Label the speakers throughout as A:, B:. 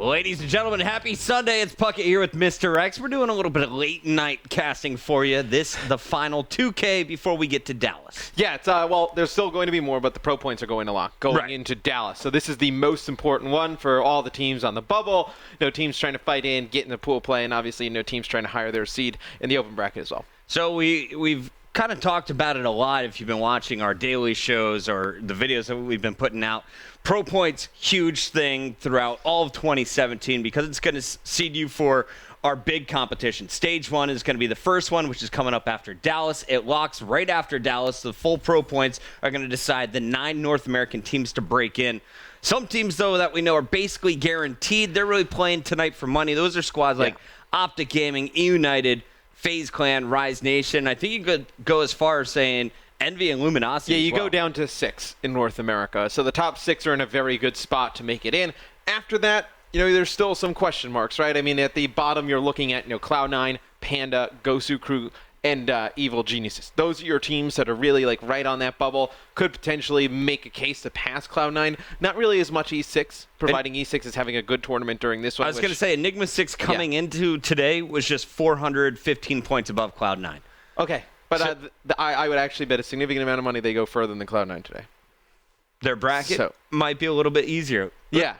A: Ladies and gentlemen, happy Sunday. It's Puckett here with Mr. X. We're doing a little bit of late night casting for you. The final 2K before we get to Dallas.
B: Yeah, it's well, there's still going to be more, but the pro points are going into Dallas. So this is the most important one for all the teams on the bubble. No teams trying to fight in, get in the pool play, and obviously no teams trying to hire their seed in the open bracket as well.
A: So we've kind of talked about it a lot if you've been watching our daily shows or the videos that we've been putting out. Pro Points, huge thing throughout all of 2017 because it's going to seed you for our big competition. Stage 1 is going to be the first one, which is coming up after Dallas. It locks right after Dallas. The full Pro Points are going to decide the 9 North American teams to break in. Some teams, though, that we know are basically guaranteed. They're really playing tonight for money. Those are squads like Optic Gaming, E United, FaZe Clan, Rise Nation. I think you could go as far as saying Envy and Luminosity.
B: Yeah, you go down to 6 in North America. So the top 6 are in a very good spot to make it in. After that, there's still some question marks, right? I mean, at the bottom, you're looking at, Cloud9, Panda, Gosu Crew, and Evil Geniuses. Those are your teams that are really, right on that bubble. Could potentially make a case to pass Cloud9. Not really as much E6, providing E6 is having a good tournament during this one.
A: I was going to say, Enigma 6 coming into today was just 415 points above Cloud9.
B: Okay, but I would actually bet a significant amount of money they go further than Cloud9 today.
A: Their bracket might be a little bit easier.
B: Yeah.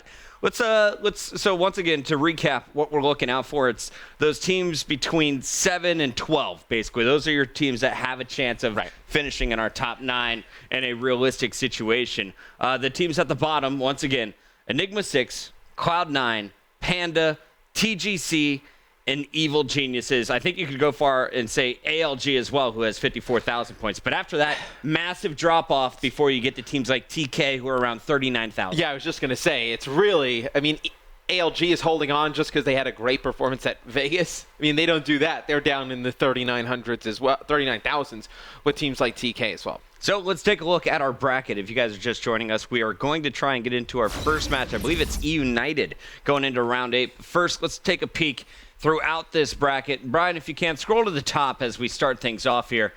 A: So once again, to recap what we're looking out for, it's those teams between 7 and 12, basically. Those are your teams that have a chance of finishing in our top 9 in a realistic situation. The teams at the bottom, once again, Enigma 6, Cloud9, Panda, TGC, and Evil Geniuses. I think you could go far and say ALG as well, who has 54,000 points. But after that, massive drop-off before you get to teams like TK, who are around 39,000.
B: Yeah, I was just going to say, it's really, ALG is holding on just because they had a great performance at Vegas. They don't do that. They're down in the 3,900s as well, 39,000s with teams like TK as well.
A: So let's take a look at our bracket. If you guys are just joining us, we are going to try and get into our first match. I believe it's E United going into round 8. First, let's take a peek throughout this bracket. Brian, if you can, scroll to the top as we start things off here.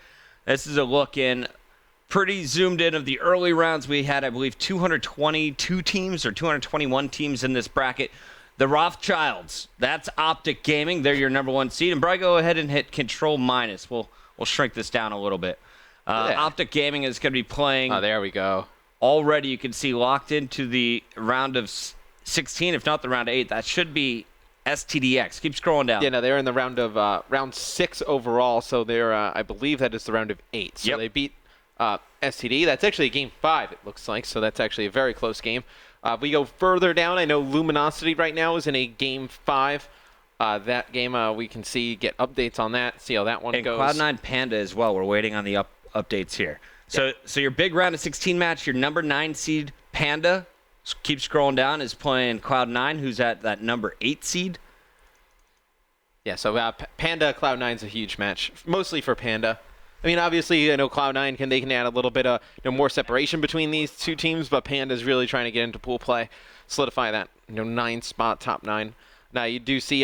A: This is a look in, pretty zoomed in of the early rounds. We had, I believe, 222 teams or 221 teams in this bracket. The Rothschilds, that's Optic Gaming. They're your number 1 seed. And Brian, go ahead and hit Control minus. We'll shrink this down a little bit. Optic Gaming is going to be playing.
B: Oh, there we go.
A: Already, you can see locked into the round of 16, if not the round 8. That should be STDX. Keep scrolling down.
B: Yeah, no, they're in the round of round 6 overall, so they're I believe that is the round of 8. So they beat STD. That's actually game 5, it looks like. So that's actually a very close game. We go further down. I know Luminosity right now is in a game 5. That game we can get updates on that. See how that one goes.
A: And Cloud9 Panda as well. We're waiting on the updates here. So your big round of 16 match, your number 9 seed Panda. Keep scrolling down, is playing Cloud9, who's at that number 8 seed.
B: Yeah, so Panda Cloud9's a huge match, mostly for Panda. Obviously, Cloud9 they can add a little bit of more separation between these two teams, but Panda's really trying to get into pool play, solidify that 9 spot, top 9. Now you do see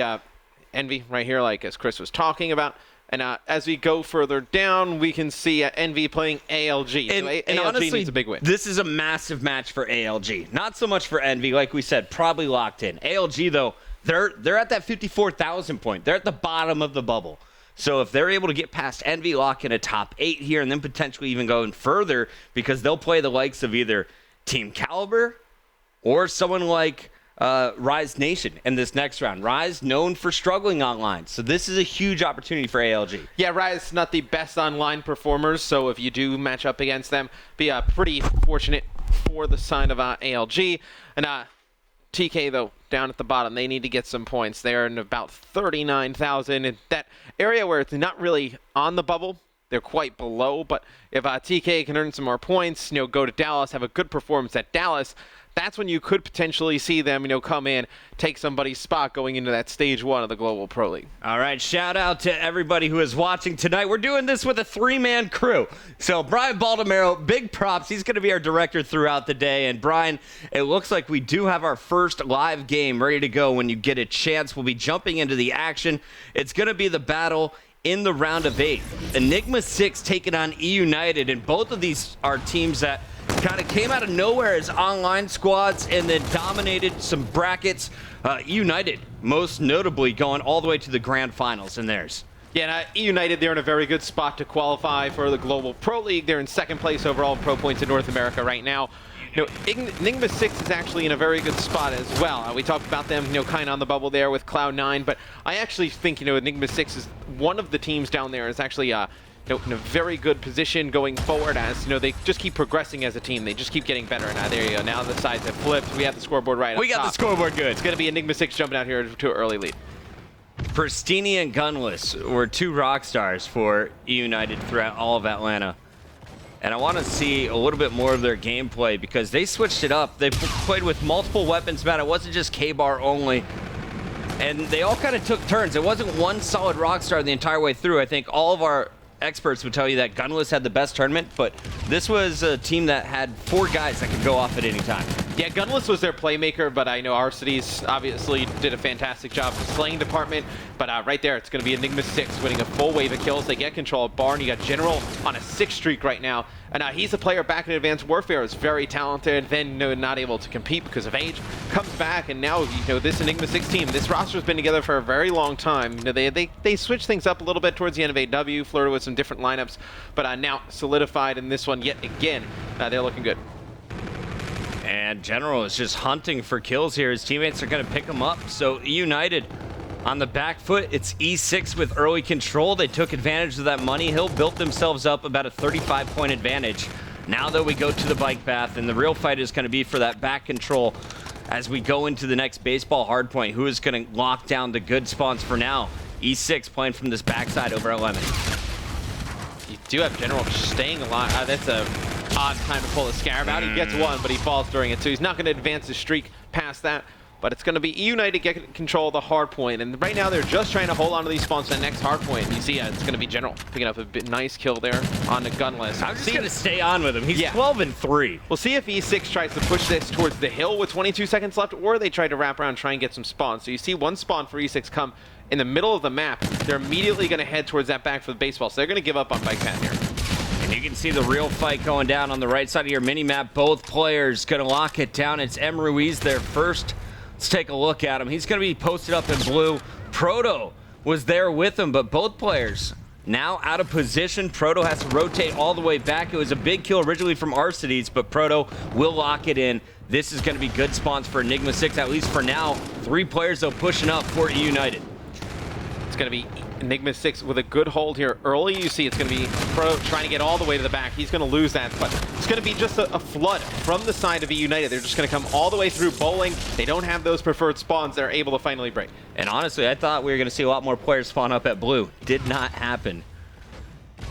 B: Envy right here, like as Chris was talking about. And as we go further down, we can see Envy playing ALG.
A: And
B: ALG
A: honestly,
B: needs a big win.
A: This is a massive match for ALG. Not so much for Envy, like we said, probably locked in. ALG, though, they're at that 54,000 point. They're at the bottom of the bubble. So if they're able to get past Envy, lock in a top 8 here, and then potentially even going further, because they'll play the likes of either Team Caliber or someone like Rise Nation in this next round. Rise, known for struggling online. So this is a huge opportunity for ALG.
B: Yeah, Rise not the best online performers, so if you do match up against them, be pretty fortunate for the side of ALG. And TK, though, down at the bottom, they need to get some points. They're in about 39,000. In that area where it's not really on the bubble, they're quite below. But if TK can earn some more points, go to Dallas, have a good performance at Dallas, that's when you could potentially see them, come in, take somebody's spot going into that stage 1 of the Global Pro League.
A: All right, shout out to everybody who is watching tonight. We're doing this with a 3-man crew. So Brian Baldemero, big props. He's going to be our director throughout the day. And Brian, it looks like we do have our first live game ready to go. When you get a chance, we'll be jumping into the action. It's going to be the battle in the round of 8. Enigma 6 taking on E United, and both of these are teams that kind of came out of nowhere as online squads and then dominated some brackets. United, most notably, going all the way to the grand finals in theirs.
B: Yeah, and United, they're in a very good spot to qualify for the Global Pro League. They're in second place overall in Pro Points in North America right now. Enigma 6 is actually in a very good spot as well. We talked about them, kind of on the bubble there with Cloud9, but I actually think, Enigma 6 is one of the teams down there is actually in a very good position going forward, as they just keep progressing as a team. They just keep getting better. And there you go. Now the sides have flipped. We have the scoreboard right.
A: We got the scoreboard good.
B: It's going to be Enigma 6 jumping out here to an early lead.
A: Pristini and Gunless were two rock stars for E United throughout all of Atlanta. And I want to see a little bit more of their gameplay because they switched it up. They played with multiple weapons, Matt. It wasn't just K-Bar only. And they all kind of took turns. It wasn't one solid rock star the entire way through. I think all of our experts would tell you that Gunless had the best tournament, but this was a team that had 4 guys that could go off at any time.
B: Yeah, Gunless was their playmaker, but I know our cities obviously did a fantastic job in the slaying department. But right there, it's going to be Enigma 6 winning a full wave of kills. They get control of Barn. You got General on a 6 streak right now. And he's a player back in Advanced Warfare, is very talented, then not able to compete because of age. Comes back, and now this Enigma 6 team, this roster's been together for a very long time. They switched things up a little bit towards the end of AW, flirted with some different lineups, but now solidified in this one yet again. They're looking good.
A: And General is just hunting for kills here. His teammates are going to pick him up. So United on the back foot. It's E6 with early control. They took advantage of that money hill, built themselves up about a 35-point advantage. Now, though, we go to the bike path, and the real fight is going to be for that back control as we go into the next baseball hardpoint. Who is going to lock down the good spawns for now? E6 playing from this backside over at Lemon.
B: You do have General staying alive. That's a odd time to pull a Scarab out. He gets one, but he falls during it, so he's not going to advance his streak past that. But it's going to be E United get control of the hard point, and right now they're just trying to hold on to these spawns to the next hard point. You see, it's going to be General picking up a nice kill there on the Gunless.
A: I'm just going to stay on with him. He's 12-3.
B: We'll see if E6 tries to push this towards the hill with 22 seconds left, or they try to wrap around and try and get some spawns. So you see one spawn for E6 come in the middle of the map. They're immediately going to head towards that back for the baseball, so they're going to give up on bike path here.
A: And you can see the real fight going down on the right side of your mini-map. Both players going to lock it down. It's M. Ruiz there first. Let's take a look at him. He's going to be posted up in blue. Proto was there with him, but both players now out of position. Proto has to rotate all the way back. It was a big kill originally from our cities, but Proto will lock it in. This is going to be good spawns for Enigma 6, at least for now. 3 players, though, pushing up for E United.
B: It's going to be Enigma 6 with a good hold here early. You see it's going to be Proto trying to get all the way to the back. He's going to lose that, but it's going to be just a flood from the side of E United. They're just going to come all the way through bowling. They don't have those preferred spawns they're able to finally break.
A: And honestly, I thought we were going to see a lot more players spawn up at blue. Did not happen.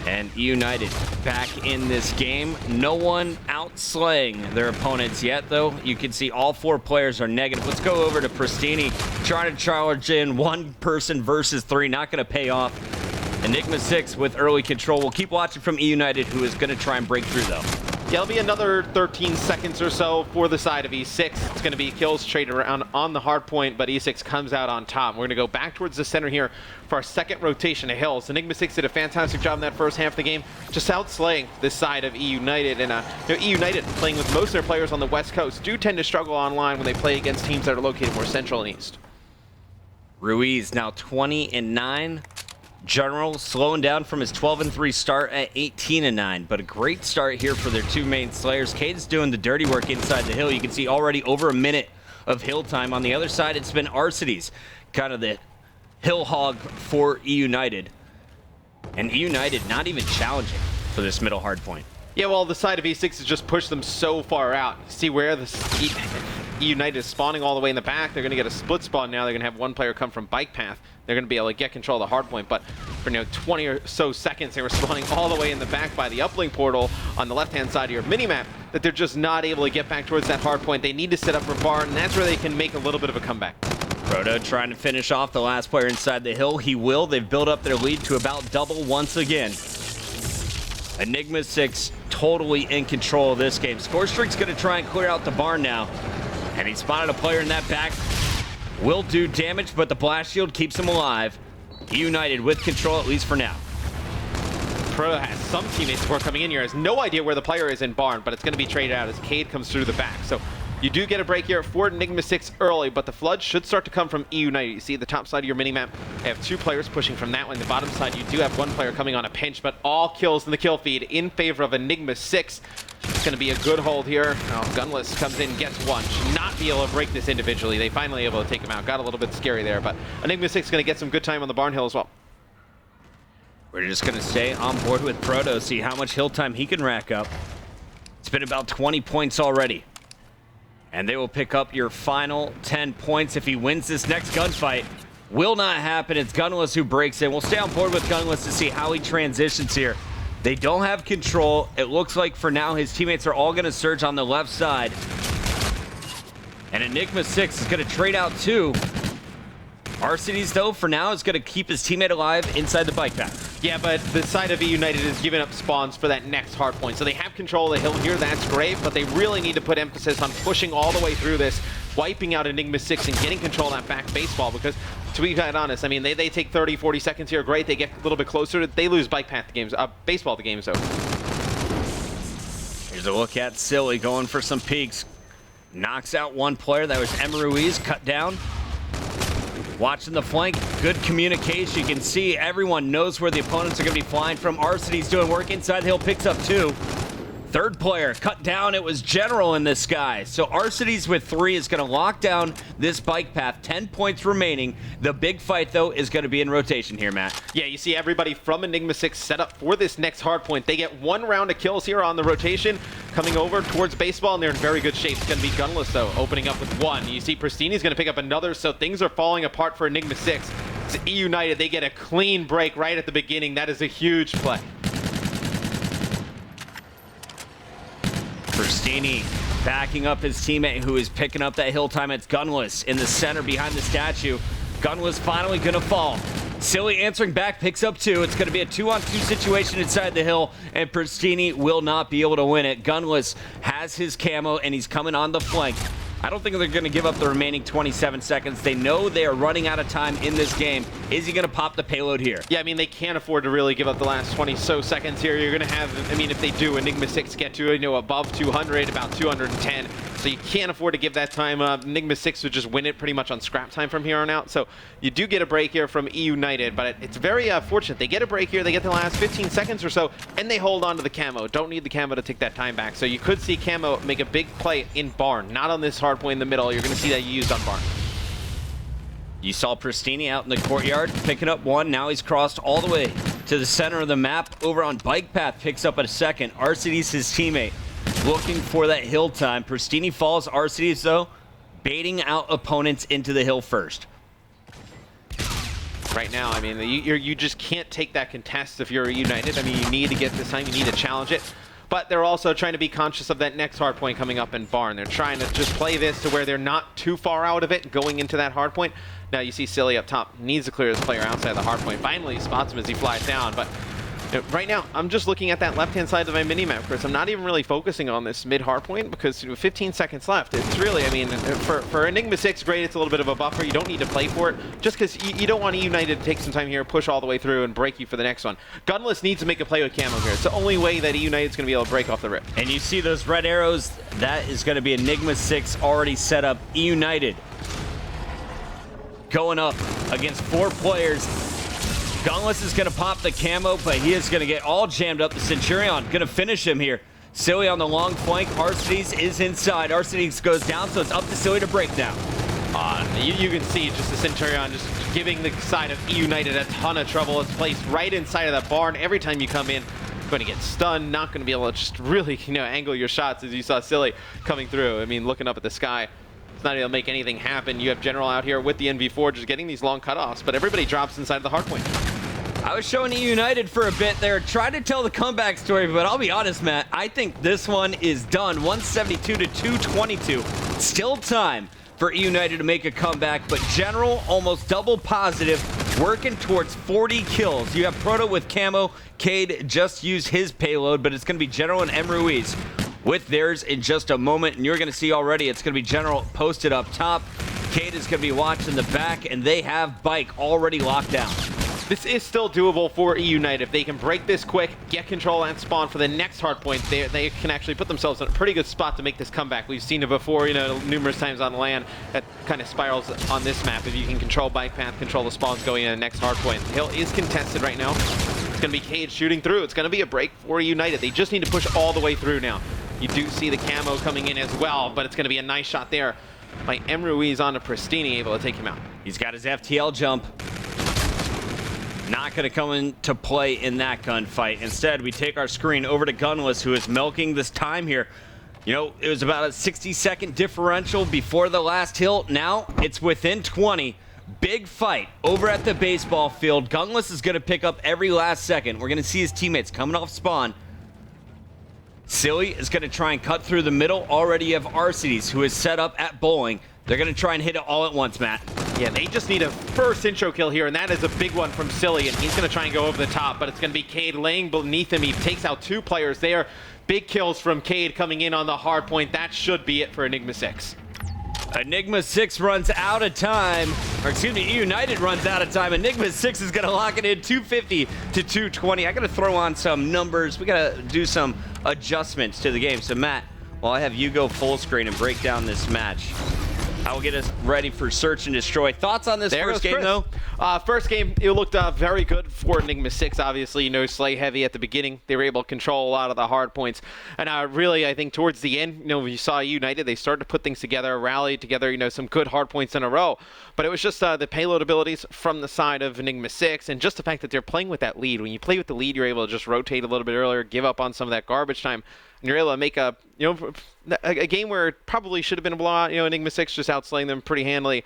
A: And E United back in this game. No one outslaying their opponents yet, though. You can see all 4 players are negative. Let's go over to Pristini, trying to charge in 1 person versus 3. Not going to pay off. Enigma 6 with early control. We'll keep watching from E United, who is going to try and break through, though.
B: Yeah, it'll be another 13 seconds or so for the side of E6. It's going to be kills traded around on the hard point, but E6 comes out on top. We're going to go back towards the center here for our second rotation of hills. Enigma 6 did a fantastic job in that first half of the game, just outslaying this side of E United. And E United, playing with most of their players on the West Coast, do tend to struggle online when they play against teams that are located more central and east.
A: Ruiz now 20-9. General slowing down from his 12-3 start at 18-9, but a great start here for their 2 main slayers. Cade's doing the dirty work inside the hill. You can see already over a minute of hill time. On the other side, it's been Arcides, kind of the hill hog for E United. And E United not even challenging for this middle hard point.
B: Yeah, well, the side of E6 has just pushed them so far out. See where the E United is spawning all the way in the back. They're going to get a split spawn now. They're going to have 1 player come from bike path. They're going to be able to get control of the hard point, but for 20 or so seconds, they were spawning all the way in the back by the uplink portal on the left-hand side of your minimap that they're just not able to get back towards that hard point. They need to set up for Barn, and that's where they can make a little bit of a comeback.
A: Proto trying to finish off the last player inside the hill. He will. They've built up their lead to about double once again. Enigma 6 totally in control of this game. Score Streak's going to try and clear out the barn now. And he spotted a player in that back. Will do damage, but the blast shield keeps him alive. United with control, at least for now.
B: Proto has some teammates before coming in here. Has no idea where the player is in barn, but it's going to be traded out as Cade comes through the back. So you do get a break here for Enigma 6 early, but the flood should start to come from E United. You see at the top side of your minimap, they have 2 players pushing from that one. The bottom side, you do have 1 player coming on a pinch, but all kills in the kill feed in favor of Enigma 6. It's going to be a good hold here. Oh, Gunless comes in, gets 1. Should not be able to break this individually. They finally able to take him out. Got a little bit scary there, but Enigma 6 is going to get some good time on the barn hill as well.
A: We're just going to stay on board with Proto, see how much hill time he can rack up. It's been about 20 points already. And they will pick up your final 10 points if he wins this next gunfight. Will not happen. It's Gunless who breaks in. We'll stay on board with Gunless to see how he transitions here. They don't have control. It looks like for now his teammates are all going to surge on the left side. And Enigma 6 is going to trade out too. Arcides, though, for now is going to keep his teammate alive inside the bike path.
B: Yeah, but the side of E United is giving up spawns for that next hard point. So they have control of the hill here, that's great, but they really need to put emphasis on pushing all the way through this, wiping out Enigma 6 and getting control of that back baseball, because to be quite honest, I mean, they take 30, 40 seconds here, great, they get a little bit closer, they lose bike path games, baseball the game's over.
A: Here's a look at Silly going for some peeks. Knocks out one player, that was Emma Ruiz, cut down. Watching the flank, good communication. You can see everyone knows where the opponents are going to be flying from. Arcides doing work inside the hill, picks up 2. Third player cut down. It was General in this guy. So Arcides with 3 is going to lock down this bike path. 10 points remaining. The big fight, though, is going to be in rotation here, Matt.
B: Yeah, you see everybody from Enigma 6 set up for this next hard point. They get 1 round of kills here on the rotation, coming over towards baseball, and they're in very good shape. It's going to be Gunless, though, opening up with 1. You see Pristini's going to pick up another, so things are falling apart for Enigma 6. It's E United. They get a clean break right at the beginning. That is a huge play.
A: Pristini backing up his teammate who is picking up that hill time. It's Gunless in the center behind the statue. Gunless finally going to fall. Silly answering back, picks up 2. It's going to be a 2-on-2 situation inside the hill, and Pristini will not be able to win it. Gunless has his camo, and he's coming on the flank. I don't think they're going to give up the remaining 27 seconds. They know they are running out of time in this game. Is he going to pop the payload here?
B: Yeah, I mean, they can't afford to really give up the last 20 so seconds here. You're going to have, I mean, if they do, Enigma 6 get to, above 200, about 210. So you can't afford to give that time up. Enigma 6 would just win it pretty much on scrap time from here on out. So you do get a break here from E United, but it's very fortunate. They get a break here. They get the last 15 seconds or so, and they hold on to the camo. Don't need the camo to take that time back. So you could see camo make a big play in Barn, not on this hard point in the middle. You're going to see that used on Barn.
A: You saw Pristini out in the courtyard picking up 1. Now he's crossed all the way to the center of the map. Over on bike path, picks up a second. Arcides, his teammate, looking for that hill time. Pristini falls. Arcides, though, baiting out opponents into the hill first.
B: Right now, I mean, you just can't take that contest if you're United. I mean, you need to get this time. You need to challenge it. But they're also trying to be conscious of that next hard point coming up in Barn. They're trying to just play this to where they're not too far out of it going into that hard point. Now you see Silly up top needs to clear his player outside the hard point. Finally, he spots him as he flies down. But right now, I'm just looking at that left-hand side of my mini-map, Chris. I'm not even really focusing on this mid-hard point because 15 seconds left. It's really, I mean, for Enigma 6, great, it's a little bit of a buffer. You don't need to play for it just because you don't want E United to take some time here, push all the way through, and break you for the next one. Gunless needs to make a play with camo here. It's the only way that E United's going to be able to break off the rip.
A: And you see those red arrows? That is going to be Enigma 6 already set up. E United going up against 4 players. Gunless is going to pop the camo, but he is going to get all jammed up. The Centurion going to finish him here. Silly on the long flank. Arcides is inside. Arcides goes down, so it's up to Silly to break down.
B: You can see just the Centurion just giving the side of E United a ton of trouble. It's placed right inside of that barn. Every time you come in, you're going to get stunned, not going to be able to just really angle your shots as you saw Silly coming through. I mean, looking up at the sky. It's not able to make anything happen. You have General out here with the NV4 just getting these long cutoffs, but everybody drops inside of the hard point.
A: I was showing E United for a bit there, trying to tell the comeback story, but I'll be honest, Matt, I think this one is done. 172 to 222. Still time for E United to make a comeback, but General almost double positive, working towards 40 kills. You have Proto with camo. Cade just used his payload, but it's going to be General and M. Ruiz with theirs in just a moment, and you're going to see already it's going to be General posted up top. Cade is going to be watching the back, and they have Bike already locked down.
B: This is still doable for E United. If they can break this quick, get control and spawn for the next hard point, they can actually put themselves in a pretty good spot to make this comeback. We've seen it before, numerous times on land. That kind of spirals on this map. If you can control bike path, control the spawns going in the next hard point. The hill is contested right now. It's going to be Cade shooting through. It's going to be a break for E United. They just need to push all the way through now. You do see the camo coming in as well, but it's going to be a nice shot there by M. Ruiz onto Pristini, able to take him out.
A: He's got his FTL jump. Not going to come into play in that gunfight. Instead, we take our screen over to Gunless, who is milking this time here. You know, it was about a 60-second differential before the last hill. Now it's within 20. Big fight over at the baseball field. Gunless is going to pick up every last second. We're going to see his teammates coming off spawn. Silly is going to try and cut through the middle. Already have Arcides, who is set up at bowling. They're going to try and hit it all at once, Matt.
B: Yeah, they just need a first intro kill here, and that is a big one from Silly, and he's going to try and go over the top, but it's going to be Cade laying beneath him. He takes out 2 players there. Big kills from Cade coming in on the hard point. That should be it for Enigma 6.
A: Enigma 6 runs out of time. Or excuse me, United runs out of time. Enigma 6 is going to lock it in 250 to 220. I got to throw on some numbers. We got to do some adjustments to the game. So, Matt, while I have you go full screen and break down this match, I will get us ready for Search and Destroy. Thoughts on this first game, though?
B: First game, it looked very good for Enigma 6. Obviously, you know, Slay heavy at the beginning. They were able to control a lot of the hard points. And really, I think towards the end, you know, you saw United, they started to put things together, rallied together, you know, some good hard points in a row. But it was just the payload abilities from the side of Enigma 6, and just the fact that they're playing with that lead. When you play with the lead, you're able to just rotate a little bit earlier, give up on some of that garbage time, and you're able to make a game where it probably should have been a blowout. You know, Enigma 6 just outslaying them pretty handily.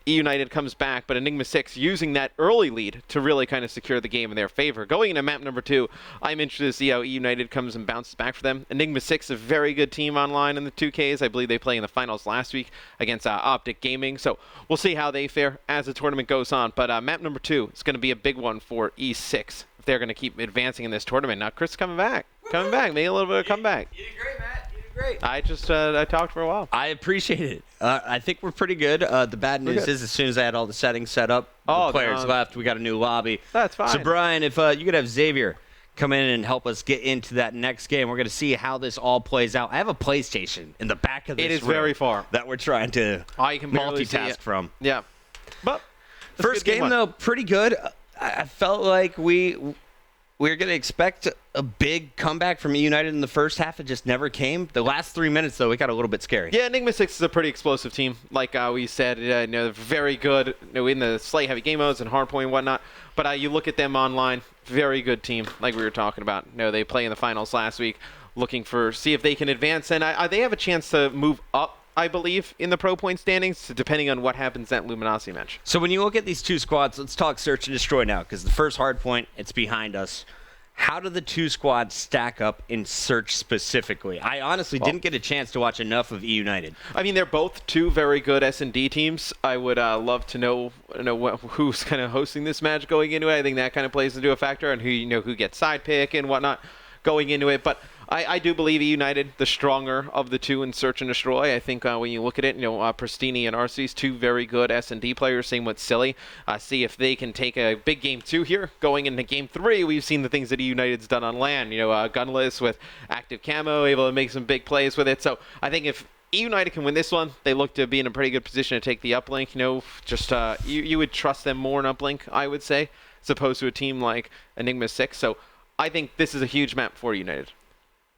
B: United comes back, but Enigma 6 using that early lead to really kind of secure the game in their favor. Going into map number 2, I'm interested to see how United comes and bounces back for them. Enigma 6 is a very good team online in the 2Ks. I believe they play in the finals last week against Optic Gaming, so we'll see how they fare as the tournament goes on. But map number 2 is going to be a big one for E6 if they're going to keep advancing in this tournament. Now, Chris coming back, making a little bit of a comeback.
A: You did great, Matt. Great.
B: I talked for a while.
A: I appreciate it. I think we're pretty good. The bad news is as soon as I had all the settings set up, the players left. We got a new lobby.
B: That's fine.
A: So, Brian, if you could have Xavier come in and help us get into that next game, we're going to see how this all plays out. I have a PlayStation in the back of this room.
B: It is very far.
A: That we're trying to multitask from.
B: Yeah. But
A: first game, though, pretty good. I felt like we're going to expect a big comeback from United in the first half. It just never came. The last 3 minutes, though, we got a little bit scary.
B: Yeah, Enigma 6 is a pretty explosive team. Like we said, you know, very good in the Slay heavy game modes and hardpoint and whatnot. But you look at them online, very good team, like we were talking about. You know, they play in the finals last week, looking for see if they can advance. And they have a chance to move up, I believe, in the pro point standings, depending on what happens at Luminosity match.
A: So when you look at these two squads, let's talk Search and Destroy now, because the first hard point, it's behind us. How do the two squads stack up in Search specifically? I honestly didn't get a chance to watch enough of E-United.
B: I mean, they're both two very good S&D teams. I would love to know who's kind of hosting this match going into it. I think that kind of plays into a factor, and who gets side pick and whatnot going into it. But I do believe E-United, the stronger of the two in Search and Destroy. I think when you look at it, Pristini and Arceus, two very good S&D players. Same with Silly. See if they can take a big game 2 here. Going into game 3, we've seen the things that E-United's done on LAN. Gunless with active camo, able to make some big plays with it. So I think if E-United can win this one, they look to be in a pretty good position to take the uplink. You would trust them more in uplink, I would say, as opposed to a team like Enigma 6. So I think this is a huge map for United.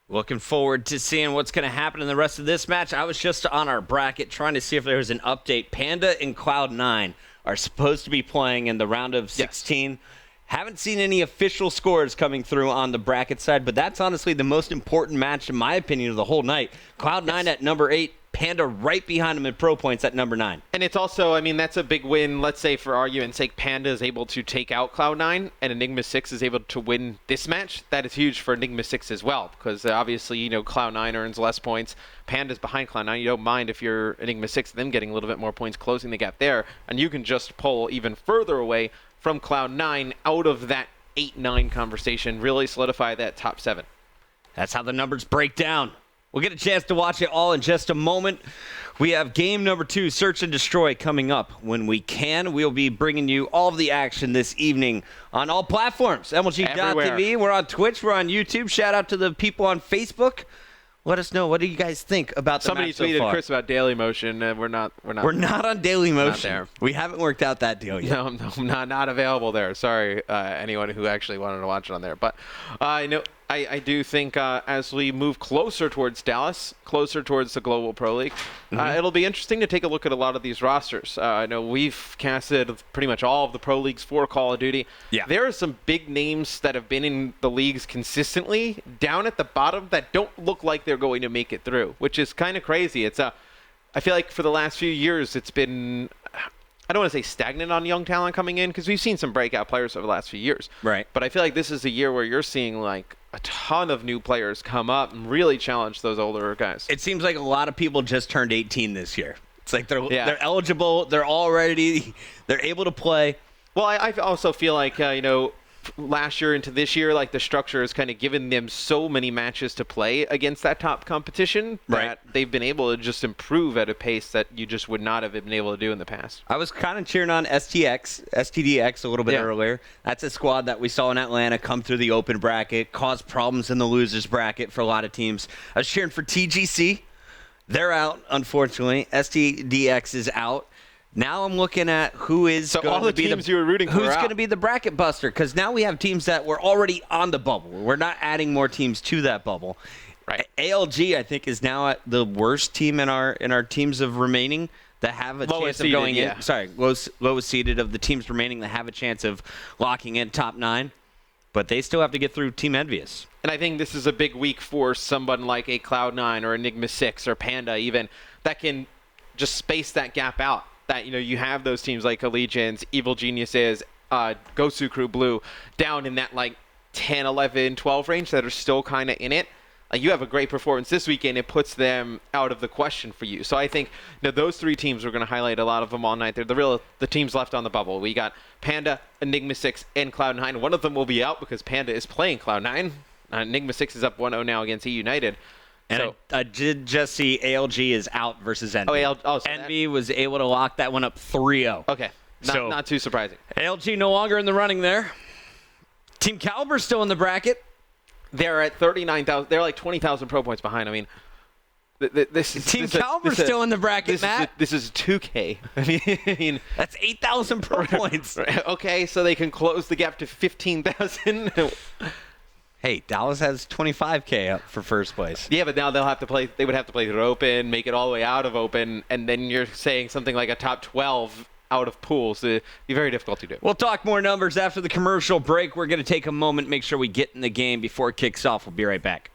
A: Looking forward to seeing what's going to happen in the rest of this match. I was just on our bracket trying to see if there was an update. Panda and Cloud9 are supposed to be playing in the round of 16. Yes. Haven't seen any official scores coming through on the bracket side, but that's honestly the most important match, in my opinion, of the whole night. Cloud9 at number 8. Panda right behind him in pro points at number 9. And
B: it's also, I mean, that's a big win. Let's say, for argument's sake, Panda is able to take out Cloud9 and Enigma 6 is able to win this match. That is huge for Enigma 6 as well, because obviously, Cloud9 earns less points. Panda's behind Cloud9. You don't mind if you're Enigma 6, them getting a little bit more points, closing the gap there, and you can just pull even further away from Cloud9 out of that 8-9 conversation, really solidify that top 7.
A: That's how the numbers break down. We'll get a chance to watch it all in just a moment. We have game number 2, Search and Destroy, coming up. When we can, we'll be bringing you all of the action this evening on all platforms. MLG.TV, we're on Twitch, we're on YouTube. Shout out to the people on Facebook. Let us know, what do you guys think about the
B: Somebody
A: match so
B: tweeted
A: far?
B: Chris about Daily Motion. We're not
A: on Daily Motion.
B: Not there.
A: We haven't worked out that deal yet.
B: No, not available there. Sorry, anyone who actually wanted to watch it on there. But I do think as we move closer towards Dallas, closer towards the Global Pro League, it'll be interesting to take a look at a lot of these rosters. I know we've casted pretty much all of the Pro Leagues for Call of Duty.
A: Yeah.
B: There are some big names that have been in the leagues consistently down at the bottom that don't look like they're going to make it through, which is kind of crazy. I feel like for the last few years, it's been, I don't want to say stagnant on young talent coming in, because we've seen some breakout players over the last few years.
A: Right.
B: But I feel like this is a year where you're seeing like a ton of new players come up and really challenge those older guys.
A: It seems like a lot of people just turned 18 this year. It's like they're eligible, they're able to play.
B: Well, I also feel like, last year into this year, like the structure has kind of given them so many matches to play against that top competition that they've been able to just improve at a pace that you just would not have been able to do in the past.
A: I was kind of cheering on STDX a little bit earlier. That's a squad that we saw in Atlanta come through the open bracket, cause problems in the losers bracket for a lot of teams. I was cheering for TGC. They're out, unfortunately. STDX is out. Now I'm looking at who is going to be
B: you were rooting for
A: who's going to be the bracket buster, because now we have teams that were already on the bubble. We're not adding more teams to that bubble.
B: Right.
A: ALG, I think, is now at the worst team in our teams of remaining that have a chance of going in. Sorry, lowest seeded of the teams remaining that have a chance of locking in top 9, but they still have to get through Team Envious.
B: And I think this is a big week for someone like a Cloud9 or Enigma 6 or Panda even that can just space that gap out. That, you have those teams like Allegiance, Evil Geniuses, Gosu Crew Blue down in that like 10, 11, 12 range that are still kind of in it. You have a great performance this weekend. It puts them out of the question for you. So I think those 3 teams, we're going to highlight a lot of them all night. They're the teams left on the bubble. We got Panda, Enigma 6, and Cloud9. One of them will be out because Panda is playing Cloud9. Enigma 6 is up 1-0 now against E United.
A: And I did just see ALG is out versus Envy. Envy was able to lock that one up 3-0.
B: Okay. Not too surprising.
A: ALG no longer in the running there. Team Caliber's still in the bracket.
B: They're at 39,000. They're like 20,000 pro points behind. I mean,
A: Team Caliber's still in the bracket, Matt.
B: This is 2K. I mean,
A: that's 8,000 pro points.
B: Okay, so they can close the gap to 15,000.
A: Hey, Dallas has 25K up for first place.
B: Yeah, but now they would have to play through open, make it all the way out of open, and then you're saying something like a top 12 out of pools. It'd be very difficult to do.
A: We'll talk more numbers after the commercial break. We're going to take a moment, make sure we get in the game before it kicks off. We'll be right back.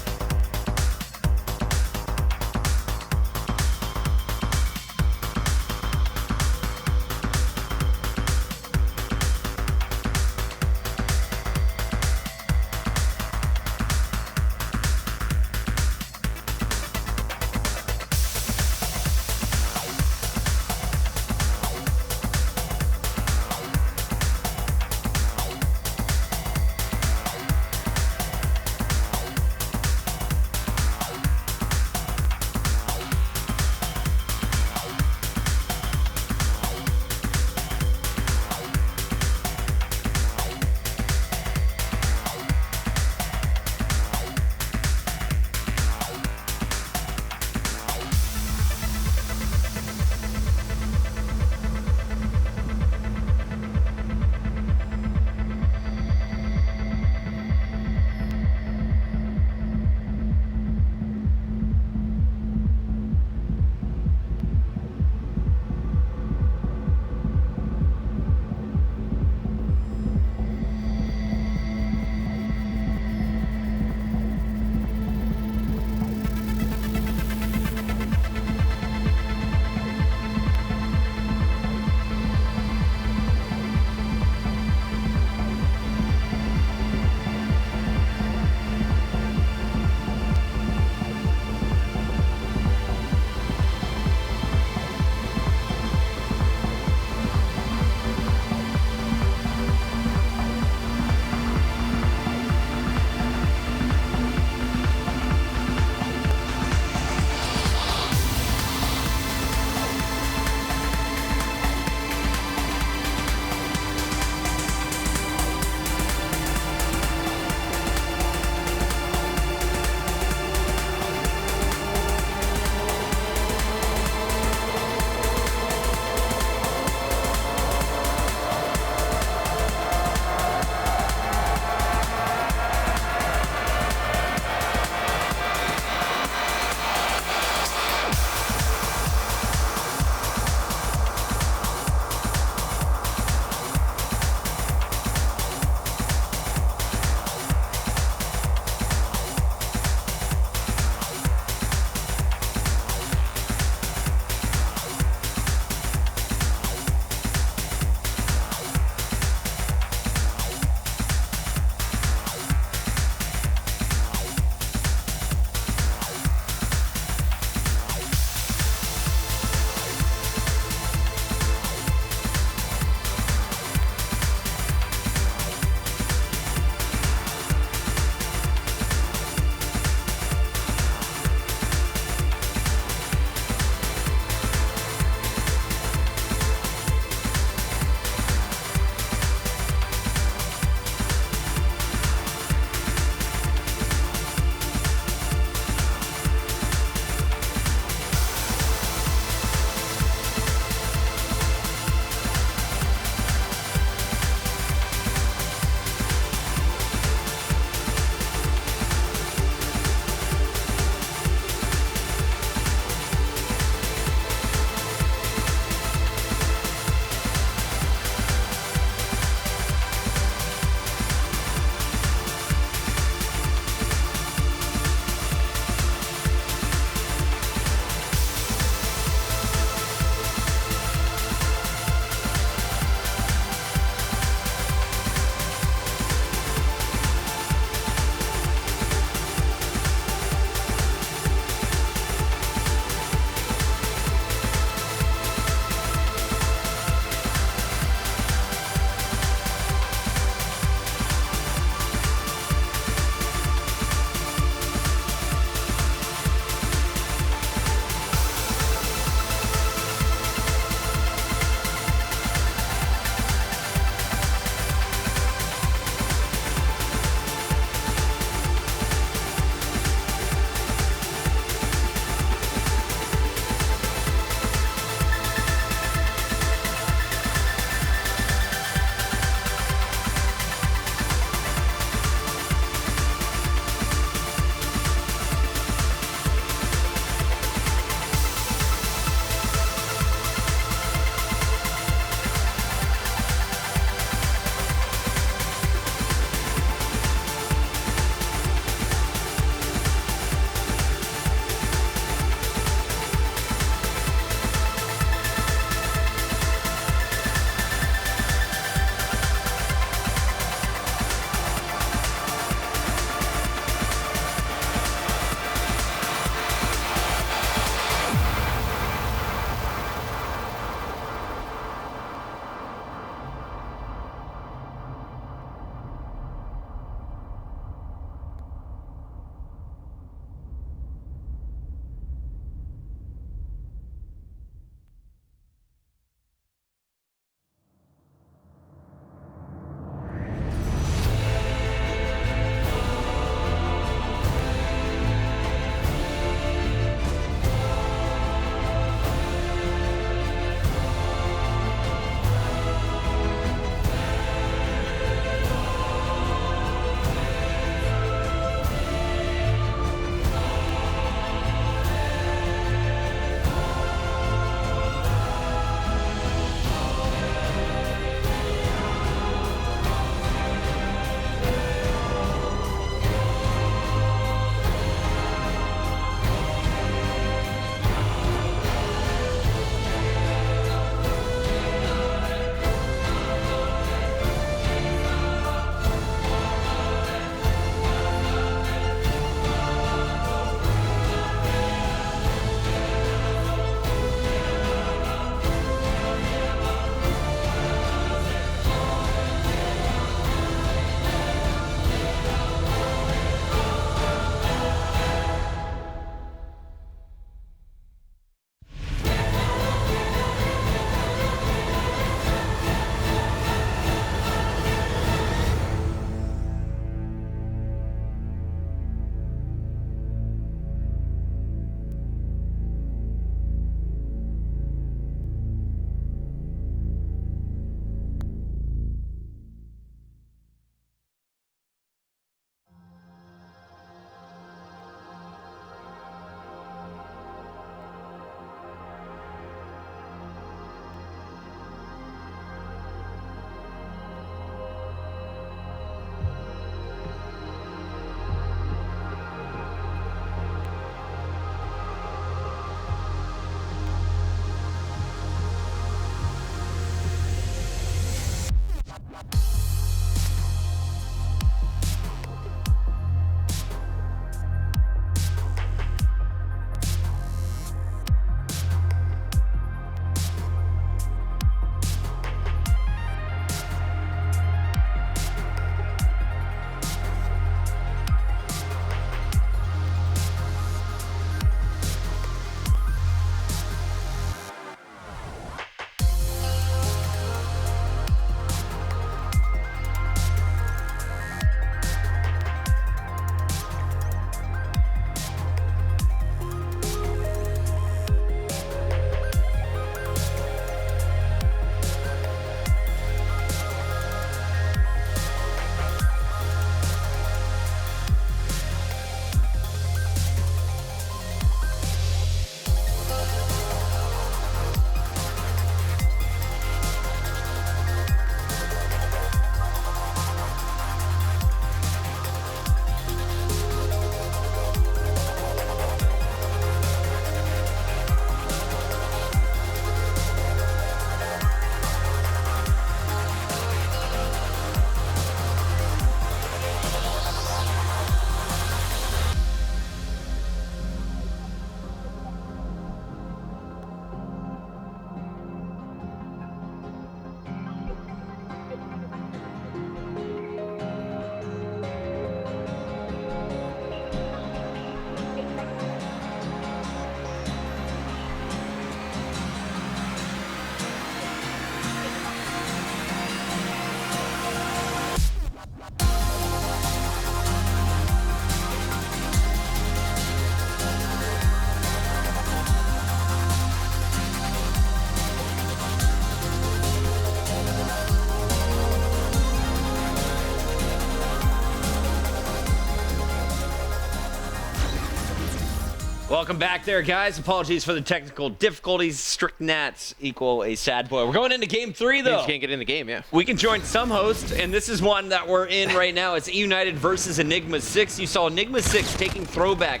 A: Welcome back there, guys. Apologies for the technical difficulties. Strict gnats equal a sad boy. We're going into game 3, though.
B: You can't get in the game, yeah.
A: We can join some hosts, and this is one that we're in right now. It's United versus Enigma 6. You saw Enigma 6 taking throwback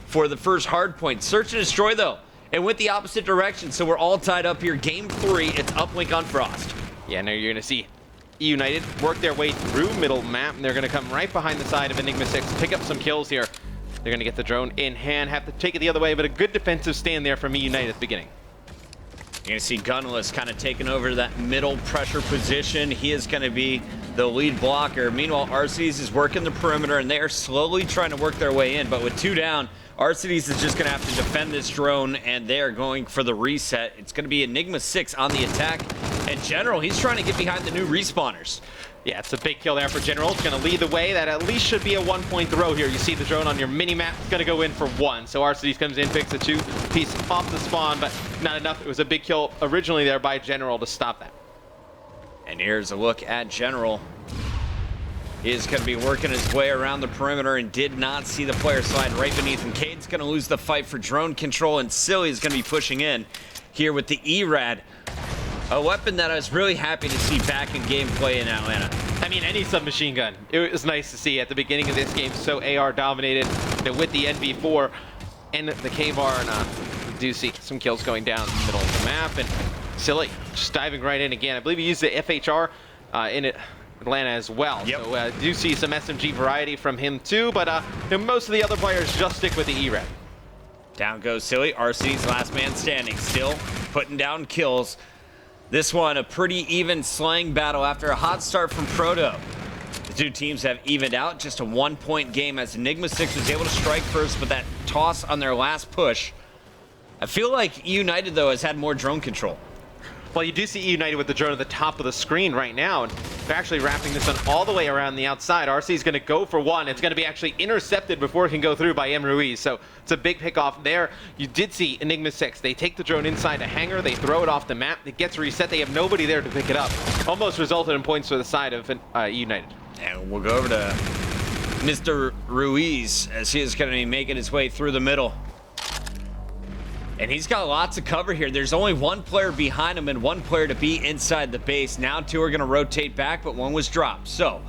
A: for the first hard point. Search and destroy, though, and went the opposite direction, so we're all tied up here. Game 3, it's uplink on Frost.
B: Yeah, now you're going to see United work their way through middle map, and they're going to come right behind the side of Enigma 6, pick up some kills here. They're going to get the drone in hand, have to take it the other way, but a good defensive stand there from United at the beginning.
A: You're going to see Gunless kind of taking over that middle pressure position. He is going to be the lead blocker. Meanwhile, Arcees is working the perimeter, and they are slowly trying to work their way in. But with 2 down, Arcees is just going to have to defend this drone, and they are going for the reset. It's going to be Enigma 6 on the attack. And General, he's trying to get behind the new respawners.
B: Yeah, it's a big kill there for General. It's going to lead the way. That at least should be a 1-point throw here. You see the drone on your mini-map. It's going to go in for 1. So Arcees comes in, picks a 2-piece off the spawn, but not enough. It was a big kill originally there by General to stop that.
A: And here's a look at General. He is going to be working his way around the perimeter and did not see the player slide right beneath him. Cade's going to lose the fight for drone control, and Silly is going to be pushing in here with the E-Rad. A weapon that I was really happy to see back in gameplay in Atlanta.
B: I mean, any submachine gun. It was nice to see at the beginning of this game, so AR dominated with the NV4 and the K-Bar, and we do see some kills going down in the middle of the map, and Silly just diving right in again. I believe he used the FHR in Atlanta as well.
A: Yep.
B: So do see some SMG variety from him too, but most of the other players just stick with the E-Rad.
A: Down goes Silly. RC's last man standing, still putting down kills. This one, a pretty even slaying battle after a hot start from Proto. The two teams have evened out, just a 1-point game as Enigma 6 was able to strike first with that toss on their last push. I feel like United, though, has had more drone control.
B: Well, you do see United with the drone at the top of the screen right now, and they're actually wrapping this one all the way around the outside. RC is going to go for 1. It's going to be actually intercepted before it can go through by M. Ruiz, so it's a big pickoff there. You did see Enigma 6. They take the drone inside a hangar, they throw it off the map, it gets reset, they have nobody there to pick it up. Almost resulted in points for the side of United.
A: And we'll go over to Mr. Ruiz as he is going to be making his way through the middle. And he's got lots of cover here. There's only 1 player behind him and 1 player to be inside the base. Now 2 are going to rotate back, but 1 was dropped. So,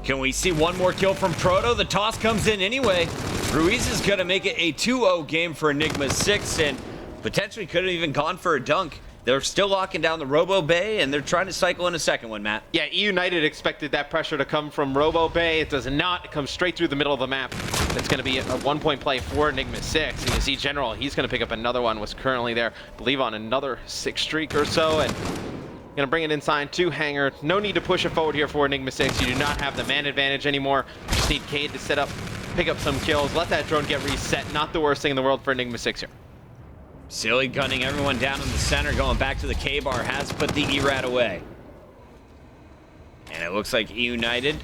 A: can we see 1 more kill from Proto? The toss comes in anyway. Ruiz is going to make it a 2-0 game for Enigma 6 and potentially could have even gone for a dunk. They're still locking down the Robo Bay, and they're trying to cycle in a second one, Matt.
B: Yeah, United expected that pressure to come from Robo Bay. It does not. It comes straight through the middle of the map. It's going to be a 1-point play for Enigma 6. And you see General, he's going to pick up another one, was currently there, I believe, on another 6 streak or so. And going to bring it inside to hangar. No need to push it forward here for Enigma 6. You do not have the man advantage anymore. Just need Cade to set up, pick up some kills, let that drone get reset. Not the worst thing in the world for Enigma 6 here.
A: Silly gunning everyone down in the center, going back to the K-Bar, has put the E-Rad away. And it looks like United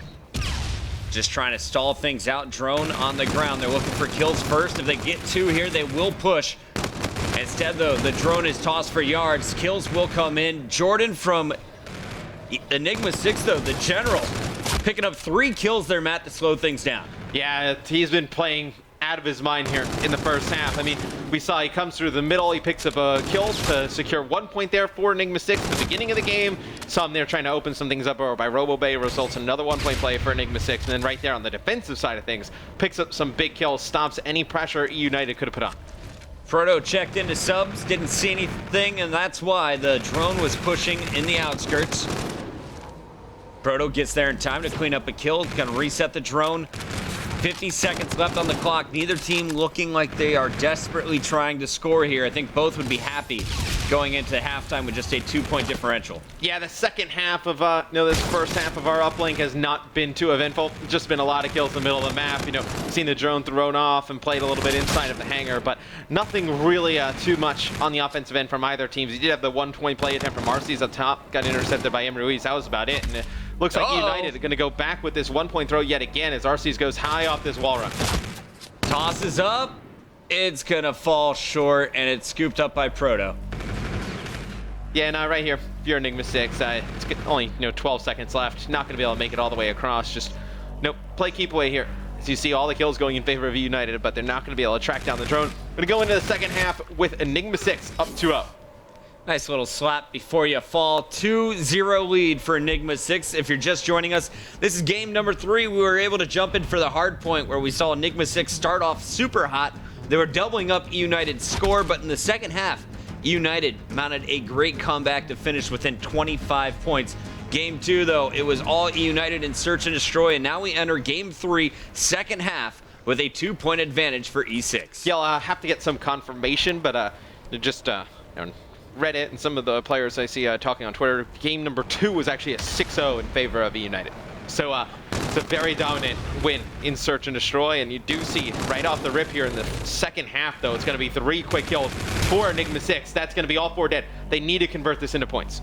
A: just trying to stall things out. Drone on the ground. They're looking for kills first. If they get 2 here, they will push. Instead, though, the drone is tossed for yards. Kills will come in. Jordan from Enigma 6, though, the General, picking up 3 kills there, Matt, to slow things down.
B: Yeah, he's been playing out of his mind here in the first half. I mean, we saw he comes through the middle, he picks up a kill to secure 1 point there for Enigma 6 at the beginning of the game. Saw him there trying to open some things up over by Robo Bay, results in another 1-point play for Enigma 6. And then right there on the defensive side of things, picks up some big kills, stops any pressure United could have put on.
A: Proto checked into subs, didn't see anything, and that's why the drone was pushing in the outskirts. Proto gets there in time to clean up a kill, gonna reset the drone. 50 seconds left on the clock. Neither team looking like they are desperately trying to score here. I think both would be happy going into halftime with just a 2-point differential.
B: Yeah, the second half of, this first half of our uplink has not been too eventful. Just been a lot of kills in the middle of the map. Seen the drone thrown off and played a little bit inside of the hangar, but nothing really too much on the offensive end from either teams. You did have the 1-point play attempt from Arcees up top, got intercepted by M. Ruiz. That was about it. And looks like United are going to go back with this 1-point throw yet again as Arcees goes high off this wall run.
A: Tosses up. It's going to fall short, and it's scooped up by Proto.
B: Yeah, now right here, if you're Enigma 6, it's only 12 seconds left. Not going to be able to make it all the way across. Just, play keep away here. As you see all the kills going in favor of United, but they're not going to be able to track down the drone. Gonna go into the second half with Enigma 6 up 2-0.
A: Nice little slap before you fall. 2-0 lead for Enigma 6. If you're just joining us, this is game number 3. We were able to jump in for the hard point where we saw Enigma 6 start off super hot. They were doubling up United's score, but in the second half, United mounted a great comeback to finish within 25 points. Game 2, though, it was all United in search and destroy, and now we enter game 3, second half, with a 2-point advantage for E6.
B: Yeah, I'll have to get some confirmation, but just Reddit and some of the players I see talking on Twitter, game number 2 was actually a 6-0 in favor of United. So it's a very dominant win in search and destroy, and you do see right off the rip here in the second half, though, it's going to be 3 quick kills for Enigma 6. That's going to be all 4 dead. They need to convert this into points.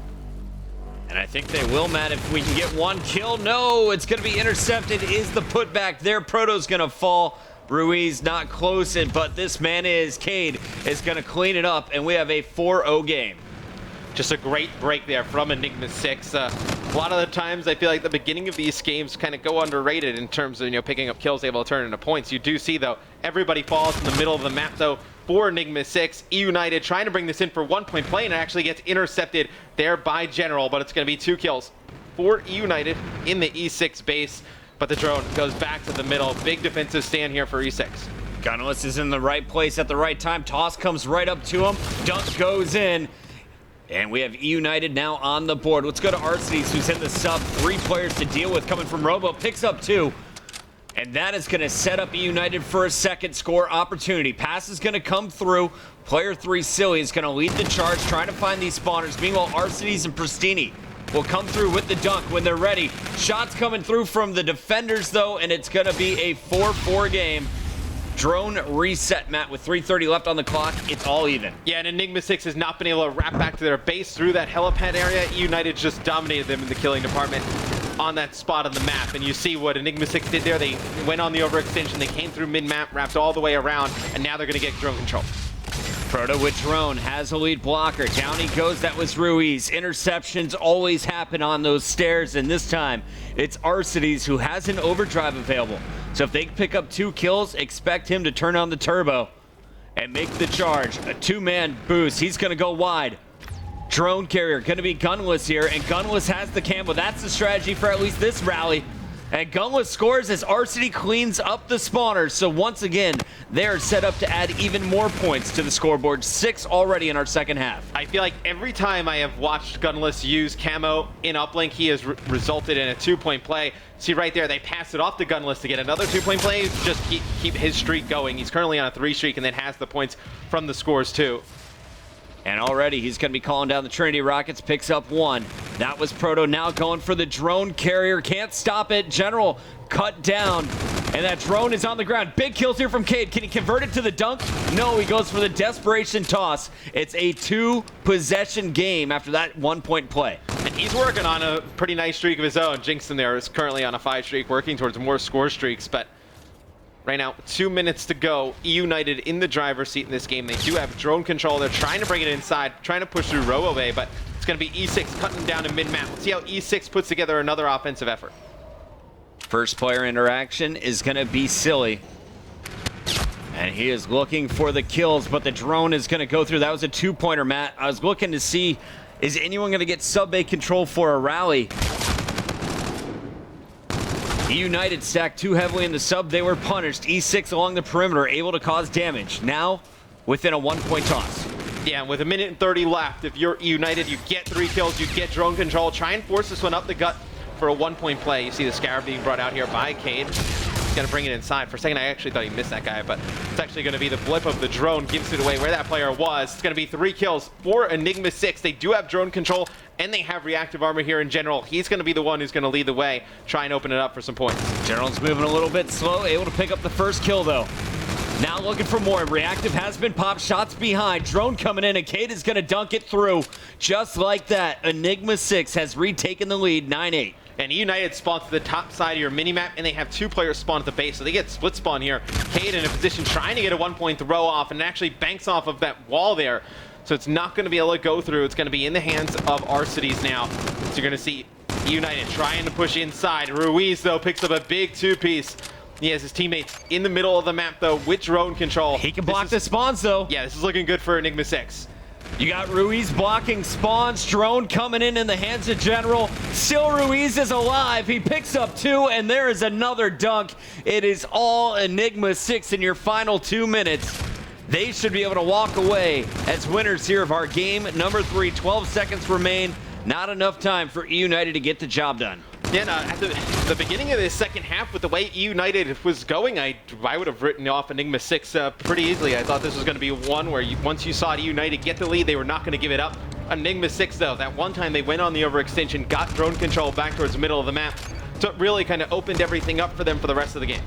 A: And I think they will, Matt, if we can get 1 kill. No, it's going to be intercepted. Is the putback there? Proto's going to fall. Ruiz not close, but this man is. Cade is going to clean it up, and we have a 4-0 game.
B: Just a great break there from Enigma 6. A lot of the times I feel like the beginning of these games kind of go underrated in terms of picking up kills able to turn into points. You do see, though, everybody falls in the middle of the map, though, for Enigma 6. United trying to bring this in for 1-point play, and it actually gets intercepted there by General, but it's going to be 2 kills for United in the E6 base. But the drone goes back to the middle. Big defensive stand here for E6.
A: Gunless is in the right place at the right time. Toss comes right up to him. Dunk goes in. And we have United now on the board. Let's go to Arcides, who's in the sub. 3 players to deal with coming from Robo. Picks up 2. And that is going to set up United for a second score opportunity. Pass is going to come through. Player 3, Silly, is going to lead the charge, trying to find these spawners. Meanwhile, Arcides and Pristini will come through with the dunk when they're ready. Shots coming through from the defenders, though, and it's going to be a 4-4 game. Drone reset, Matt, with 3:30 left on the clock. It's all even.
B: Yeah, and Enigma 6 has not been able to wrap back to their base through that helipad area. United just dominated them in the killing department on that spot on the map. And you see what Enigma 6 did there. They went on the overextension. They came through mid-map, wrapped all the way around, and now they're going to get drone control.
A: Proto with drone has a lead blocker. Down he goes. That was Ruiz. Interceptions always happen on those stairs, and this time it's Arcides who has an overdrive available. So if they pick up 2 kills, expect him to turn on the turbo and make the charge. A 2-man boost. He's going to go wide. Drone carrier going to be gunless here, and gunless has the camo. That's the strategy for at least this rally. And gunless scores as Arcides cleans up the spawners. So once again, they're set up to add even more points to the scoreboard. 6 already in our second half.
B: I feel like every time I have watched gunless use camo in uplink, he has resulted in a 2-point play. See right there, they pass it off to gunless to get another 2-point play. Just keep his streak going. He's currently on a 3 streak and then has the points from the scores too.
A: And already he's going to be calling down the Trinity Rockets, picks up 1. That was Proto now going for the drone carrier. Can't stop it. General cut down. And that drone is on the ground. Big kills here from Cade. Can he convert it to the dunk? No, he goes for the desperation toss. It's a 2-possession game after that 1-point play.
B: And he's working on a pretty nice streak of his own. Jinxon there is currently on a 5 streak, working towards more score streaks, but right now, 2 minutes to go. United in the driver's seat in this game. They do have drone control. They're trying to bring it inside, trying to push through Robo Bay, but it's going to be E6 cutting down to mid-map. Let's see how E6 puts together another offensive effort.
A: First player interaction is going to be Silly. And he is looking for the kills, but the drone is going to go through. That was a 2-pointer, Matt. I was looking to see, is anyone going to get sub-bay control for a rally? United stacked too heavily in the sub. They were punished. E6 along the perimeter, able to cause damage. Now, within a 1-point toss.
B: Yeah, and with 1:30 left, if you're United, you get 3 kills, you get drone control. Try and force this one up the gut for a 1-point play. You see the Scarab being brought out here by Cade. He's going to bring it inside. For a second, I actually thought he missed that guy, but it's actually going to be the blip of the drone. Gives it away where that player was. It's going to be 3 kills for Enigma 6. They do have drone control, and they have reactive armor here in General. He's going to be the one who's going to lead the way. Try and open it up for some points.
A: General's moving a little bit slow. Able to pick up the first kill, though. Now looking for more. Reactive has been popped. Shots behind. Drone coming in, and Cade is going to dunk it through. Just like that, Enigma 6 has retaken the lead, 9-8.
B: And United spawns to the top side of your minimap, and they have 2 players spawn at the base, so they get split spawn here. Cade in a position trying to get a 1-point throw off, and it actually banks off of that wall there. So it's not going to be able to go through. It's going to be in the hands of Arcides now. So you're going to see United trying to push inside. Ruiz, though, picks up a big 2-piece. He has his teammates in the middle of the map, though, with drone control.
A: He can block the spawns, though.
B: Yeah, this is looking good for Enigma 6.
A: You got Ruiz blocking spawns, drone coming in the hands of General. Still Ruiz is alive. He picks up 2, and there is another dunk. It is all Enigma 6 in your final 2 minutes. They should be able to walk away as winners here of our game number 3. 12 seconds remain. Not enough time for E United to get the job done.
B: Yeah, no, at the beginning of this second half, with the way E United was going, I would have written off Enigma 6 pretty easily. I thought this was going to be one where once you saw E United get the lead, they were not going to give it up. Enigma 6, though, that one time they went on the overextension, got drone control back towards the middle of the map, so it really kind of opened everything up for them for the rest of the game.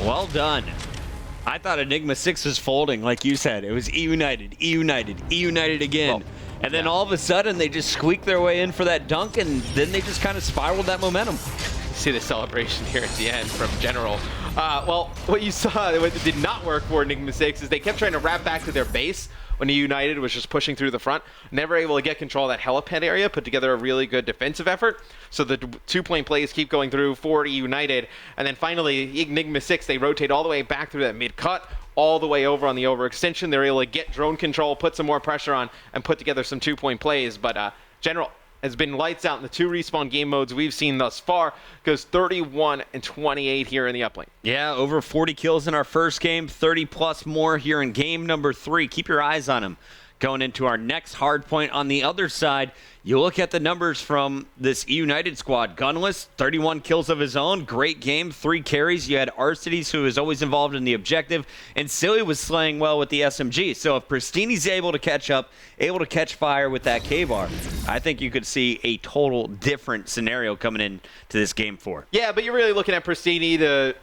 A: Well done. I thought Enigma 6 was folding, like you said. It was E United, E United, E United again.
B: Well,
A: and then all of a sudden, they just squeaked their way in for that dunk, and then they just kind of spiraled that momentum.
B: See the celebration here at the end from General. Well, what you saw, what did not work for Enigma 6 is they kept trying to wrap back to their base when United was just pushing through the front. Never able to get control of that helipad area, put together a really good defensive effort. So the 2-point plays keep going through for United. And then finally, Enigma 6, they rotate all the way back through that mid-cut, all the way over on the overextension. They're able to get drone control, put some more pressure on, and put together some 2-point plays. But General has been lights out in the 2 respawn game modes we've seen thus far. Goes 31 and 28 here in the uplane.
A: Yeah, over 40 kills in our first game, 30-plus more here in game number 3. Keep your eyes on him. Going into our next hard point on the other side, you look at the numbers from this E United squad. Gunless, 31 kills of his own. Great game, 3 carries. You had Arcides, who is always involved in the objective, and Silly was slaying well with the SMG. So if Pristini's able to catch up, able to catch fire with that K-bar, I think you could see a total different scenario coming into this game 4.
B: Yeah, but you're really looking at Pristini to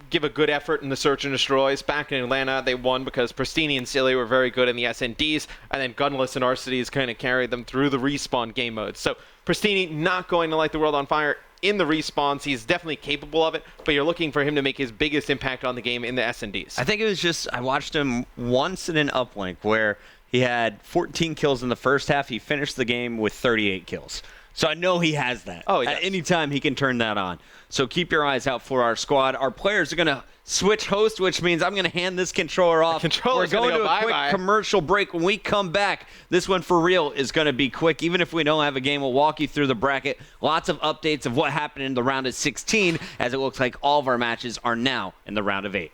B: give a good effort in the search and destroys. Back in Atlanta, they won because Pristini and Silly were very good in the SNDs, and then Gunless and Arcides kind of carried them through the respawn game modes. So Pristini not going to light the world on fire in the respawns. He's definitely capable of it, but you're looking for him to make his biggest impact on the game in the SNDs.
A: I think it was just, I watched him once in an uplink where he had 14 kills in the first half. He finished the game with 38 kills. So I know he has that.
B: Oh, he does.
A: At any time, he can turn that on. So keep your eyes out for our squad. Our players are going to switch host, which means I'm going to hand this controller off.
B: We're
A: going to a quick commercial break. When we come back, this one for real is going to be quick. Even if we don't have a game, we'll walk you through the bracket. Lots of updates of what happened in the round of 16, as it looks like all of our matches are now in the round of 8.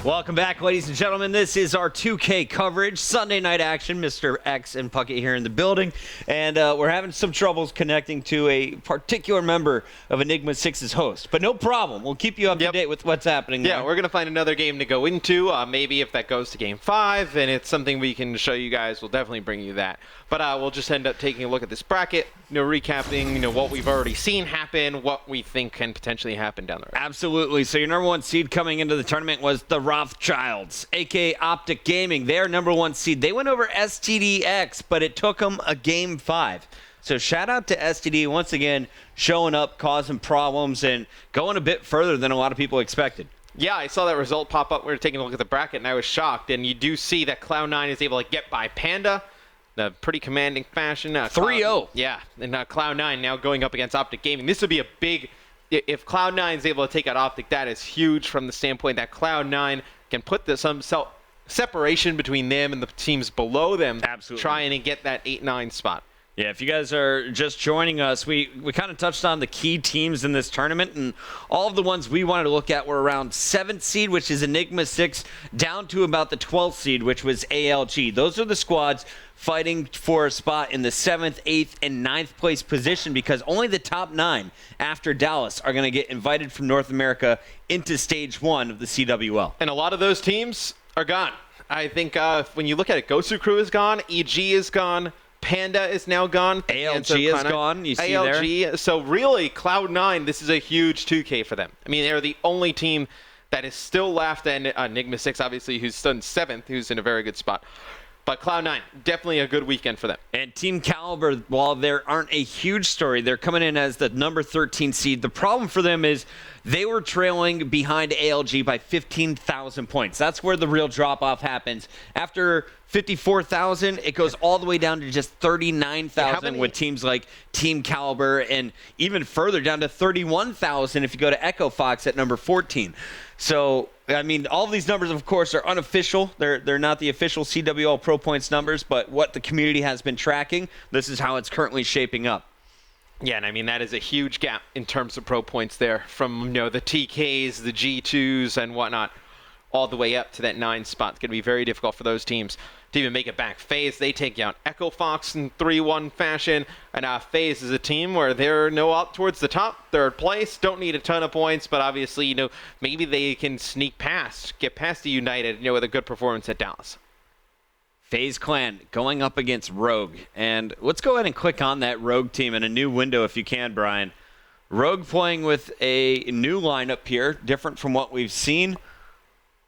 A: Welcome back, ladies and gentlemen. This is our 2K coverage, Sunday night action. Mr. X and Puckett here in the building, and we're having some troubles connecting to a particular member of Enigma 6's host, but no problem. We'll keep you up to date with what's happening
B: Yeah,
A: there.
B: we're going to find another game to go into. Maybe if that goes to Game 5 and it's something we can show you guys, we'll definitely bring you that. But we'll just end up taking a look at this bracket, recapping what we've already seen happen, what we think can potentially happen down the road.
A: Absolutely. So your number one seed coming into the tournament was the Rothschilds, a.k.a. Optic Gaming. Their number one seed. They went over STDX, but it took them a Game 5. So shout out to STD once again, showing up, causing problems, and going a bit further than a lot of people expected.
B: Yeah, I saw that result pop up. We were taking a look at the bracket, and I was shocked. And you do see that Cloud9 is able to get by Panda in a pretty commanding fashion.
A: 3-0.
B: Yeah, and Cloud9 now going up against Optic Gaming. This would be a big... If Cloud9 is able to take out Optic, that is huge from the standpoint that Cloud9 can put some separation between them and the teams below them.
A: Absolutely.
B: Trying to get that 8-9 spot.
A: Yeah, if you guys are just joining us, we kind of touched on the key teams in this tournament, and all of the ones we wanted to look at were around 7th seed, which is Enigma 6, down to about the 12th seed, which was ALG. Those are the squads fighting for a spot in the 7th, 8th, and 9th place position, because only the top 9 after Dallas are going to get invited from North America into Stage 1 of the CWL.
B: And a lot of those teams are gone. I think when you look at it, Gosu Crew is gone, EG is gone, Panda is now gone.
A: ALG is gone. You see
B: ALG,
A: there?
B: So really, Cloud9, this is a huge 2K for them. I mean, they're the only team that is still left, and Enigma 6, obviously, who's done 7th, who's in a very good spot. But Cloud9, definitely a good weekend for them.
A: And Team Caliber, while there aren't a huge story, they're coming in as the number 13 seed. The problem for them is they were trailing behind ALG by 15,000 points. That's where the real drop-off happens. After 54,000, it goes all the way down to just 39,000 with teams like Team Caliber, and even further down to 31,000 if you go to Echo Fox at number 14. So, I mean, all of these numbers, of course, are unofficial. They're not the official CWL Pro Points numbers, but what the community has been tracking, this is how it's currently shaping up.
B: Yeah, and I mean, that is a huge gap in terms of pro points there from, the TKs, the G2s, and whatnot, all the way up to that 9 spot. It's going to be very difficult for those teams to even make it back. FaZe, they take out Echo Fox in 3-1 fashion, and FaZe is a team where they're up towards the top, 3rd place, don't need a ton of points, but obviously, maybe they can get past the United, with a good performance at Dallas.
A: FaZe Clan going up against Rogue. And let's go ahead and click on that Rogue team in a new window if you can, Brian. Rogue playing with a new lineup here, different from what we've seen.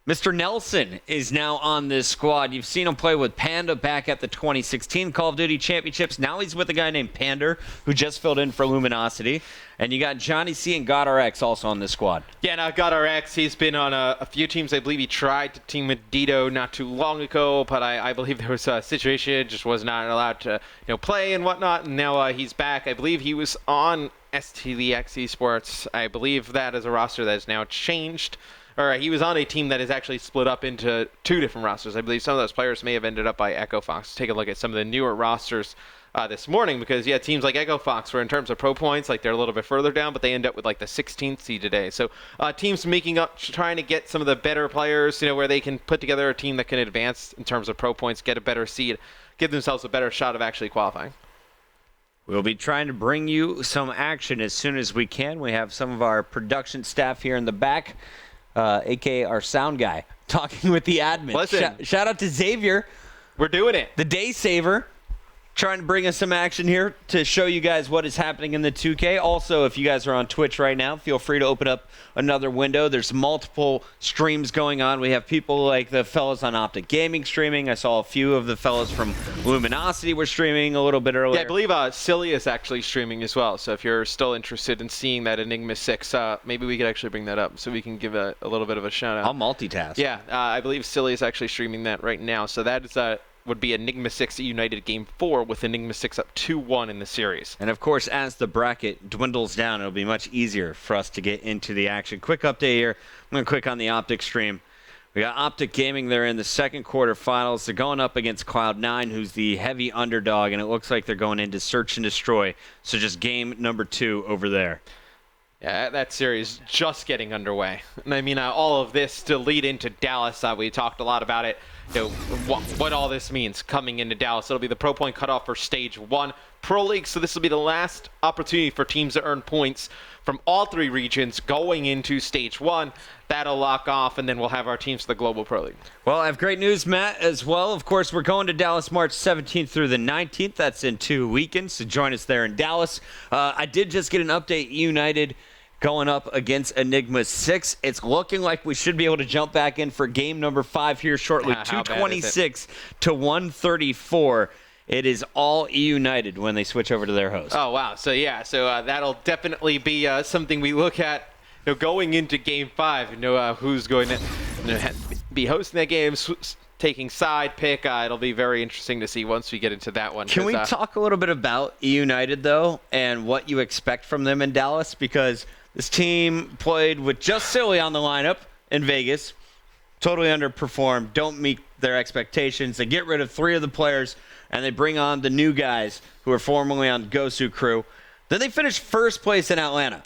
A: Mr. Nelson is now on this squad. You've seen him play with Panda back at the 2016 Call of Duty Championships. Now he's with a guy named Pander, who just filled in for Luminosity. And you got Johnny C and GodRX also on this squad.
B: Yeah, now GodRX, he's been on a few teams. I believe he tried to team with Dito not too long ago, but I believe there was a situation, just was not allowed to play and whatnot. And now he's back. I believe he was on STVX Esports. I believe that is a roster that has now changed. Or he was on a team that is actually split up into 2 different rosters. I believe some of those players may have ended up by Echo Fox. Take a look at some of the newer rosters this morning, because teams like Echo Fox were, in terms of pro points, they're a little bit further down, but they end up with the 16th seed today. So teams making up, trying to get some of the better players, where they can put together a team that can advance in terms of pro points, get a better seed, give themselves a better shot of actually qualifying.
A: We'll be trying to bring you some action as soon as we can. We have some of our production staff here in the back. A.k.a. our sound guy, talking with the admin.
B: Listen.
A: Shout out to Xavier.
B: We're doing it.
A: The day saver. Trying to bring us some action here to show you guys what is happening in the 2K. Also, if you guys are on Twitch right now, feel free to open up another window. There's multiple streams going on. We have people like the fellas on Optic Gaming streaming. I saw a few of the fellas from Luminosity were streaming a little bit earlier.
B: Yeah, I believe Silly is actually streaming as well. So if you're still interested in seeing that Enigma 6, maybe we could actually bring that up so we can give a little bit of a shout out.
A: I'll multitask.
B: Yeah, I believe Silly is actually streaming that right now. So that is would be Enigma 6 United Game 4 with Enigma 6 up 2-1 in the series.
A: And, of course, as the bracket dwindles down, it'll be much easier for us to get into the action. Quick update here. I'm going to click on the Optic stream. We got Optic Gaming. They're in the second quarterfinals. They're going up against Cloud9, who's the heavy underdog, and it looks like they're going into Search and Destroy. So just game number 2 over there.
B: Yeah, that series just getting underway. And I mean, all of this to lead into Dallas. We talked a lot about it. What all this means coming into Dallas. It'll be the pro point cutoff for Stage 1 Pro League. So this will be the last opportunity for teams to earn points from all 3 regions going into Stage 1. That'll lock off, and then we'll have our teams for the Global Pro League.
A: Well, I have great news, Matt, as well. Of course, we're going to Dallas March 17th through the 19th. That's in 2 weekends, so join us there in Dallas. I did just get an update. United going up against Enigma 6. It's looking like we should be able to jump back in for game number 5 here shortly. 226 to 134. It is all United when they switch over to their host.
B: Oh, wow. So, that'll definitely be something we look at going into game 5. Who's going to be hosting that game, taking side pick. It'll be very interesting to see once we get into that one.
A: Can we talk a little bit about United, though, and what you expect from them in Dallas? Because this team played with just Silly on the lineup in Vegas. Totally underperformed. Don't meet their expectations. They get rid of 3 of the players, and they bring on the new guys who are formerly on Gosu crew. Then they finish first place in Atlanta.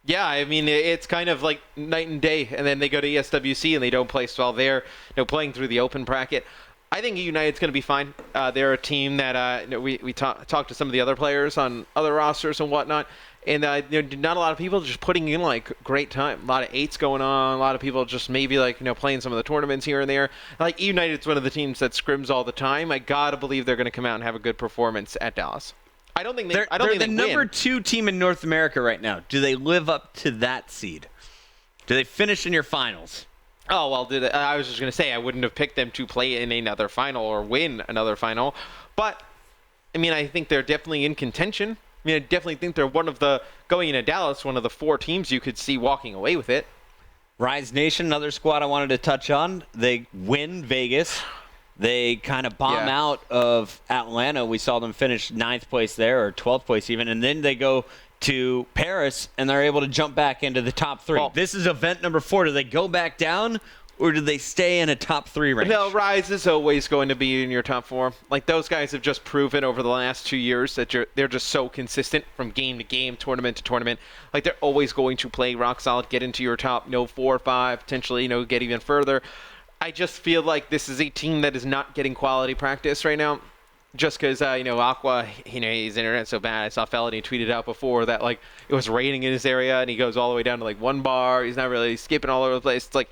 B: Yeah, I mean, it's kind of like night and day, and then they go to ESWC and they don't place well there, playing through the open bracket. I think United's going to be fine. They're a team that we talked to some of the other players on other rosters and whatnot, and not a lot of people just putting in great time. A lot of 8s going on. A lot of people just maybe playing some of the tournaments here and there. United's one of the teams that scrims all the time. I gotta believe they're going to come out and have a good performance at Dallas. I don't think they're
A: the number 2 team in North America right now. Do they live up to that seed? Do they finish in your finals?
B: Oh, well, I was just going to say I wouldn't have picked them to play in another final or win another final. But, I mean, I think they're definitely in contention. I mean, I definitely think they're going into Dallas, one of the 4 teams you could see walking away with it.
A: Rise Nation, another squad I wanted to touch on. They win Vegas. They kind of bomb out of Atlanta. We saw them finish 9th place there, or 12th place even, and then they go to Paris, and they're able to jump back into the top 3.
B: Well,
A: this is event number 4. Do they go back down, or do they stay in a top 3 range?
B: No, Rise is always going to be in your top 4. Like, those guys have just proven over the last 2 years that they're just so consistent from game to game, tournament to tournament. Like, they're always going to play rock solid, get into your top, 4 or 5, potentially, get even further. I just feel like this is a team that is not getting quality practice right now. Just because, Aqua, his internet's so bad. I saw Felony tweeted out before that, like, it was raining in his area, and he goes all the way down to, like, 1 bar. He's not really skipping all over the place. It's like,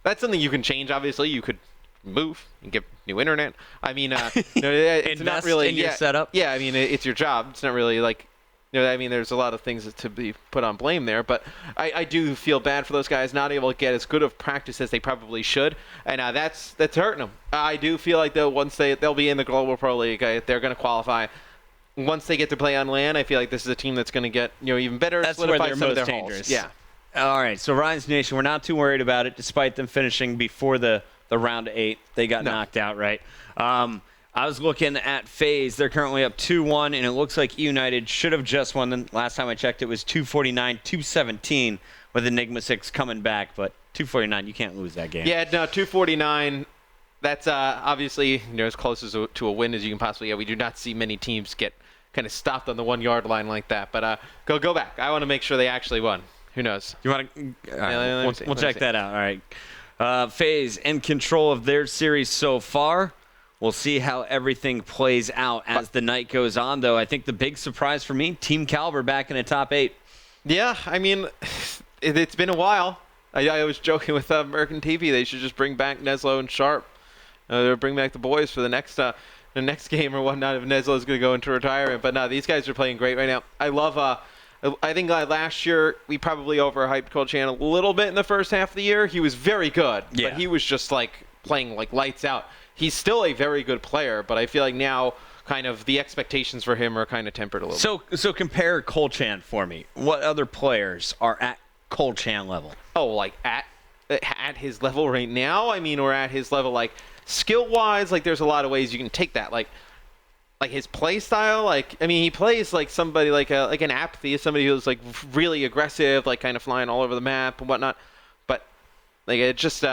B: that's something you can change, obviously. You could move and get new internet. I mean, it's not really
A: in your setup.
B: Yeah, I mean, it's your job. It's not really like, there's a lot of things to be put on blame there. But I do feel bad for those guys not able to get as good of practice as they probably should, and that's hurting them. I do feel like though once they'll be in the Global Pro League, they're going to qualify. Once they get to play on LAN, I feel like this is a team that's going to get even better.
A: That's where they're most dangerous.
B: Yeah.
A: All right, so Rise Nation, we're not too worried about it, despite them finishing before the round of 8. They got knocked out, right? I was looking at FaZe. They're currently up 2-1, and it looks like United should have just won. The last time I checked, it was 249-217 with Enigma 6 coming back. But 249, you can't lose that game.
B: Yeah, no, 249, that's obviously as close to a win as you can possibly get. We do not see many teams get kind of stopped on the 1-yard line like that. But go back. I want to make sure they actually won. Who knows?
A: You want to? We'll check that out. All right. FaZe in control of their series so far. We'll see how everything plays out as the night goes on, though. I think the big surprise for me, Team Caliber back in the top 8.
B: Yeah, I mean, it's been a while. I was joking with American TV. They should just bring back Neslo and Sharp. They'll bring back the boys for the next game or whatnot if Neslo is going to go into retirement. But no, these guys are playing great right now. I love. I think last year we probably overhyped Cold Chan a little bit in the first half of the year. He was very good, but he was just like playing like lights out. He's still a very good player, but I feel like now kind of the expectations for him are kind of tempered a little bit.
A: So compare Colchan for me. What other players are at Colchan level?
B: Oh, like at his level right now? I mean, or at his level, like skill-wise, like there's a lot of ways you can take that. Like his play style, like, I mean, he plays like somebody like an Apathy, somebody who's like really aggressive, like kind of flying all over the map and whatnot. But like it just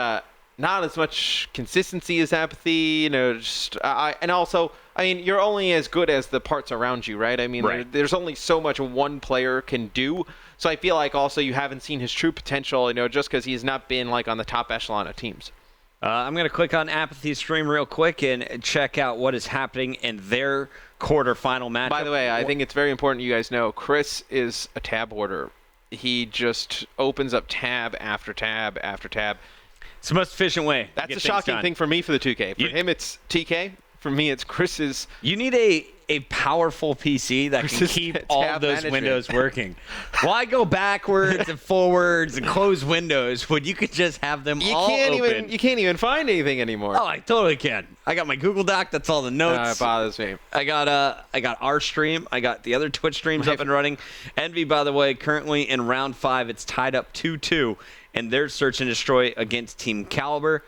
B: not as much consistency as Apathy, and also, I mean, you're only as good as the parts around you, right? I mean, there's only so much one player can do. So I feel like also you haven't seen his true potential, just because he's not been like on the top echelon of teams.
A: I'm going to click on Apathy's stream real quick and check out what is happening in their quarterfinal matchup.
B: By the way, I think it's very important you guys know Chris is a tab order. He just opens up tab after tab after tab.
A: It's the most efficient way.
B: That's a shocking thing for me for the 2K. For him, it's TK. For me, it's Chris's.
A: You need a powerful PC that can keep all of those windows working. Why go backwards and forwards and close windows when you could just have them all open?
B: You can't even find anything anymore.
A: Oh, I totally can. I got my Google Doc. That's all the notes.
B: It bothers me.
A: I got our stream. I got the other Twitch streams up and running. Envy, by the way, currently in round 5. It's tied up 2-2. And their search and destroy against Team Caliber.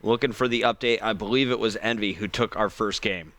A: Looking for the update. I believe it was Envy who took our first game.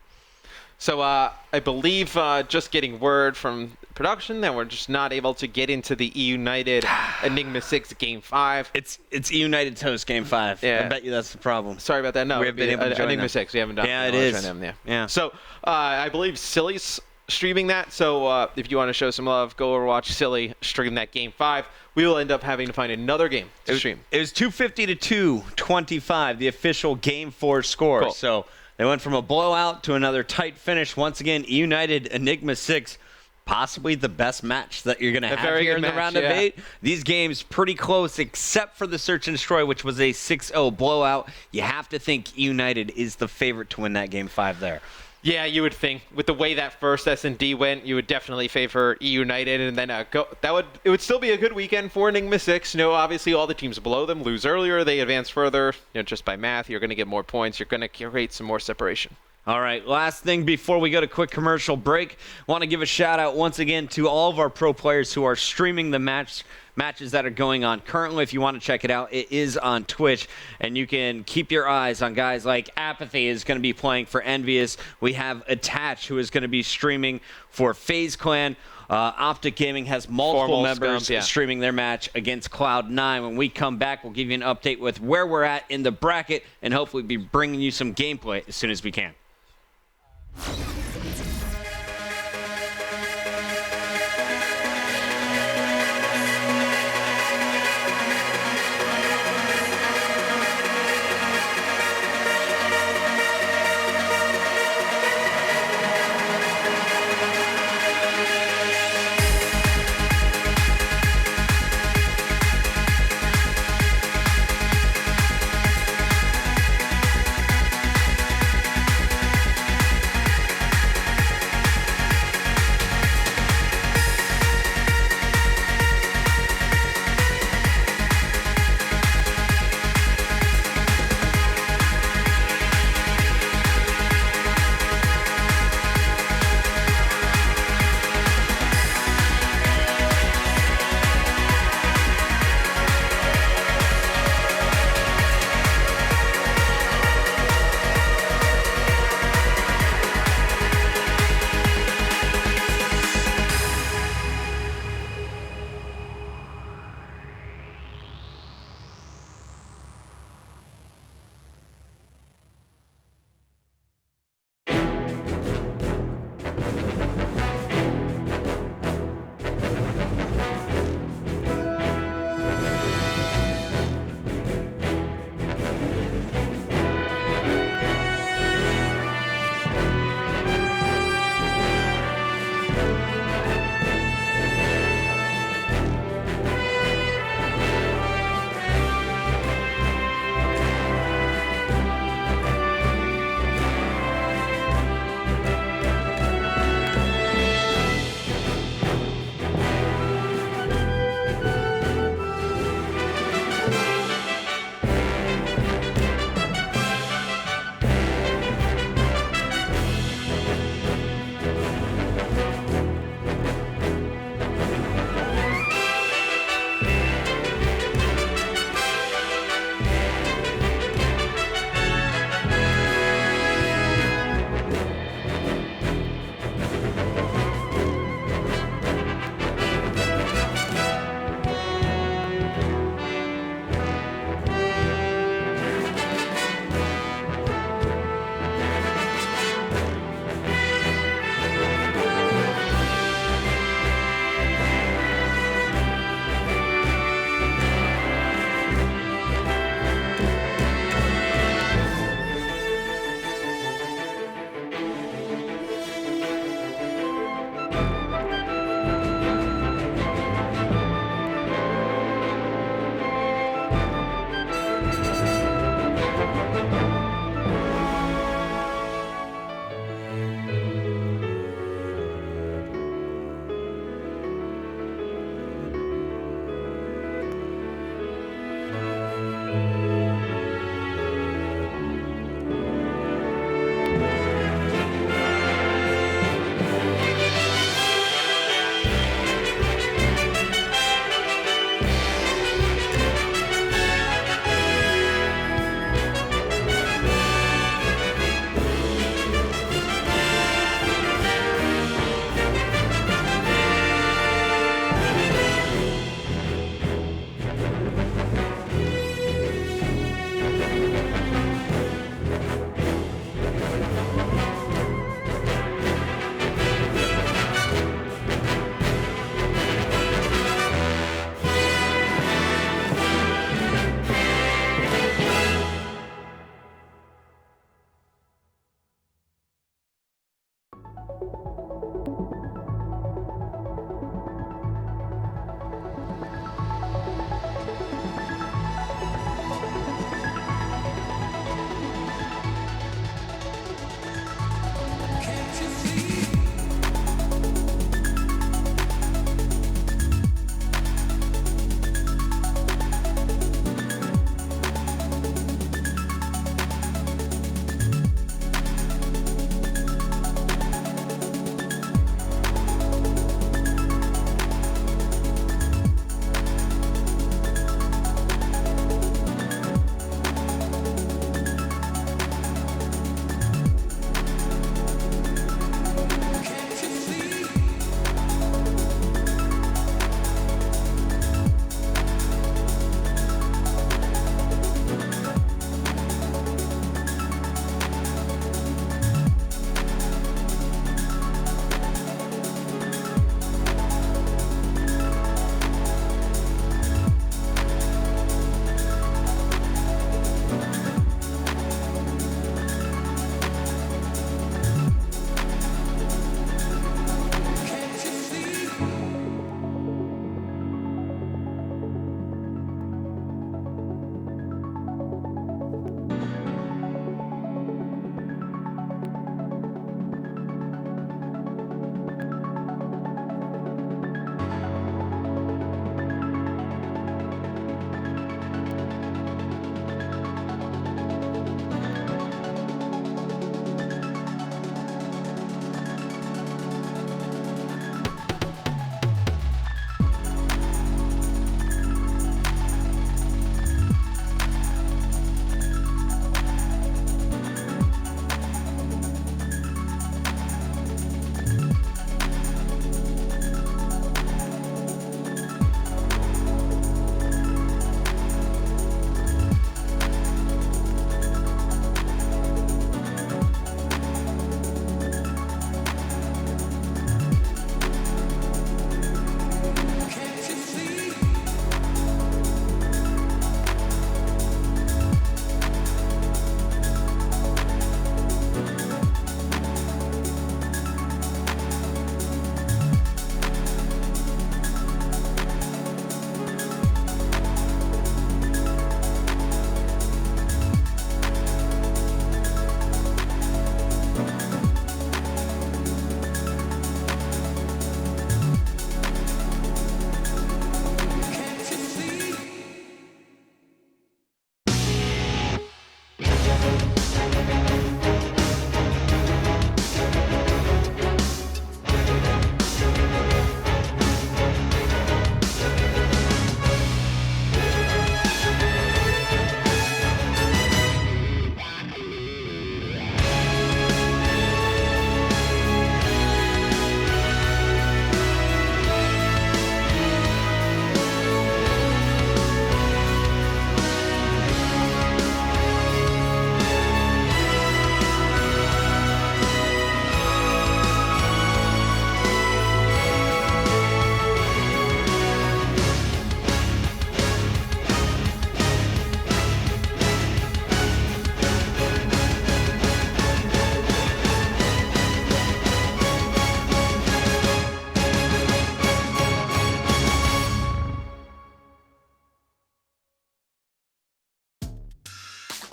B: So I believe just getting word from production that we're just not able to get into the E-United Enigma 6 Game 5.
A: It's E-United Toast Game 5. Yeah. I bet you that's the problem.
B: Sorry about that. No,
A: we haven't been able to join
B: Enigma 6. We haven't done.
A: Yeah, it is.
B: Yeah. So I believe Silly's streaming that. So if you want to show some love, go over watch Silly stream that Game 5. We will end up having to find another game to stream.
A: It was 250 to 225, the official Game 4 score.
B: Cool.
A: So they went from a blowout to another tight finish. Once again, United Enigma 6, possibly the best match that you're going to have here in the round of 8. These games pretty close, except for the Search and Destroy, which was a 6-0 blowout. You have to think United is the favorite to win that Game 5 there.
B: Yeah, you would think with the way that first S&D went, you would definitely favor E-United, and then it would still be a good weekend for Enigma 6. Obviously all the teams below them lose earlier, they advance further. Just by math, you're going to get more points. You're going to create some more separation.
A: All right, last thing before we go to quick commercial break, want to give a shout out once again to all of our pro players who are streaming the matches that are going on currently. If you want to check it out, it is on Twitch, and you can keep your eyes on guys like Apathy is going to be playing for Envious. We have Attach, who is going to be streaming for FaZe Clan. Optic Gaming has multiple
B: Formal
A: members
B: Scump, yeah.
A: streaming their match against Cloud9. When we come back, we'll give you an update with where we're at in the bracket and hopefully be bringing you some gameplay as soon as we can.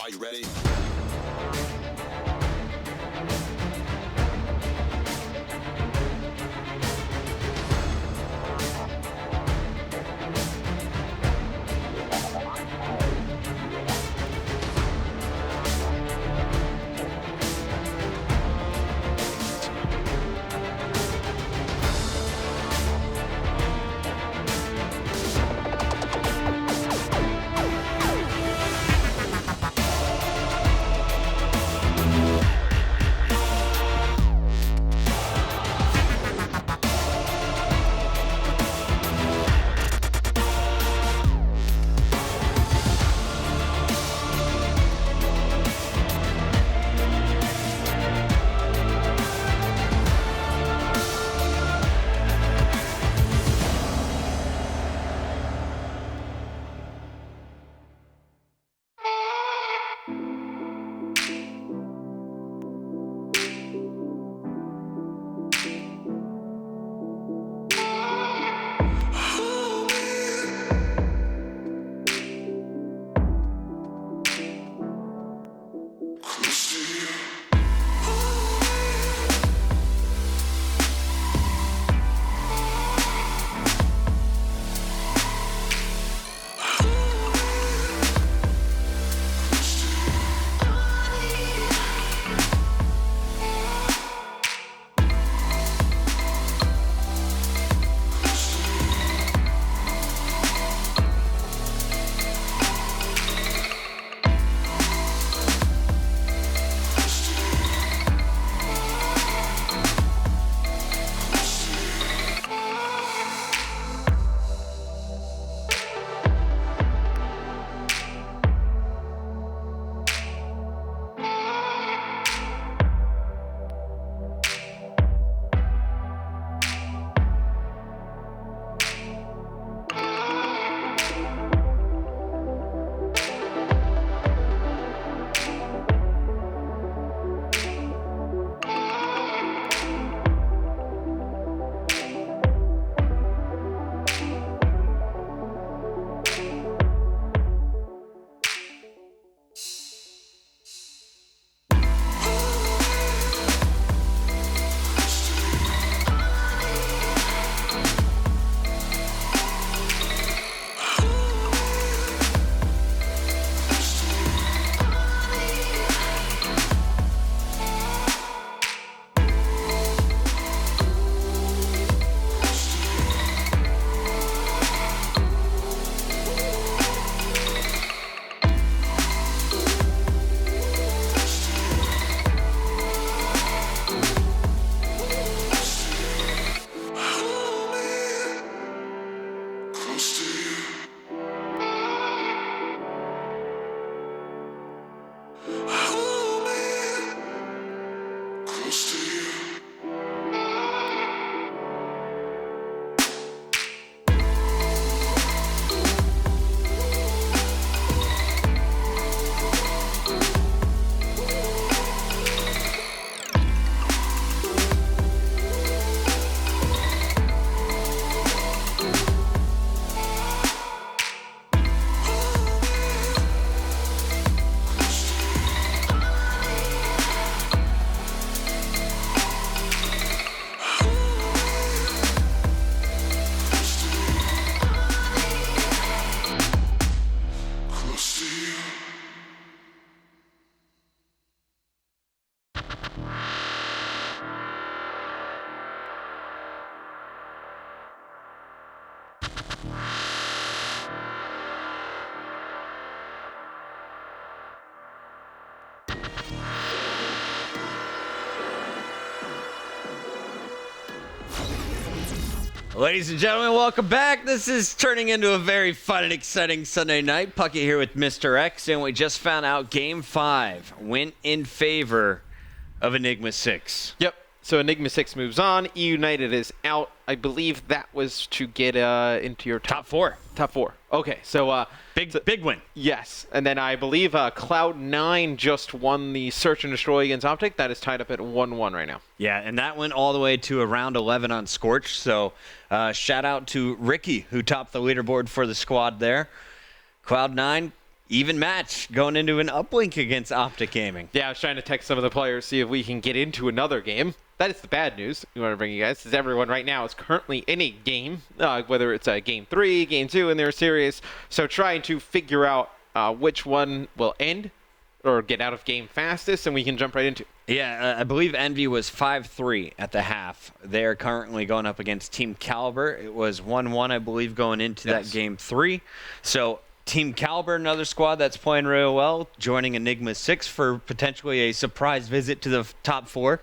C: Are you ready?
A: Ladies and gentlemen, welcome back. This is turning into a very fun and exciting Sunday night. Pucky here with Mr. X, and we just found out Game 5 went in favor of Enigma 6.
B: Yep. So Enigma 6 moves on. E United is out. I believe that was to get into your
A: Top 4.
B: Top 4. Okay, so
A: Big win.
B: yes, and then I believe Cloud9 just won the Search and Destroy against Optic. That is tied up at 1-1 right now.
A: Yeah, and that went all the way to around 11 on Scorch. So shout out to Ricky, who topped the leaderboard for the squad there. Cloud9, even match going into an uplink against Optic Gaming.
B: Yeah, I was trying to text some of the players, see if we can get into another game. That is the bad news we want to bring you guys, is everyone right now is currently in a game, whether it's a Game 3, Game 2 in their series. So trying to figure out which one will end or get out of game fastest, and we can jump right into.
A: Yeah, I believe Envy was 5-3 at the half. They're currently going up against Team Caliber. It was 1-1, I believe, going into that Game 3. So Team Caliber, another squad that's playing really well, joining Enigma 6 for potentially a surprise visit to the top 4.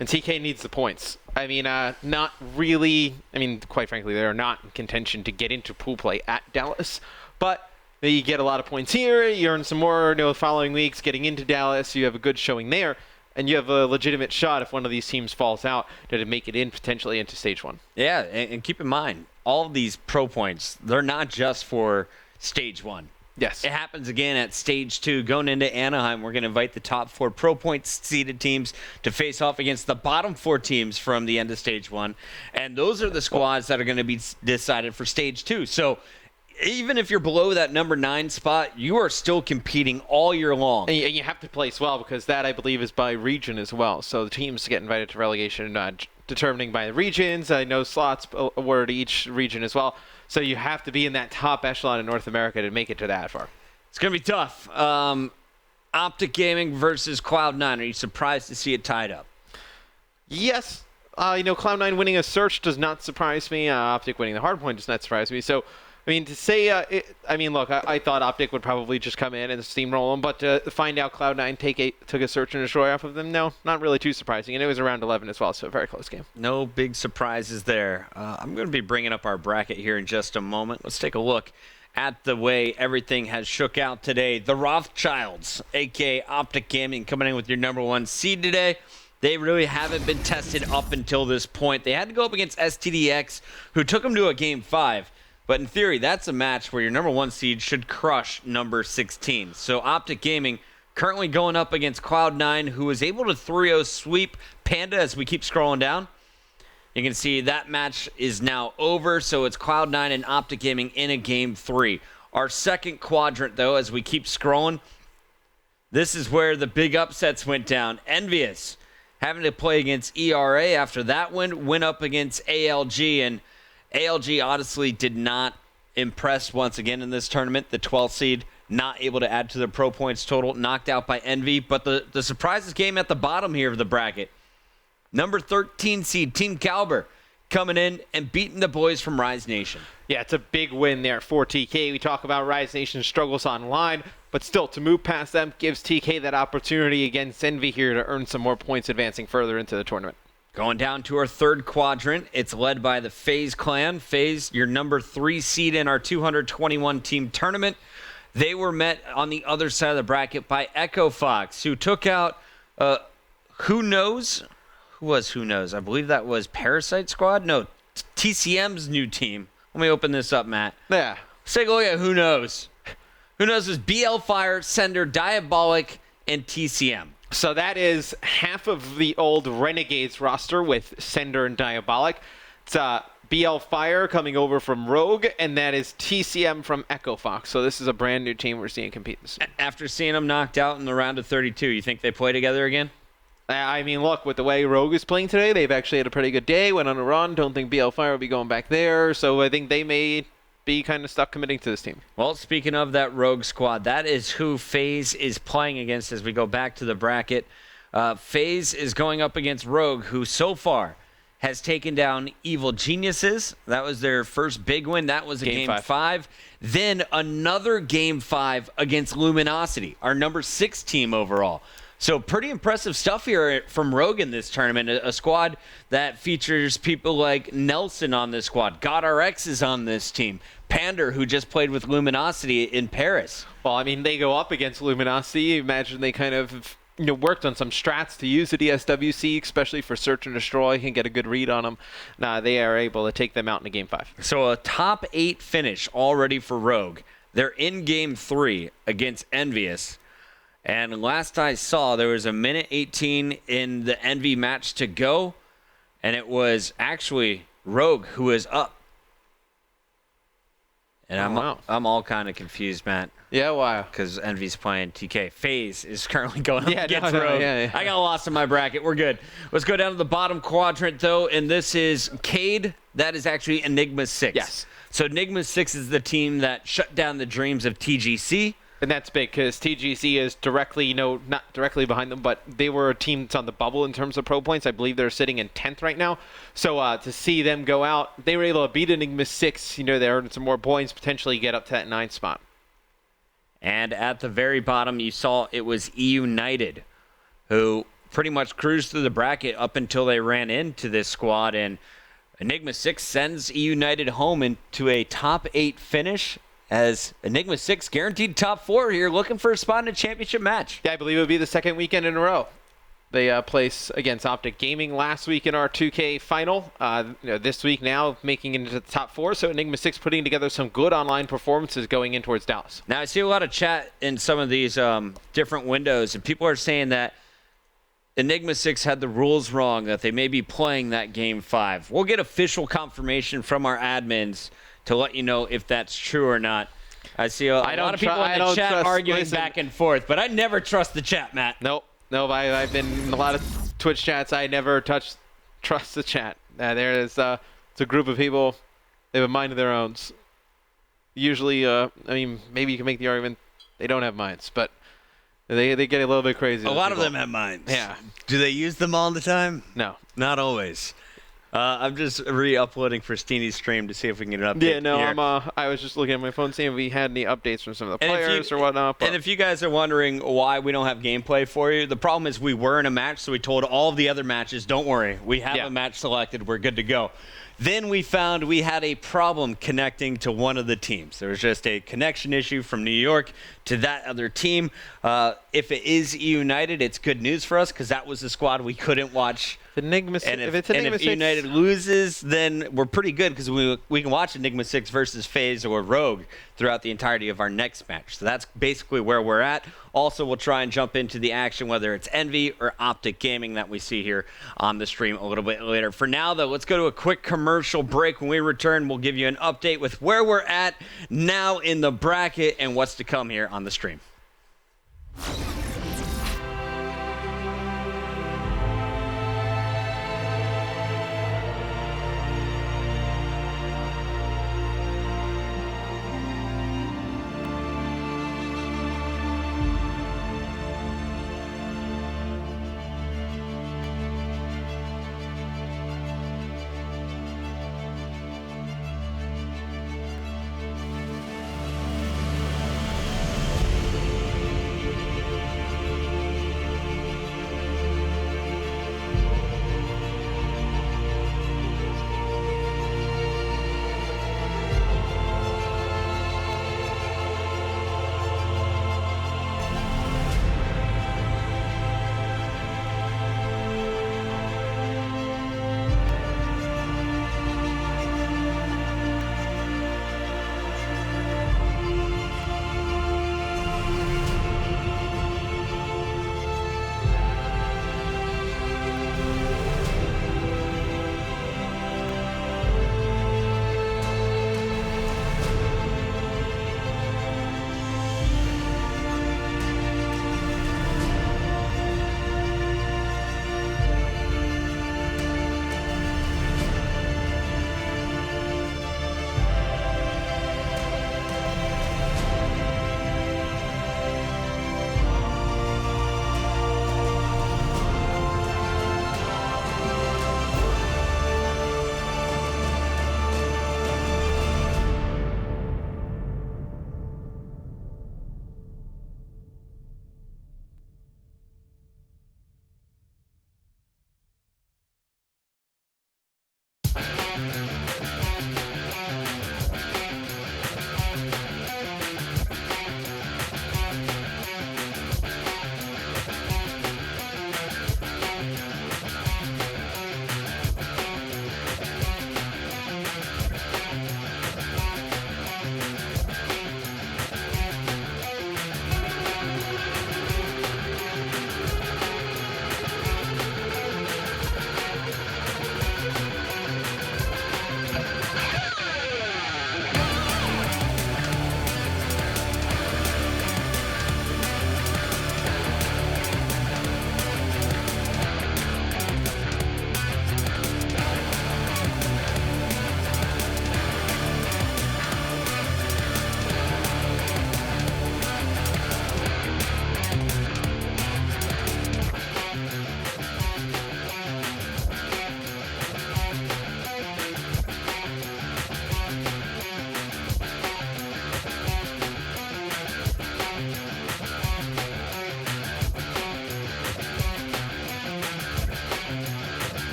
B: And TK needs the points. I mean, not really. I mean, quite frankly, they're not in contention to get into pool play at Dallas. But you get a lot of points here. You earn some more the following weeks getting into Dallas. You have a good showing there. And you have a legitimate shot if one of these teams falls out to make it in potentially into Stage 1.
A: Yeah, and keep in mind, all of these pro points, they're not just for Stage 1.
B: Yes.
A: It happens again at Stage 2. Going into Anaheim, we're going to invite the top 4 pro points seeded teams to face off against the bottom 4 teams from the end of Stage 1. And those are the squads that are going to be decided for Stage 2. So even if you're below that number 9 spot, you are still competing all year long.
B: And you have to place well, because that, I believe, is by region as well. So the teams get invited to relegation, determining by the regions. I know slots awarded to each region as well. So you have to be in that top echelon in North America to make it to that far.
A: It's going to be tough. Optic Gaming versus Cloud9. Are you surprised to see it tied up?
B: Yes. Cloud9 winning a search does not surprise me. Optic winning the hardpoint does not surprise me. So, I mean, to say, look, I thought Optic would probably just come in and steamroll them, but to find out Cloud9 took a search and destroy off of them, no, not really too surprising. And it was around 11 as well, so a very close game.
A: No big surprises there. I'm going to be bringing up our bracket here in just a moment. Let's take a look at the way everything has shook out today. The Rothschilds, a.k.a. Optic Gaming, coming in with your number 1 seed today. They really haven't been tested up until this point. They had to go up against STDX, who took them to a Game 5. But in theory, that's a match where your number 1 seed should crush number 16. So Optic Gaming currently going up against Cloud9, who was able to 3-0 sweep Panda as we keep scrolling down. You can see that match is now over, so it's Cloud9 and Optic Gaming in a Game 3. Our second quadrant, though, as we keep scrolling, this is where the big upsets went down. Envious having to play against ERA after that win up against ALG, and ALG honestly did not impress once again in this tournament. The 12th seed not able to add to the pro points total, knocked out by Envy. But the surprises came at the bottom here of the bracket. Number 13 seed, Team Caliber, coming in and beating the boys from Rise Nation.
B: Yeah, it's a big win there for TK. We talk about Rise Nation's struggles online, but still, to move past them gives TK that opportunity against Envy here to earn some more points advancing further into the tournament.
A: Going down to our third quadrant, it's led by the FaZe clan. FaZe, your number 3 seed in our 221-team tournament. They were met on the other side of the bracket by Echo Fox, who took out Who Knows? Who was Who Knows? I believe that was Parasite Squad? No, TCM's new team. Let me open this up, Matt.
B: Yeah.
A: Let's take a look at Who Knows. Who Knows is BL Fire, Sender, Diabolic, and TCM.
B: So that is half of the old Renegades roster with Sender and Diabolic. It's BL Fire coming over from Rogue, and that is TCM from Echo Fox. So this is a brand new team we're seeing compete this season.
A: After seeing them knocked out in the round of 32, you think they play together again?
B: I mean, look, with the way Rogue is playing today, they've actually had a pretty good day, went on a run. Don't think BL Fire will be going back there. So I think they may be kind of stuck committing to this team.
A: Well, speaking of that Rogue squad, that is who FaZe is playing against as we go back to the bracket. FaZe is going up against Rogue, who so far has taken down Evil Geniuses. That was their first big win. That was a Game 5. Then another Game 5 against Luminosity, our number 6 team overall. So pretty impressive stuff here from Rogue in this tournament. A squad that features people like Nelson on this squad. GodRx is on this team. Pander, who just played with Luminosity in Paris.
B: Well, I mean, they go up against Luminosity. Imagine they kind of worked on some strats to use the DSWC, especially for search and destroy, and get a good read on them. They are able to take them out in a Game 5.
A: So a top 8 finish already for Rogue. They're in Game 3 against Envious. And last I saw, there was a minute 18 in the Envy match to go, and it was actually Rogue who was up. And
B: wow.
A: I'm all kind of confused, Matt,
B: Yeah, why?
A: because Envy's playing TK. FaZe is currently going up against
B: no,
A: Rogue.
B: yeah.
A: I got lost in my bracket. We're good. Let's go down to the bottom quadrant, though, and this is Cade. That is actually Enigma 6.
B: Yes.
A: So Enigma 6 is the team that shut down the dreams of TGC.
B: And that's big because TGC is directly, not directly behind them, but they were a team that's on the bubble in terms of pro points. I believe they're sitting in 10th right now. So to see them go out, they were able to beat Enigma 6. They earned some more points, potentially get up to that 9th spot.
A: And at the very bottom, you saw it was E United, who pretty much cruised through the bracket up until they ran into this squad. And Enigma 6 sends E United home into a top 8 finish, as Enigma 6 guaranteed top 4 here, looking for a spot in a championship match.
B: Yeah, I believe it would be the second weekend in a row. They placed against Optic Gaming last week in our 2K final. This week now making it into the top 4. So Enigma 6 putting together some good online performances going in towards Dallas.
A: Now, I see a lot of chat in some of these different windows, and people are saying that Enigma 6 had the rules wrong, that they may be playing that Game 5. We'll get official confirmation from our admins to let you know if that's true or not. I see a lot of people in the chat arguing back and forth, but I never trust the chat, Matt.
B: Nope. I've been in a lot of Twitch chats. I never trust the chat. It's a group of people. They have a mind of their own. Usually, maybe you can make the argument they don't have minds, but they get a little bit crazy.
A: A lot of them have minds.
B: Yeah.
A: Do they use them all the time?
B: No.
A: Not always. I'm just re-uploading for Steeny's stream to see if we can get an update.
B: Yeah, no,
A: here.
B: I was just looking at my phone seeing if we had any updates from some of the players or whatnot.
A: And if you guys are wondering why we don't have gameplay for you, the problem is we were in a match, so we told all of the other matches, don't worry, we have a match selected, we're good to go. Then we found we had a problem connecting to one of the teams. There was just a connection issue from New York to that other team. If it is United, it's good news for us because that was the squad we couldn't watch.
B: Enigma 6,
A: if United loses, then we're pretty good because we can watch Enigma 6 versus FaZe or Rogue throughout the entirety of our next match. So that's basically where we're at. Also, we'll try and jump into the action, whether it's Envy or Optic Gaming that we see here on the stream a little bit later. For now, though, let's go to a quick commercial break. When we return, we'll give you an update with where we're at now in the bracket and what's to come here on the stream.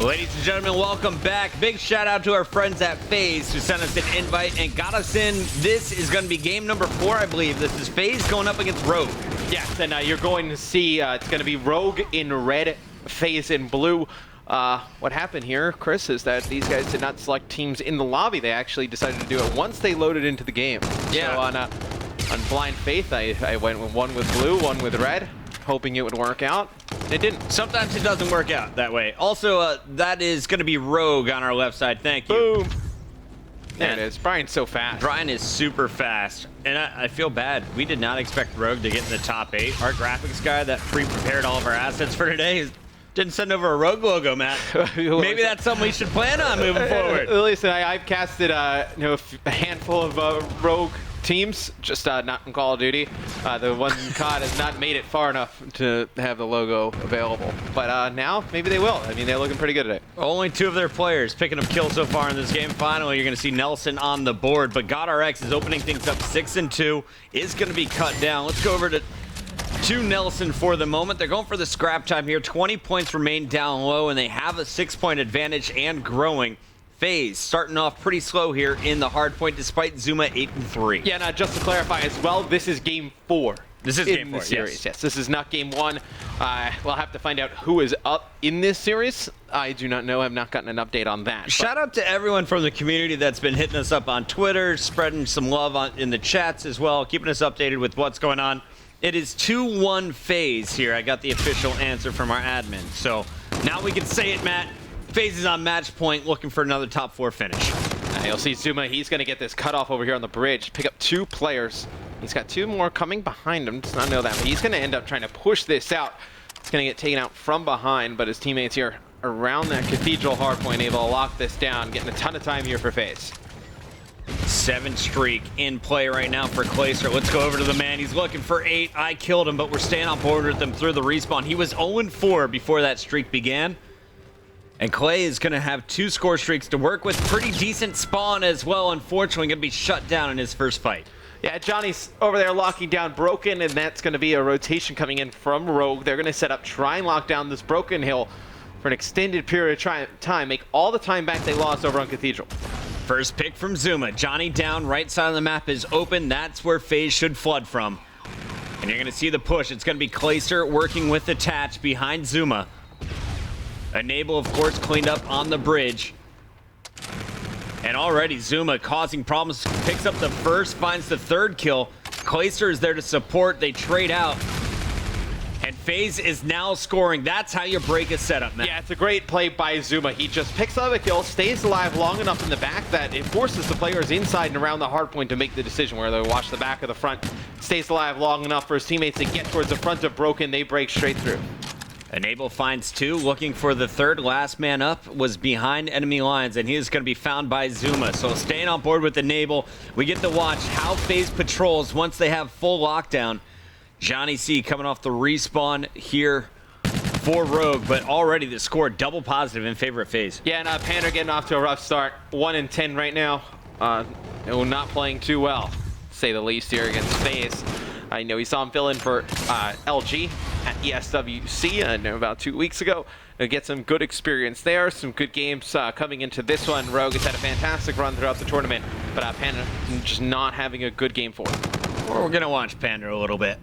A: Ladies and gentlemen, welcome back. Big shout out to our friends at FaZe who sent us an invite and got us in. This is going to be game number 4, I believe. This is FaZe going up against Rogue.
B: Yes, and you're going to see it's going to be Rogue in red, FaZe in blue. What happened here, Chris, is that these guys did not select teams in the lobby. They actually decided to do it once they loaded into the game.
A: Yeah.
B: So on blind faith, I went with one with blue, one with red, hoping it would work out. It didn't.
A: Sometimes it doesn't work out that way. Also, that is going to be Rogue on our left side. Thank you.
B: Boom. There it is. Brian's so fast.
A: Brian is super fast, and I feel bad. We did not expect Rogue to get in the top 8. Our graphics guy that pre-prepared all of our assets for today didn't send over a Rogue logo, Matt. Maybe that's something we should plan on moving forward.
B: Listen, I've casted a handful of Rogue teams, just not in Call of Duty. The one COD has not made it far enough to have the logo available. But now, maybe they will. I mean, they're looking pretty good today.
A: Only 2 of their players picking up kills so far in this game. Finally, you're going to see Nelson on the board. But GodRx is opening things up 6-2. Is going to be cut down. Let's go over to Nelson for the moment. They're going for the scrap time here. 20 points remain down low, and they have a 6-point advantage and growing. FaZe starting off pretty slow here in the hard point, despite Zuma 8-3.
B: Yeah, now just to clarify as well, this is game 4.
A: This is game 4,
B: the series. Yes, this is not game 1. We'll have to find out who is up in this series. I do not know. I have not gotten an update on that.
A: Shout out to everyone from the community that's been hitting us up on Twitter, spreading some love in the chats as well, keeping us updated with what's going on. It is 2-1 FaZe here. I got the official answer from our admin. So now we can say it, Matt. FaZe is on match point, looking for another top 4 finish.
B: You'll see Zuma. He's going to get this cutoff over here on the bridge. Pick up 2 players. He's got 2 more coming behind him. Does not know that, but he's going to end up trying to push this out. It's going to get taken out from behind, but his teammates here around that Cathedral hardpoint able to lock this down, getting a ton of time here for FaZe.
A: 7 streak in play right now for Clayster. Let's go over to the man. He's looking for 8. I killed him, but we're staying on board with him through the respawn. He was 0-4 before that streak began. And Clay is going to have 2 score streaks to work with. Pretty decent spawn as well. Unfortunately, going to be shut down in his first fight.
B: Yeah, Johnny's over there locking down Broken, and that's going to be a rotation coming in from Rogue. They're going to set up, try and lock down this Broken Hill for an extended period of time, make all the time back they lost over on Cathedral.
A: First pick from Zuma. Johnny down, right side of the map is open. That's where FaZe should flood from. And you're going to see the push. It's going to be Clayster working with the Tatch behind Zuma. Enable, of course, cleaned up on the bridge. And already Zuma causing problems. Picks up the first, finds the 3rd kill. Clayster is there to support. They trade out. And FaZe is now scoring. That's how you break a setup, man.
B: Yeah, it's a great play by Zuma. He just picks up a kill, stays alive long enough in the back that it forces the players inside and around the hardpoint to make the decision where they watch the back or the front. Stays alive long enough for his teammates to get towards the front of Broken. They break straight through.
A: Enable finds 2, looking for the 3rd. Last man up was behind enemy lines, and he is going to be found by Zuma. So staying on board with Enable, we get to watch how FaZe patrols once they have full lockdown. Johnny C coming off the respawn here for Rogue, but already the score double positive in favor of FaZe.
B: Yeah, and Panda getting off to a rough start. 1-10 right now. Not playing too well, to say the least, here against FaZe. I know we saw him fill in for LG at ESWC about 2 weeks ago. Get some good experience there, some good games coming into this one. Rogue has had a fantastic run throughout the tournament, but Panda just not having a good game for him.
A: We're going to watch Panda a little bit.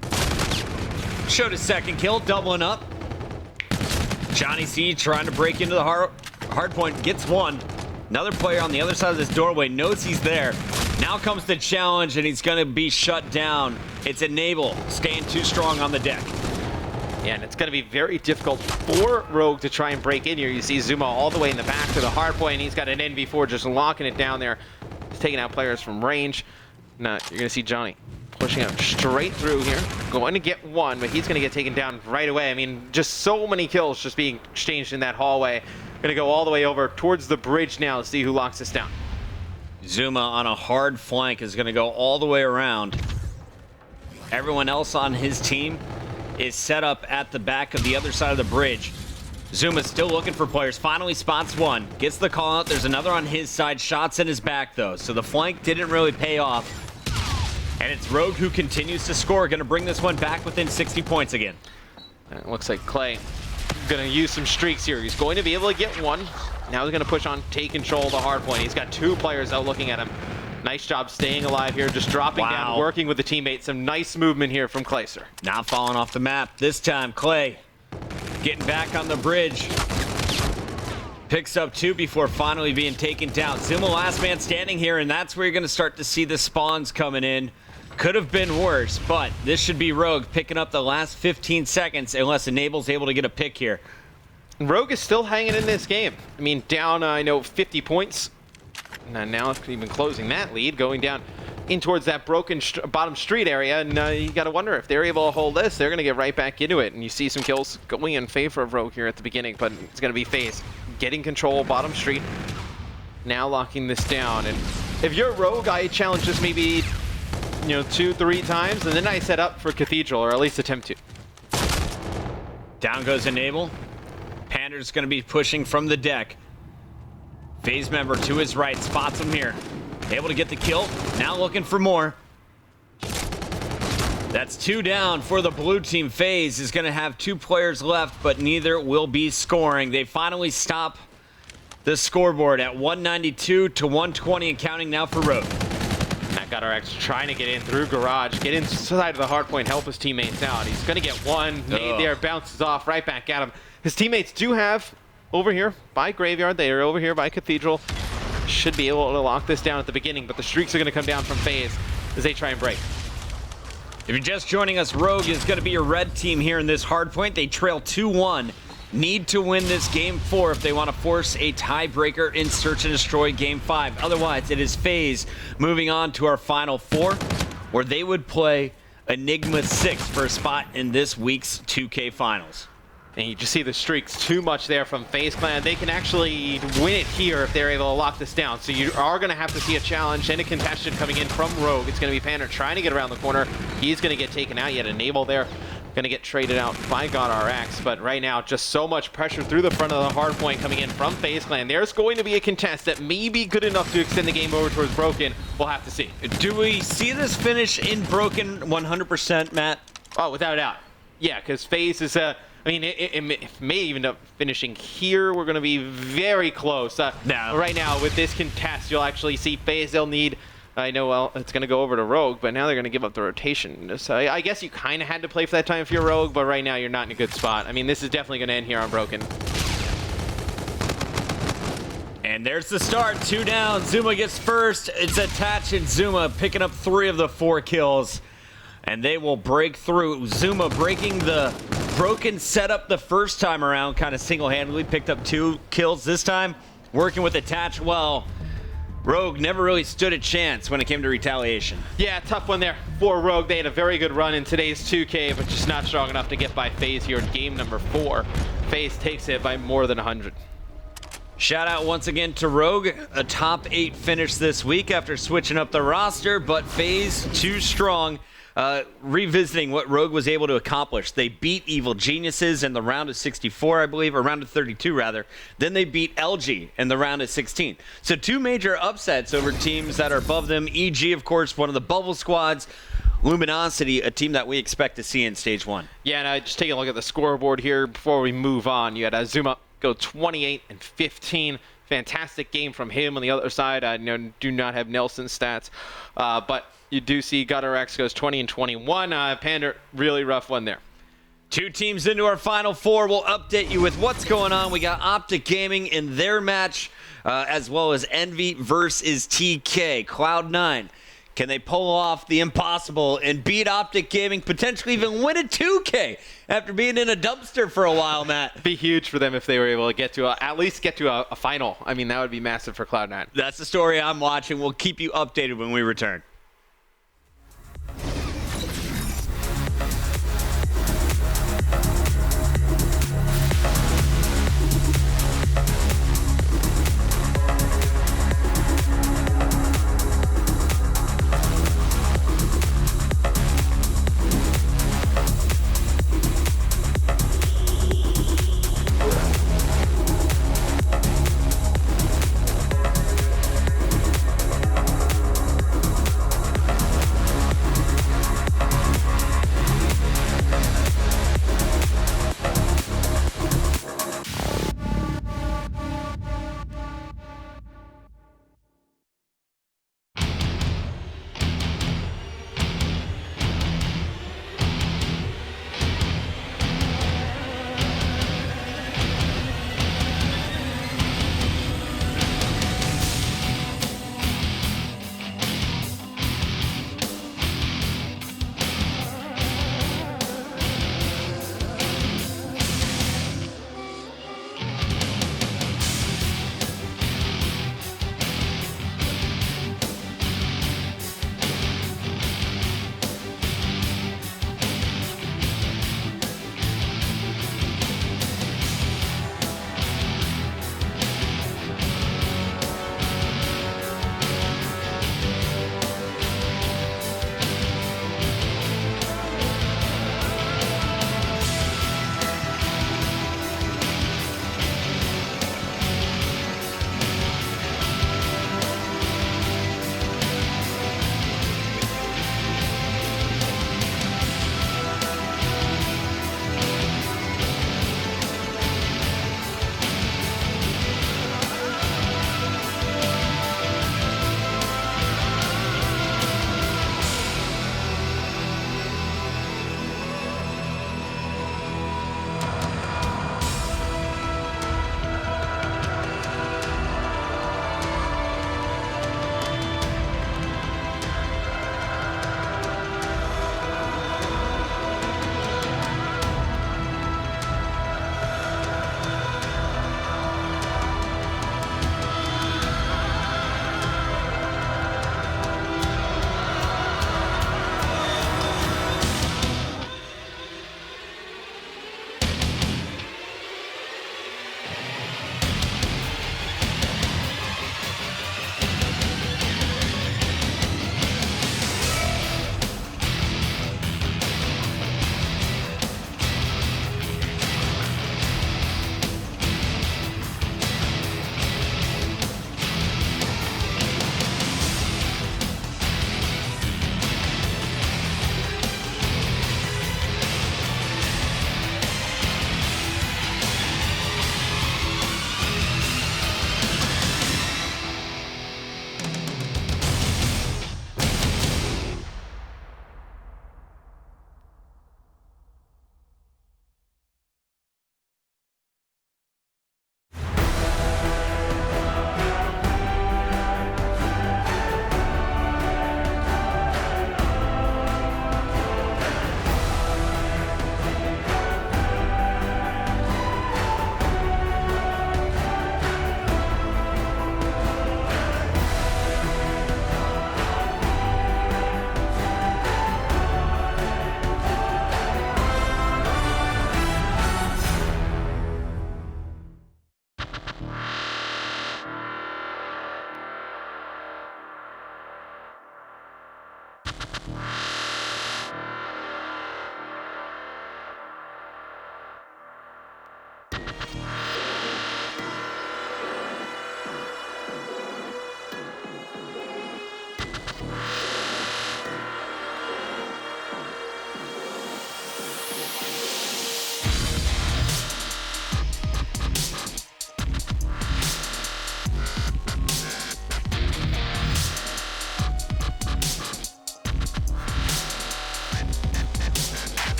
A: Showed his 2nd kill, doubling up. Johnny C trying to break into the hard point, gets 1. Another player on the other side of this doorway knows he's there. Now comes the challenge, and he's going to be shut down. It's Enable, staying too strong on the deck.
B: Yeah, and it's going to be very difficult for Rogue to try and break in here. You see Zuma all the way in the back to the hard point, and he's got an NV4 just locking it down there. He's taking out players from range. Now, you're going to see Johnny pushing out straight through here. Going to get 1, but he's going to get taken down right away. I mean, just so many kills just being exchanged in that hallway. Going to go all the way over towards the bridge now to see who locks this down.
A: Zuma on a hard flank is going to go all the way around. Everyone else on his team is set up at the back of the other side of the bridge. Zuma's still looking for players. Finally spots 1. Gets the call out. There's another on his side. Shots in his back, though. So the flank didn't really pay off. And it's Rogue who continues to score. Going to bring this one back within 60 points again.
B: It looks like Clay going to use some streaks here. He's going to be able to get one. Now he's going to push on, take control of the hard point. He's got 2 players out looking at him. Nice job staying alive here, just dropping down, working with the teammates. Some nice movement here from Clayser.
A: Not falling off the map. This time, Clay getting back on the bridge. Picks up 2 before finally being taken down. Zuma last man standing here, and that's where you're going to start to see the spawns coming in. Could have been worse, but this should be Rogue picking up the last 15 seconds unless Enable's able to get a pick here.
B: Rogue is still hanging in this game. I mean, down, I know, 50 points. And now even closing that lead, going down in towards that broken bottom street area. And you got to wonder if they're able to hold this, they're going to get right back into it. And you see some kills going in favor of Rogue here at the beginning, but it's going to be FaZe getting control bottom street. Now locking this down. And if you're Rogue, I challenge this maybe, 2-3 times, and then I set up for Cathedral, or at least attempt to.
A: Down goes Enable. Pander's going to be pushing from the deck. FaZe member to his right, spots him here. Able to get the kill, now looking for more. That's 2 down for the blue team. FaZe is going to have 2 players left, but neither will be scoring. They finally stop the scoreboard at 192 to 120 and counting now for Rogue.
B: That got our X trying to get in through Garage, get inside of the hard point, help his teammates out. He's going to get one, nade there, bounces off right back at him. His teammates do have over here by Graveyard. They are over here by Cathedral. Should be able to lock this down at the beginning, but the streaks are going to come down from FaZe as they try and break.
A: If you're just joining us, Rogue is going to be your red team here in this hard point. They trail 2-1. Need to win this game 4 if they want to force a tiebreaker in Search and Destroy game 5. Otherwise, it is FaZe moving on to our final 4, where they would play Enigma 6 for a spot in this week's 2K Finals.
B: And you just see the streaks too much there from FaZe Clan. They can actually win it here if they're able to lock this down. So you are going to have to see a challenge and a contestant coming in from Rogue. It's going to be Pander trying to get around the corner. He's going to get taken out. Yet Enable there. Going to get traded out by GodRx. But right now, just so much pressure through the front of the hard point coming in from FaZe Clan. There's going to be a contest that may be good enough to extend the game over towards Broken. We'll have to see.
A: Do we see this finish in Broken 100%, Matt?
B: Oh, without a doubt. Yeah, because FaZe is it may even end up finishing here. We're going to be very close. Right now, with this contest, you'll actually see FaZe. They'll need, I know, well, it's going to go over to Rogue, but now they're going to give up the rotation. So I guess you kind of had to play for that time if you're Rogue, but right now you're not in a good spot. I mean, this is definitely going to end here on Broken.
A: And there's the start. 2 down. Zuma gets first. It's Attach and Zuma picking up 3 of the 4 kills. And they will break through. Zuma breaking the Broken setup the first time around, kind of single-handedly picked up 2 kills this time. Working with Attach well. Rogue never really stood a chance when it came to retaliation.
B: Yeah, tough one there for Rogue. They had a very good run in today's 2K, but just not strong enough to get by FaZe here in game number 4. FaZe takes it by more than 100.
A: Shout out once again to Rogue, a top 8 finish this week after switching up the roster, but FaZe too strong. Revisiting what Rogue was able to accomplish. They beat Evil Geniuses in the round of 64, I believe, or round of 32 rather. Then they beat LG in the round of 16. So 2 major upsets over teams that are above them. EG, of course, one of the bubble squads. Luminosity, a team that we expect to see in stage 1. Yeah,
B: and just taking a look at the scoreboard here before we move on. You had Zuma go 28 and 15. Fantastic game from him on the other side. I do not have Nelson's stats, but you do see GutterX goes 20 and 21. Pander, really rough one there.
A: 2 teams into our final 4. We'll update you with what's going on. We got Optic Gaming in their match, as well as Envy versus TK. Cloud9. Can they pull off the impossible and beat Optic Gaming, potentially even win a 2K after being in a dumpster for a while, Matt?
B: It'd be huge for them if they were able to get to at least get to a final. I mean, that would be massive for Cloud9.
A: That's the story I'm watching. We'll keep you updated when we return.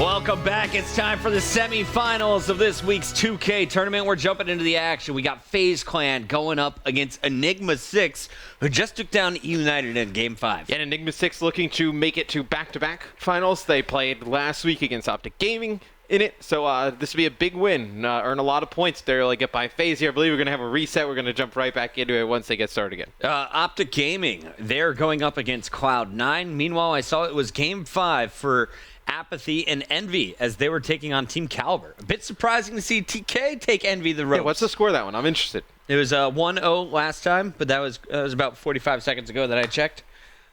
A: Welcome back. It's time for the semifinals of this week's 2K tournament. We're jumping into the action. We got FaZe Clan going up against Enigma 6, who just took down United in Game 5.
B: And Enigma 6 looking to make it to back-to-back finals. They played last week against Optic Gaming in it, so this will be a big win. Earn a lot of points there. Like, get by FaZe here. I believe we're going to have a reset. We're going to jump right back into it once they get started again.
A: Optic Gaming, they're going up against Cloud9. Meanwhile, I saw it was Game 5 for Apathy and Envy as they were taking on Team Caliber. A bit surprising to see TK take Envy the ropes.
B: Yeah, what's the score of that one? I'm interested.
A: It was 1-0 last time, but that was about 45 seconds ago that I checked.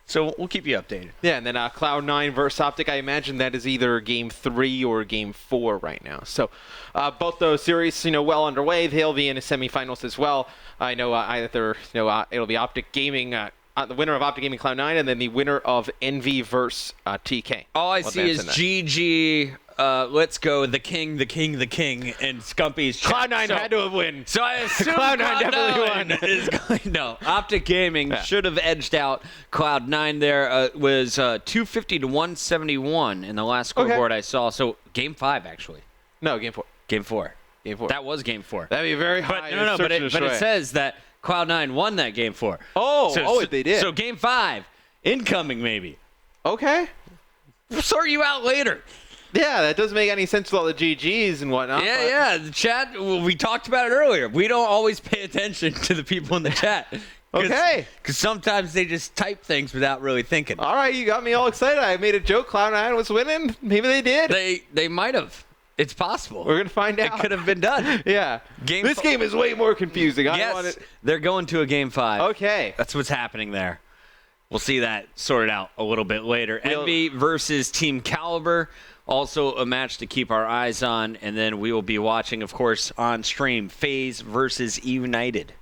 A: So we'll keep you updated.
B: Yeah, and then Cloud9 versus Optic, I imagine that is either Game 3 or Game 4 right now. So both those series, well underway. They'll be in the semifinals as well. I know either, it'll be Optic Gaming, the winner of Optic Gaming Cloud9, and then the winner of Envy versus TK.
A: All I see is GG. Let's go, the king, and Scumpy's chat.
B: Cloud9 had to have won.
A: So I assume
B: Cloud9 definitely won.
A: Is going, no, Optic Gaming should have edged out Cloud9 there. It was 250 to 171 in the last scoreboard I saw. So Game 5, actually.
B: No, Game 4.
A: Game 4.
B: Game 4.
A: That was Game 4.
B: That'd be very high.
A: But it says that Cloud9 won that Game 4.
B: They did.
A: So Game 5, incoming maybe.
B: Okay.
A: We'll sort you out later.
B: Yeah, that doesn't make any sense with all the GGs and whatnot.
A: Yeah, the chat, we talked about it earlier. We don't always pay attention to the people in the chat.
B: Okay.
A: Because sometimes they just type things without really thinking.
B: All right, you got me all excited. I made a joke. Cloud9 was winning. Maybe they did.
A: They might have. It's possible.
B: We're going to find out.
A: It could have been done.
B: Yeah. This game is way more confusing.
A: Yes, they're going to a Game 5.
B: Okay.
A: That's what's happening there. We'll see that sorted out a little bit later. Envy versus Team Caliber. Also a match to keep our eyes on. And then we will be watching, of course, on stream, FaZe versus United.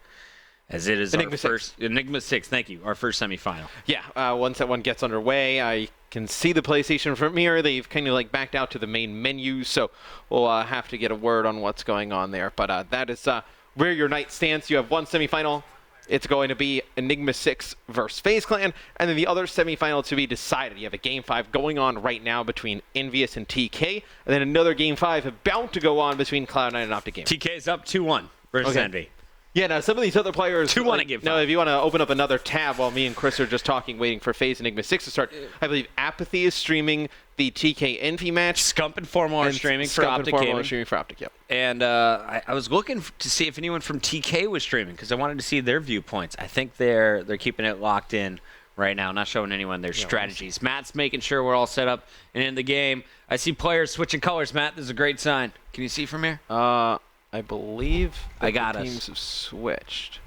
A: As it is
B: Enigma 6.
A: Enigma 6, thank you, our first semifinal.
B: Yeah, once that one gets underway, I can see the PlayStation from here. They've kind of backed out to the main menu, so we'll have to get a word on what's going on there. But that is where your night stands. You have one semifinal. It's going to be Enigma 6 versus FaZe Clan, and then the other semifinal to be decided. You have a Game 5 going on right now between Envious and TK, and then another Game 5 about to go on between Cloud9 and Optic Gaming.
A: TK's up 2-1 versus Envy.
B: Yeah, now some of these other players...
A: 2-1 in Game 5.
B: No, if you want to open up another tab while me and Chris are just talking, waiting for FaZe Enigma 6 to start, I believe Apathy is streaming the TK Envy match.
A: Scump and Formal are streaming for Optic Gaming.
B: Yep.
A: And I was looking to see if anyone from TK was streaming because I wanted to see their viewpoints. I think they're keeping it locked in right now, not showing anyone their strategies. Matt's making sure we're all set up and in the game. I see players switching colors. Matt, this is a great sign. Can you see from here?
B: I believe
A: I got
B: the
A: us.
B: teams have switched.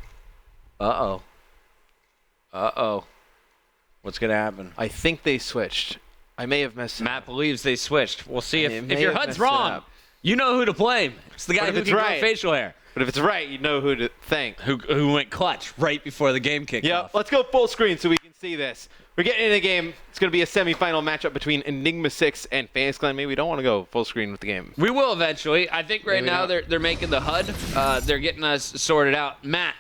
A: Uh-oh. What's going to happen?
B: I think they switched. I may have messed it
A: Matt
B: up.
A: believes they switched. We'll see if your
B: have
A: HUD's
B: messed it
A: wrong.
B: up.
A: You know who to blame. It's the guy who can grow facial hair.
B: But if it's right, you know who to thank.
A: Who went clutch right before the game kicked off.
B: Let's go full screen so we can see this. We're getting in a game. It's going to be a semifinal matchup between Enigma 6 and FaZe Clan. Maybe we don't want to go full screen with the game.
A: We will eventually. I think right now they're making the HUD. They're getting us sorted out. Matt,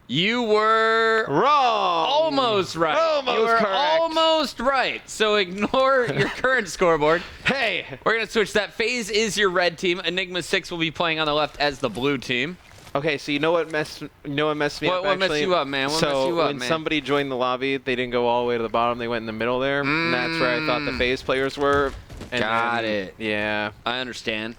A: you were
B: wrong.
A: Almost right. Almost right. So ignore your current scoreboard.
B: Hey,
A: we're going to switch that. FaZe is your red team. Enigma 6 will be playing on the left as the blue team.
B: Okay, so you know what messed me up, actually?
A: What messed you up, man?
B: When somebody joined the lobby, they didn't go all the way to the bottom. They went in the middle there. And that's where I thought the FaZe players were.
A: Got it.
B: Yeah.
A: I understand.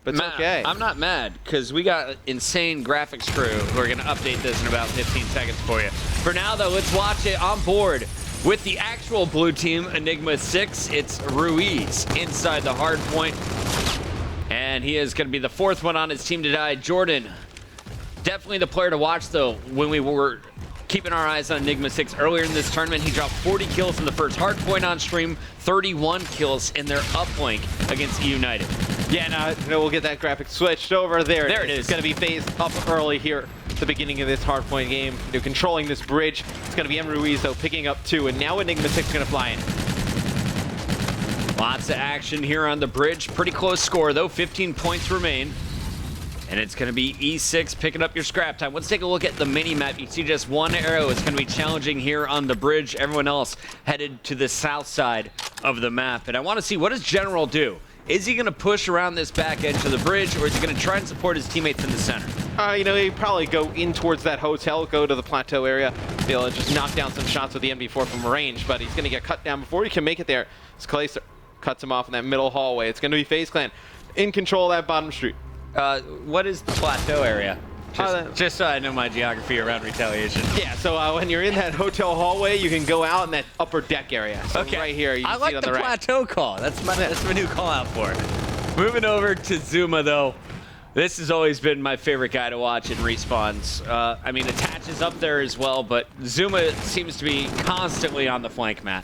B: But it's okay.
A: I'm not mad, because we got insane graphics crew who are going to update this in about 15 seconds for you. For now, though, let's watch it on board with the actual blue team, Enigma 6. It's Ruiz inside the hard point. And he is going to be the fourth one on his team to die. Jordan, definitely the player to watch, though. When we were keeping our eyes on Enigma 6 earlier in this tournament, he dropped 40 kills in the first hard point on stream, 31 kills in their uplink against United.
B: Yeah, now we'll get that graphic switched over. There it is. It's going to be FaZe up early here at the beginning of this hardpoint game. Controlling this bridge. It's going to be M. Ruiz, though, picking up 2. And now Enigma 6 is going to fly in.
A: Lots of action here on the bridge. Pretty close score, though. 15 points remain. And it's going to be E6 picking up your scrap time. Let's take a look at the mini-map. You see just one arrow. It's going to be challenging here on the bridge. Everyone else headed to the south side of the map. And I want to see, what does General do? Is he going to push around this back edge of the bridge, or is he going to try and support his teammates in the center?
B: You know, he'd probably go in towards that hotel, go to the plateau area, be able to just knock down some shots with the MB4 from range, but he's going to get cut down before he can make it there. As Clayster cuts him off in that middle hallway. It's going to be FaZe Clan in control of that bottom street.
A: What is the plateau area? Just so I know my geography around Retaliation.
B: Yeah, so when you're in that hotel hallway, you can go out in that upper deck area. So
A: okay.
B: Right here, you can
A: I
B: see
A: like
B: it on
A: the
B: the right.
A: plateau call. That's my new call out for it. Moving over to Zuma, though. This has always been my favorite guy to watch in respawns. I mean, Attach is up there as well, but Zuma seems to be constantly on the flank, Matt.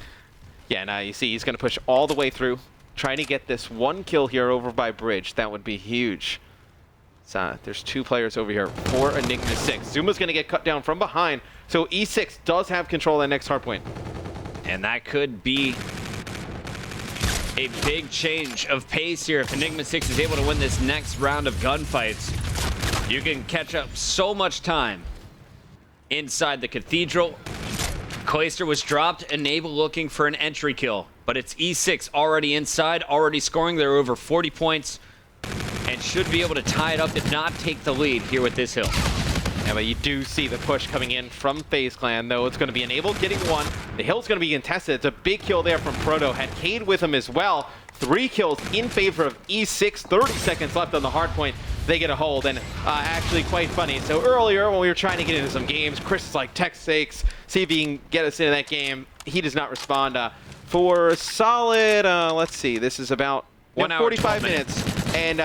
B: Yeah, now you see he's going to push all the way through, trying to get this one kill here over by bridge. That would be huge. So there's 2 players over here for Enigma 6. Zuma's going to get cut down from behind, so E6 does have control of that next hardpoint.
A: And that could be a big change of pace here if Enigma 6 is able to win this next round of gunfights. You can catch up so much time inside the Cathedral. Clayster was dropped, Enable looking for an entry kill, but it's E6 already inside, already scoring. They're over 40 points and should be able to tie it up, if not take the lead here with this hill.
B: Yeah, but you do see the push coming in from FaZe Clan, though. It's going to be Enable getting 1. The hill's going to be contested. It's a big kill there from Proto. Had Cade with him as well. 3 kills in favor of E6. 30 seconds left on the hardpoint. They get a hold, and actually quite funny. So earlier, when we were trying to get into some games, Chris is like, text sakes, see if he can get us into that game. He does not respond for a solid, let's see, this is about
A: 1 hour,
B: 45 minutes. And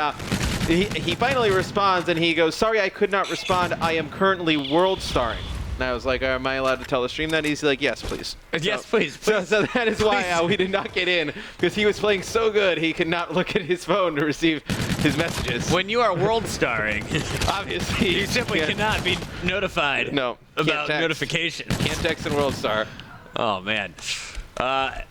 B: he finally responds, and he goes, sorry, I could not respond. I am currently world starring. And I was like, am I allowed to tell the stream that? He's like, yes, please.
A: Yes,
B: so,
A: please.
B: So that is why we did not get in, because he was playing so good, he could not look at his phone to receive his messages.
A: When you are world starring,
B: obviously,
A: you simply cannot be notified about notifications.
B: Can't text in World Star.
A: Oh, man.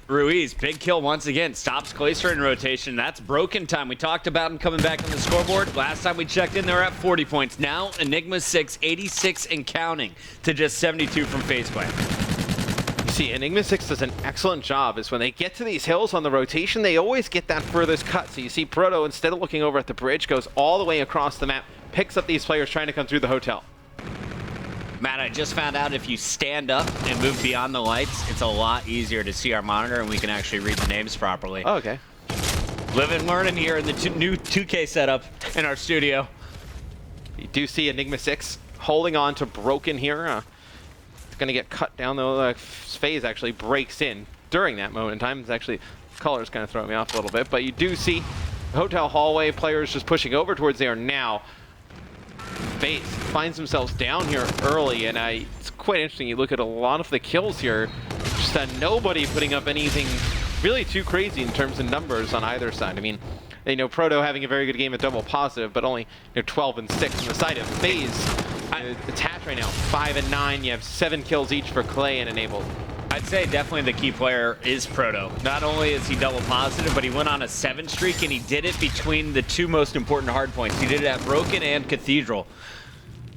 A: Ruiz, big kill once again, stops Clayster in rotation. That's broken time. We talked about him coming back on the scoreboard. Last time we checked in, they were at 40 points. Now, Enigma 6, 86 and counting to just 72 from FaZe Clan.
B: You see, Enigma 6 does an excellent job, is when they get to these hills on the rotation, they always get that furthest cut. So you see Proto, instead of looking over at the bridge, goes all the way across the map, picks up these players trying to come through the hotel.
A: Matt, I just found out if you stand up and move beyond the lights, it's a lot easier to see our monitor and we can actually read the names properly.
B: Oh, okay.
A: Live and learning here in the new 2K setup in our studio.
B: You do see Enigma 6 holding on to Broken here. It's going to get cut down, though. FaZe actually breaks in during that moment in time. It's actually, colors kind of throwing me off a little bit, but you do see hotel hallway players just pushing over towards there now. FaZe finds themselves down here early, and it's quite interesting. You look at a lot of the kills here, just nobody putting up anything really too crazy in terms of numbers on either side. I mean, you know, Proto having a very good game at double positive, but only 12 and 6 on the side of FaZe. Attach right now, 5 and 9. You have 7 kills each for Clay and Enabled.
A: I'd say definitely the key player is Proto. Not only is he double positive, but he went on a 7 streak, and he did it between the 2 most important hardpoints. He did it at Broken and Cathedral.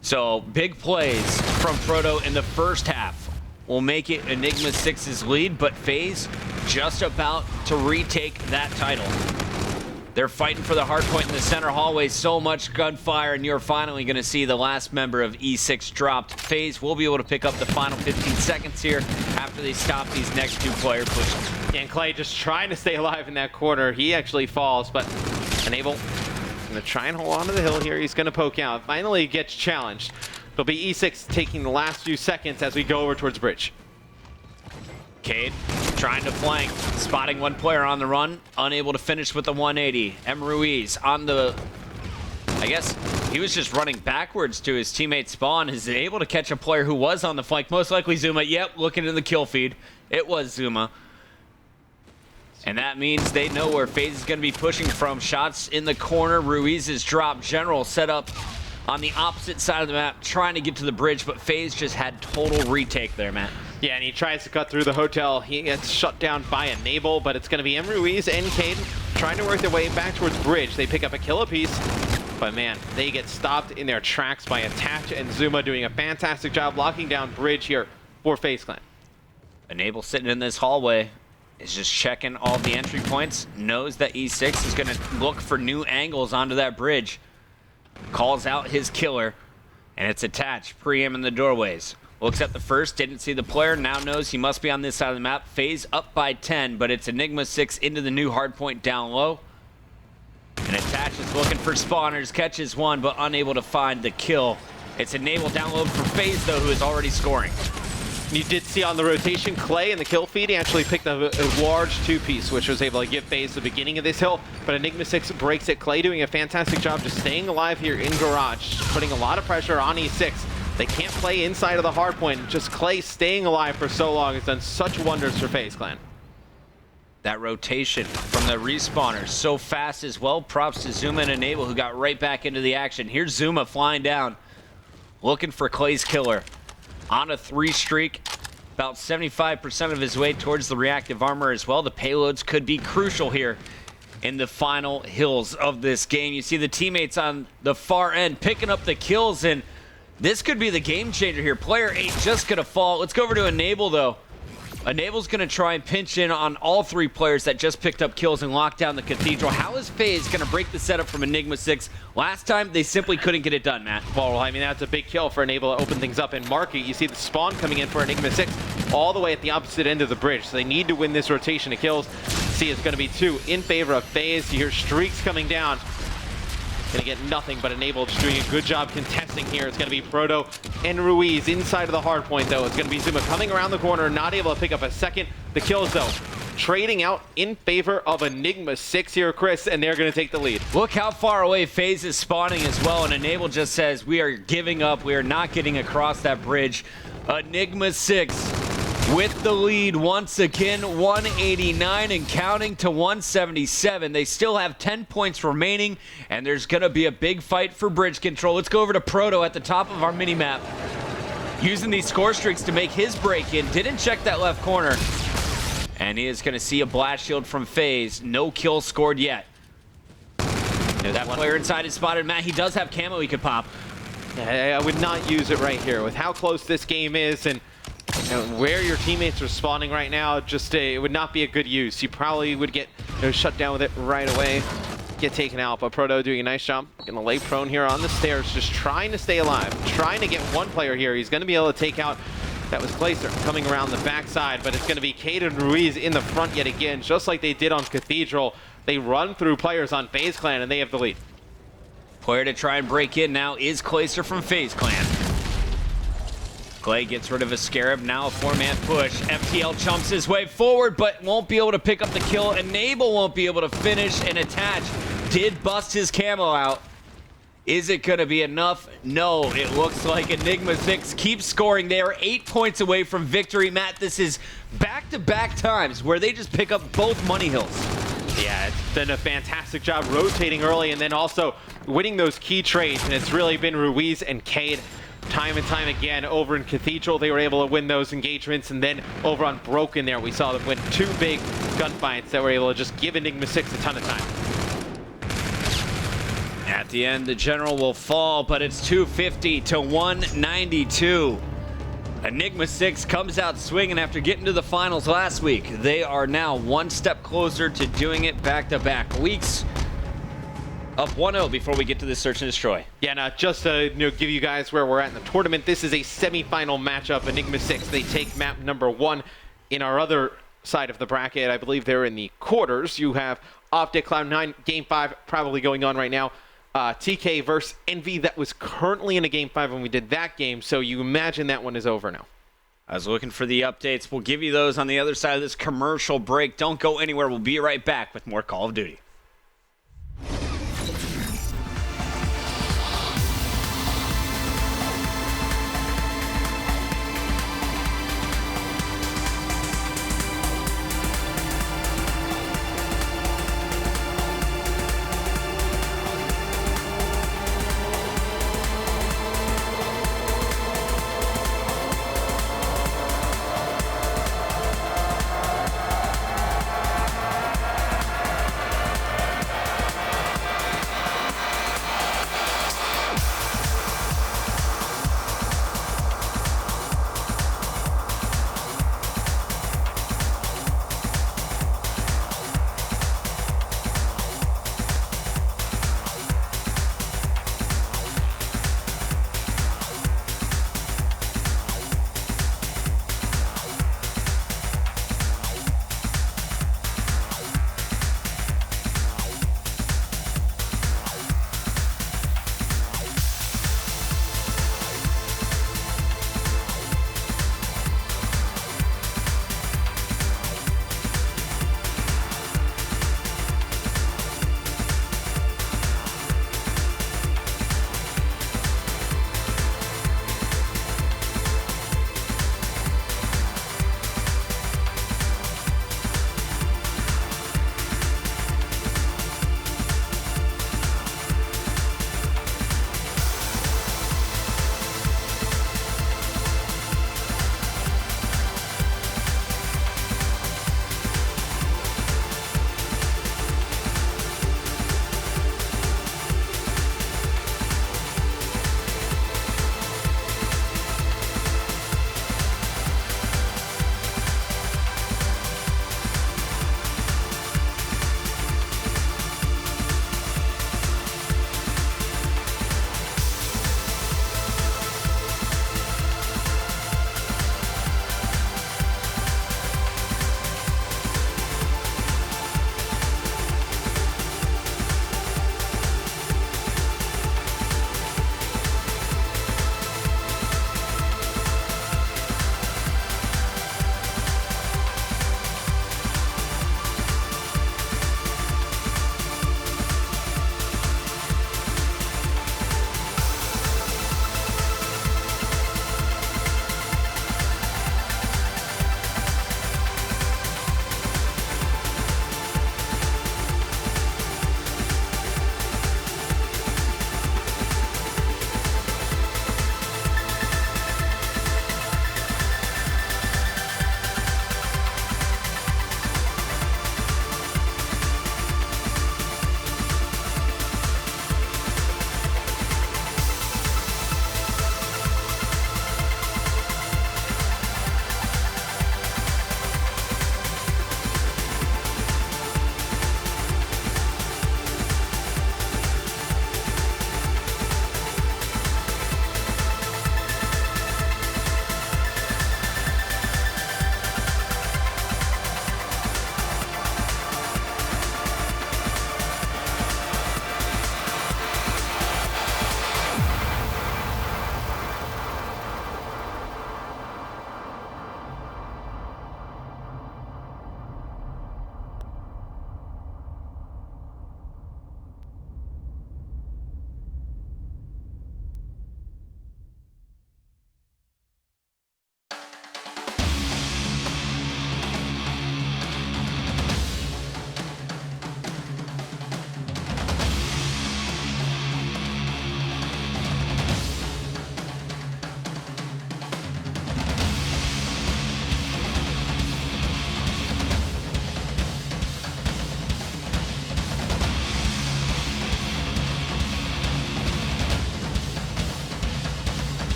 A: So big plays from Proto in the first half will make it Enigma 6's lead, but FaZe just about to retake that title. They're fighting for the hardpoint in the center hallway. So much gunfire, and you're finally going to see the last member of E6 dropped. FaZe will be able to pick up the final 15 seconds here after they stop these next 2 player pushes.
B: And Clay just trying to stay alive in that corner. He actually falls, but Enable going to try and hold on to the hill here. He's going to poke out. Finally gets challenged. It'll be E6 taking the last few seconds as we go over towards bridge.
A: Cade trying to flank, spotting 1 player on the run, unable to finish with the 180. M. Ruiz on the, I guess he was just running backwards to his teammate spawn, is able to catch a player who was on the flank, most likely Zuma. Yep, looking in the kill feed, it was Zuma. And that means they know where FaZe is going to be pushing from. Shots in the corner, Ruiz's drop general set up on the opposite side of the map, trying to get to the bridge, but FaZe just had total retake there, Matt.
B: Yeah, and he tries to cut through the hotel. He gets shut down by Enable, but it's going to be M. Ruiz and Caden trying to work their way back towards bridge. They pick up a kill apiece, but man, they get stopped in their tracks by Attach and Zuma doing a fantastic job locking down bridge here for FaZe Clan.
A: Enable sitting in this hallway. is just checking all the entry points. Knows that E6 is going to look for new angles onto that bridge. Calls out his killer, and it's attached. Pre-aim in the doorways. Looks at the first, didn't see the player, now knows he must be on this side of the map. FaZe up by 10, but it's Enigma 6 into the new hardpoint down low. And Attach is looking for spawners, catches one, but unable to find the kill. It's enabled download for FaZe, though, who is already scoring.
B: You did see on the rotation, Clay in the kill feed, he actually picked a large two-piece, which was able to give FaZe the beginning of this hill, but Enigma 6 breaks it. Clay doing a fantastic job just staying alive here in Garage, putting a lot of pressure on E6. They can't play inside of the hard point. Just Clay staying alive for so long has done such wonders for FaZe Clan.
A: That rotation from the respawners so fast as well. Props to Zuma and Enable, who got right back into the action. Here's Zuma flying down, looking for Clay's killer. On a 3 streak, about 75% of his way towards the reactive armor as well. The payloads could be crucial here in the final hills of this game. You see the teammates on the far end picking up the kills, and this could be the game changer here. Player 8 just gonna fall. Let's go over to Enable, though. Enable's gonna try and pinch in on all 3 players that just picked up kills and lock down the Cathedral. How is FaZe gonna break the setup from Enigma 6? Last time, they simply couldn't get it done, Matt.
B: Well, I mean, that's a big kill for Enable to open things up and mark it. You see the spawn coming in for Enigma 6 all the way at the opposite end of the bridge. So they need to win this rotation of kills. See, it's gonna be 2 in favor of FaZe. You hear streaks coming down. Gonna get nothing, but Enable just doing a good job contesting here. It's gonna be Proto and Ruiz inside of the hard point, though. It's gonna be Zuma coming around the corner, not able to pick up a second. The kills, though, trading out in favor of Enigma 6 here, Chris, and they're gonna take the lead.
A: Look how far away FaZe is spawning as well, and Enable just says, we are giving up. We are not getting across that bridge. Enigma 6 with the lead once again, 189 and counting to 177. They still have 10 points remaining, and there's going to be a big fight for bridge control. Let's go over to Proto at the top of our mini-map. Using these score streaks to make his break in. Didn't check that left corner. And he is going to see a blast shield from FaZe. No kill scored yet. Now that player inside is spotted. Matt, he does have camo he could pop.
B: I would not use it right here. With how close this game is and where your teammates are spawning right now, just it would not be a good use. You probably would get shut down with it right away, get taken out. But Proto doing a nice job. Gonna lay prone here on the stairs, just trying to stay alive, trying to get one player here. He's gonna be able to take out, that was Glacier coming around the backside, but it's gonna be Cade and Ruiz in the front yet again, just like they did on Cathedral. They run through players on FaZe Clan and they have the lead.
A: Player to try and break in now is Glacier from FaZe Clan. Clay gets rid of a Scarab, now a 4-man push. FTL chumps his way forward, but won't be able to pick up the kill. Enable won't be able to finish, and Attach did bust his camo out. Is it going to be enough? No, it looks like Enigma 6 keeps scoring. They are 8 points away from victory. Matt, this is back-to-back times where they just pick up both money hills.
B: Yeah, it's done a fantastic job rotating early and then also winning those key trades, and it's really been Ruiz and Cade. Time and time again over in Cathedral, they were able to win those engagements, and then over on Broken there, we saw them win 2 big gunfights that were able to just give Enigma 6 a ton of time.
A: At the end, the General will fall, but it's 250 to 192. Enigma 6 comes out swinging after getting to the finals last week. They are now 1 step closer to doing it back-to-back weeks. Up 1-0 before we get to the Search and Destroy.
B: Yeah, now just to give you guys where we're at in the tournament, this is a semi-final matchup. Enigma 6, they take map number 1. In our other side of the bracket, I believe they're in the quarters. You have Optic Cloud9, Game 5 probably going on right now. TK versus Envy, that was currently in a Game 5 when we did that game, so you imagine that one is over now.
A: I was looking for the updates. We'll give you those on the other side of this commercial break. Don't go anywhere. We'll be right back with more Call of Duty.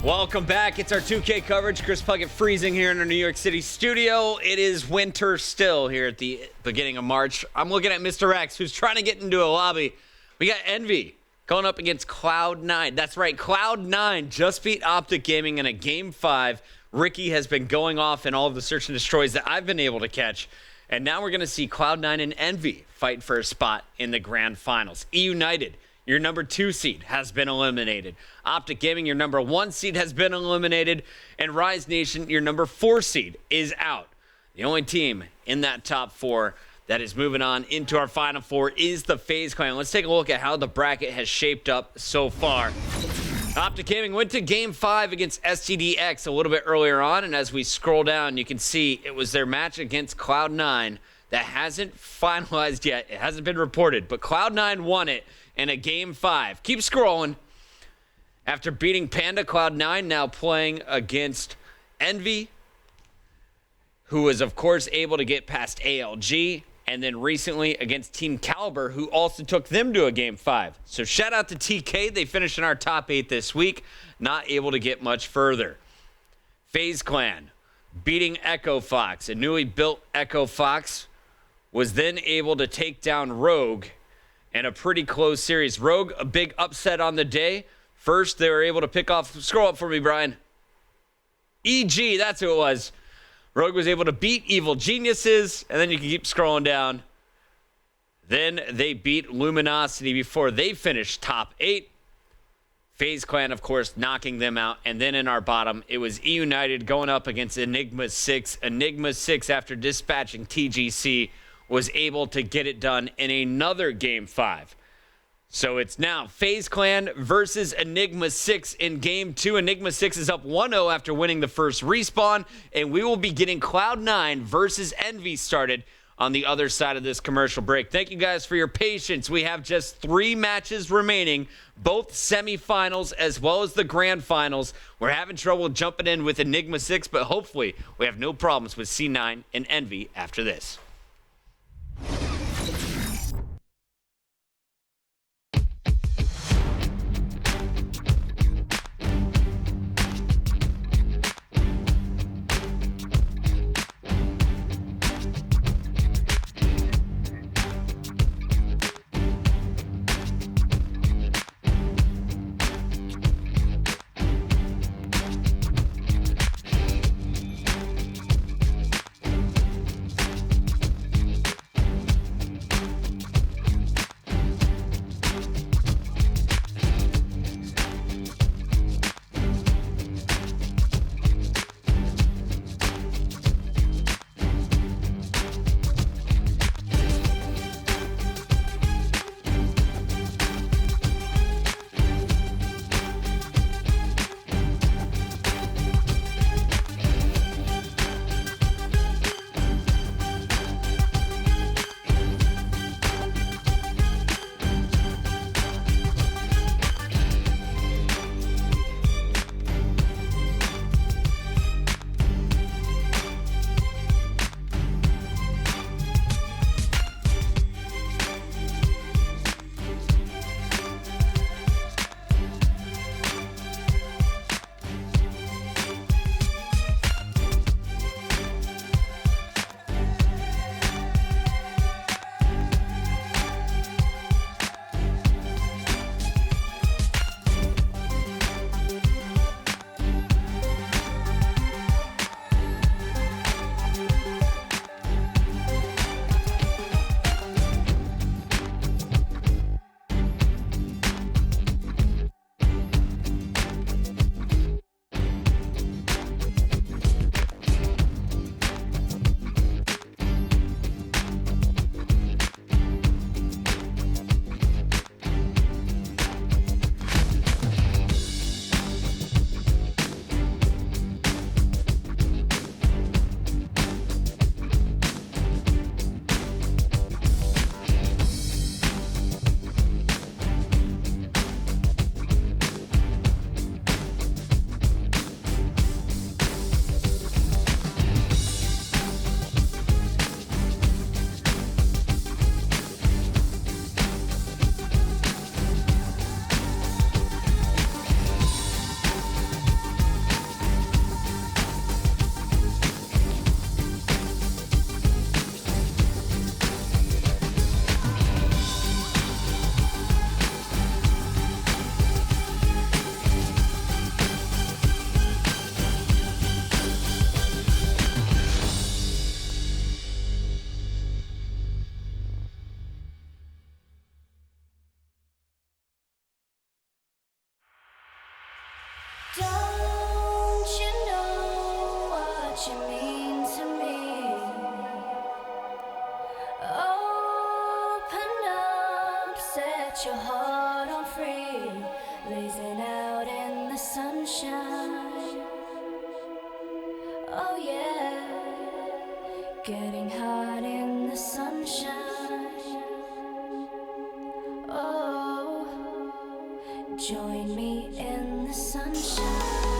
A: Welcome back. It's our 2K coverage. Chris Puckett freezing here in our New York City studio. It is winter still here at the beginning of March. I'm looking at Mr. X, who's trying to get into a lobby. We got Envy going up against Cloud9. That's right, Cloud9 just beat Optic Gaming in a Game 5. Ricky has been going off in all of the search and destroys that I've been able to catch. And now we're going to see Cloud9 and Envy fight for a spot in the grand finals. E-United, your number 2 seed, has been eliminated. Optic Gaming, your number 1 seed, has been eliminated. And Rise Nation, your number 4 seed, is out. The only team in that top 4 that is moving on into our final 4 is the FaZe Clan. Let's take a look at how the bracket has shaped up so far. Optic Gaming went to Game 5 against STDX a little bit earlier on, and as we scroll down, you can see it was their match against Cloud9 that hasn't finalized yet. It hasn't been reported, but Cloud9 won it in a Game 5. Keep scrolling. After beating Panda, Cloud9 now playing against Envy, who was, of course, able to get past ALG, and then recently against Team Caliber, who also took them to a Game 5. So shout out to TK. They finished in our top 8 this week. Not able to get much further. FaZe Clan beating Echo Fox. A newly built Echo Fox was then able to take down Rogue in a pretty close series. Rogue, a big upset on the day. First, they were able to pick off, scroll up for me, Brian. EG, that's who it was. Rogue was able to beat Evil Geniuses, and then you can keep scrolling down. Then they beat Luminosity before they finished top 8. FaZe Clan, of course, knocking them out. And then in our bottom, it was E-United going up against Enigma 6. Enigma 6, after dispatching TGC, was able to get it done in another Game 5. So it's now FaZe Clan versus Enigma 6 in Game 2. Enigma 6 is up 1-0 after winning the first respawn, and we will be getting Cloud9 versus Envy started on the other side of this commercial break. Thank you guys for your patience. We have just 3 matches remaining, both semifinals as well as the grand finals. We're having trouble jumping in with Enigma 6, but hopefully we have no problems with C9 and Envy after this.
C: set your heart on free, blazing out in the sunshine. Oh yeah, getting hot in the sunshine. Oh, join me in the sunshine.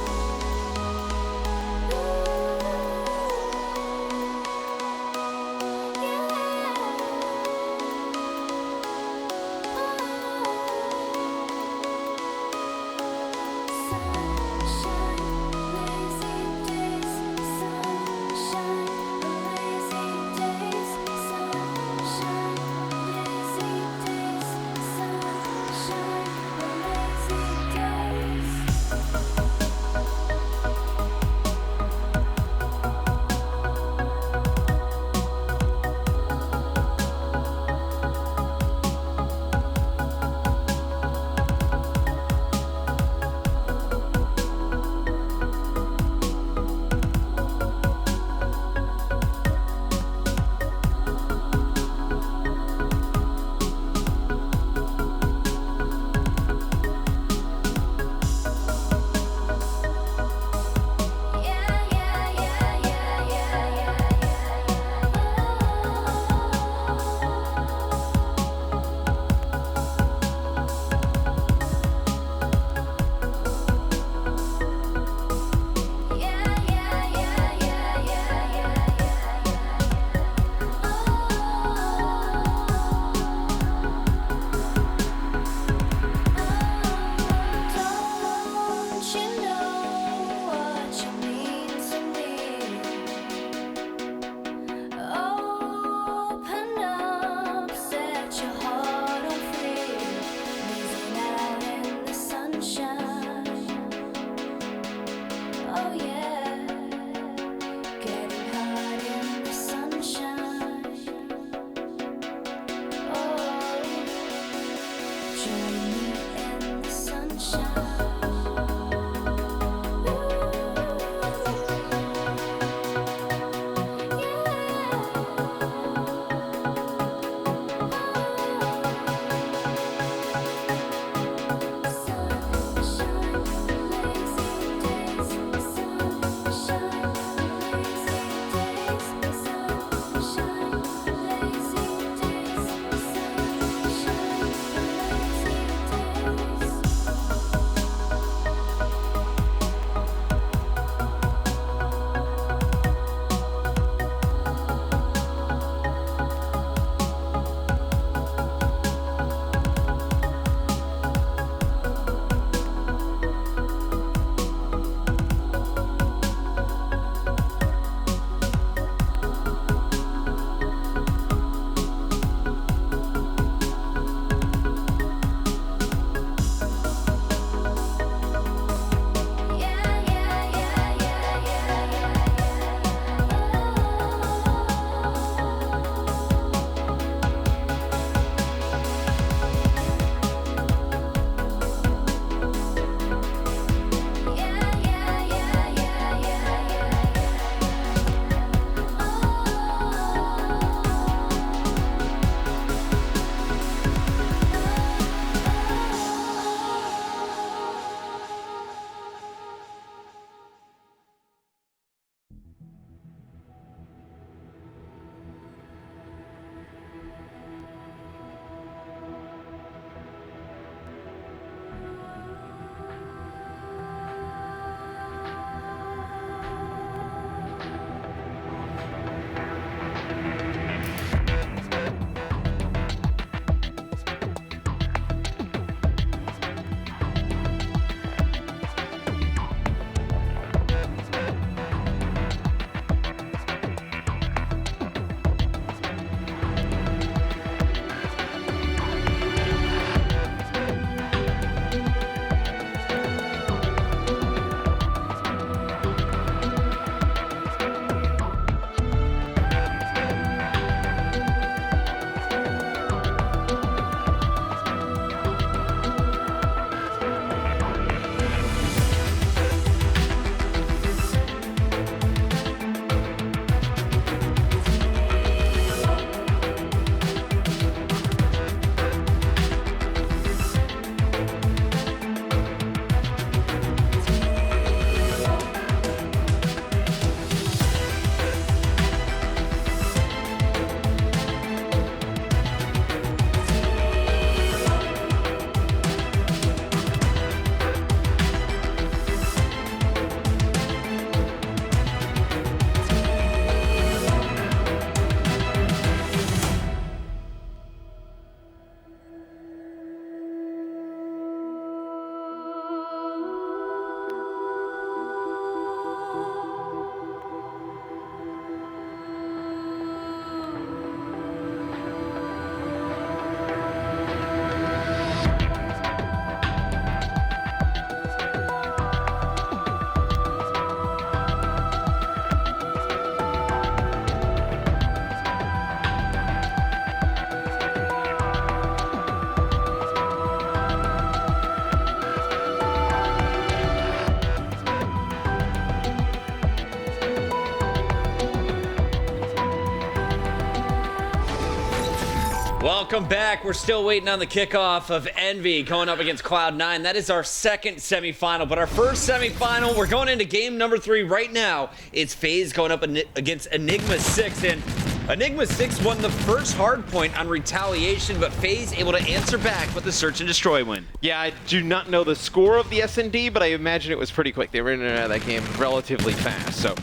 A: welcome back. We're still waiting on the kickoff of Envy going up against Cloud9. That is our second semifinal, but our first semifinal, we're going into game number 3 right now. It's FaZe going up against Enigma 6, and Enigma 6 won the first hard point on retaliation, but FaZe able to answer back with the search and destroy win.
B: Yeah, I do not know the score of the S&D, but I imagine it was pretty quick. They were in and out of that game relatively fast, so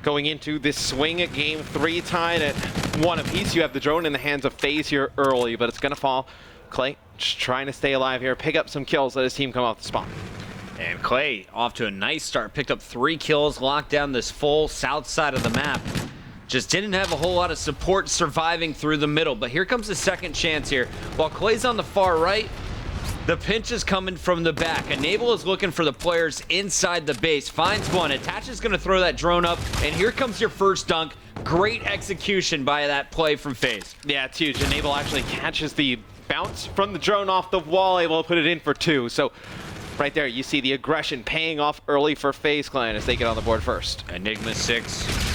B: going into this swing at game 3 tied at 1 apiece. You have the drone in the hands of FaZe here early, but it's going to fall. Clay just trying to stay alive here, pick up some kills, let his team come off the spawn.
A: And Clay off to a nice start, picked up 3 kills, locked down this full south side of the map. Just didn't have a whole lot of support surviving through the middle, but here comes the second chance here. While Clay's on the far right, the pinch is coming from the back. Enable is looking for the players inside the base. Finds one. Attach is going to throw that drone up. And here comes your first dunk. Great execution by that play from FaZe.
B: Yeah, it's huge. Enable actually catches the bounce from the drone off the wall, able to put it in for 2. So right there, you see the aggression paying off early for FaZe Clan as they get on the board first.
A: Enigma 6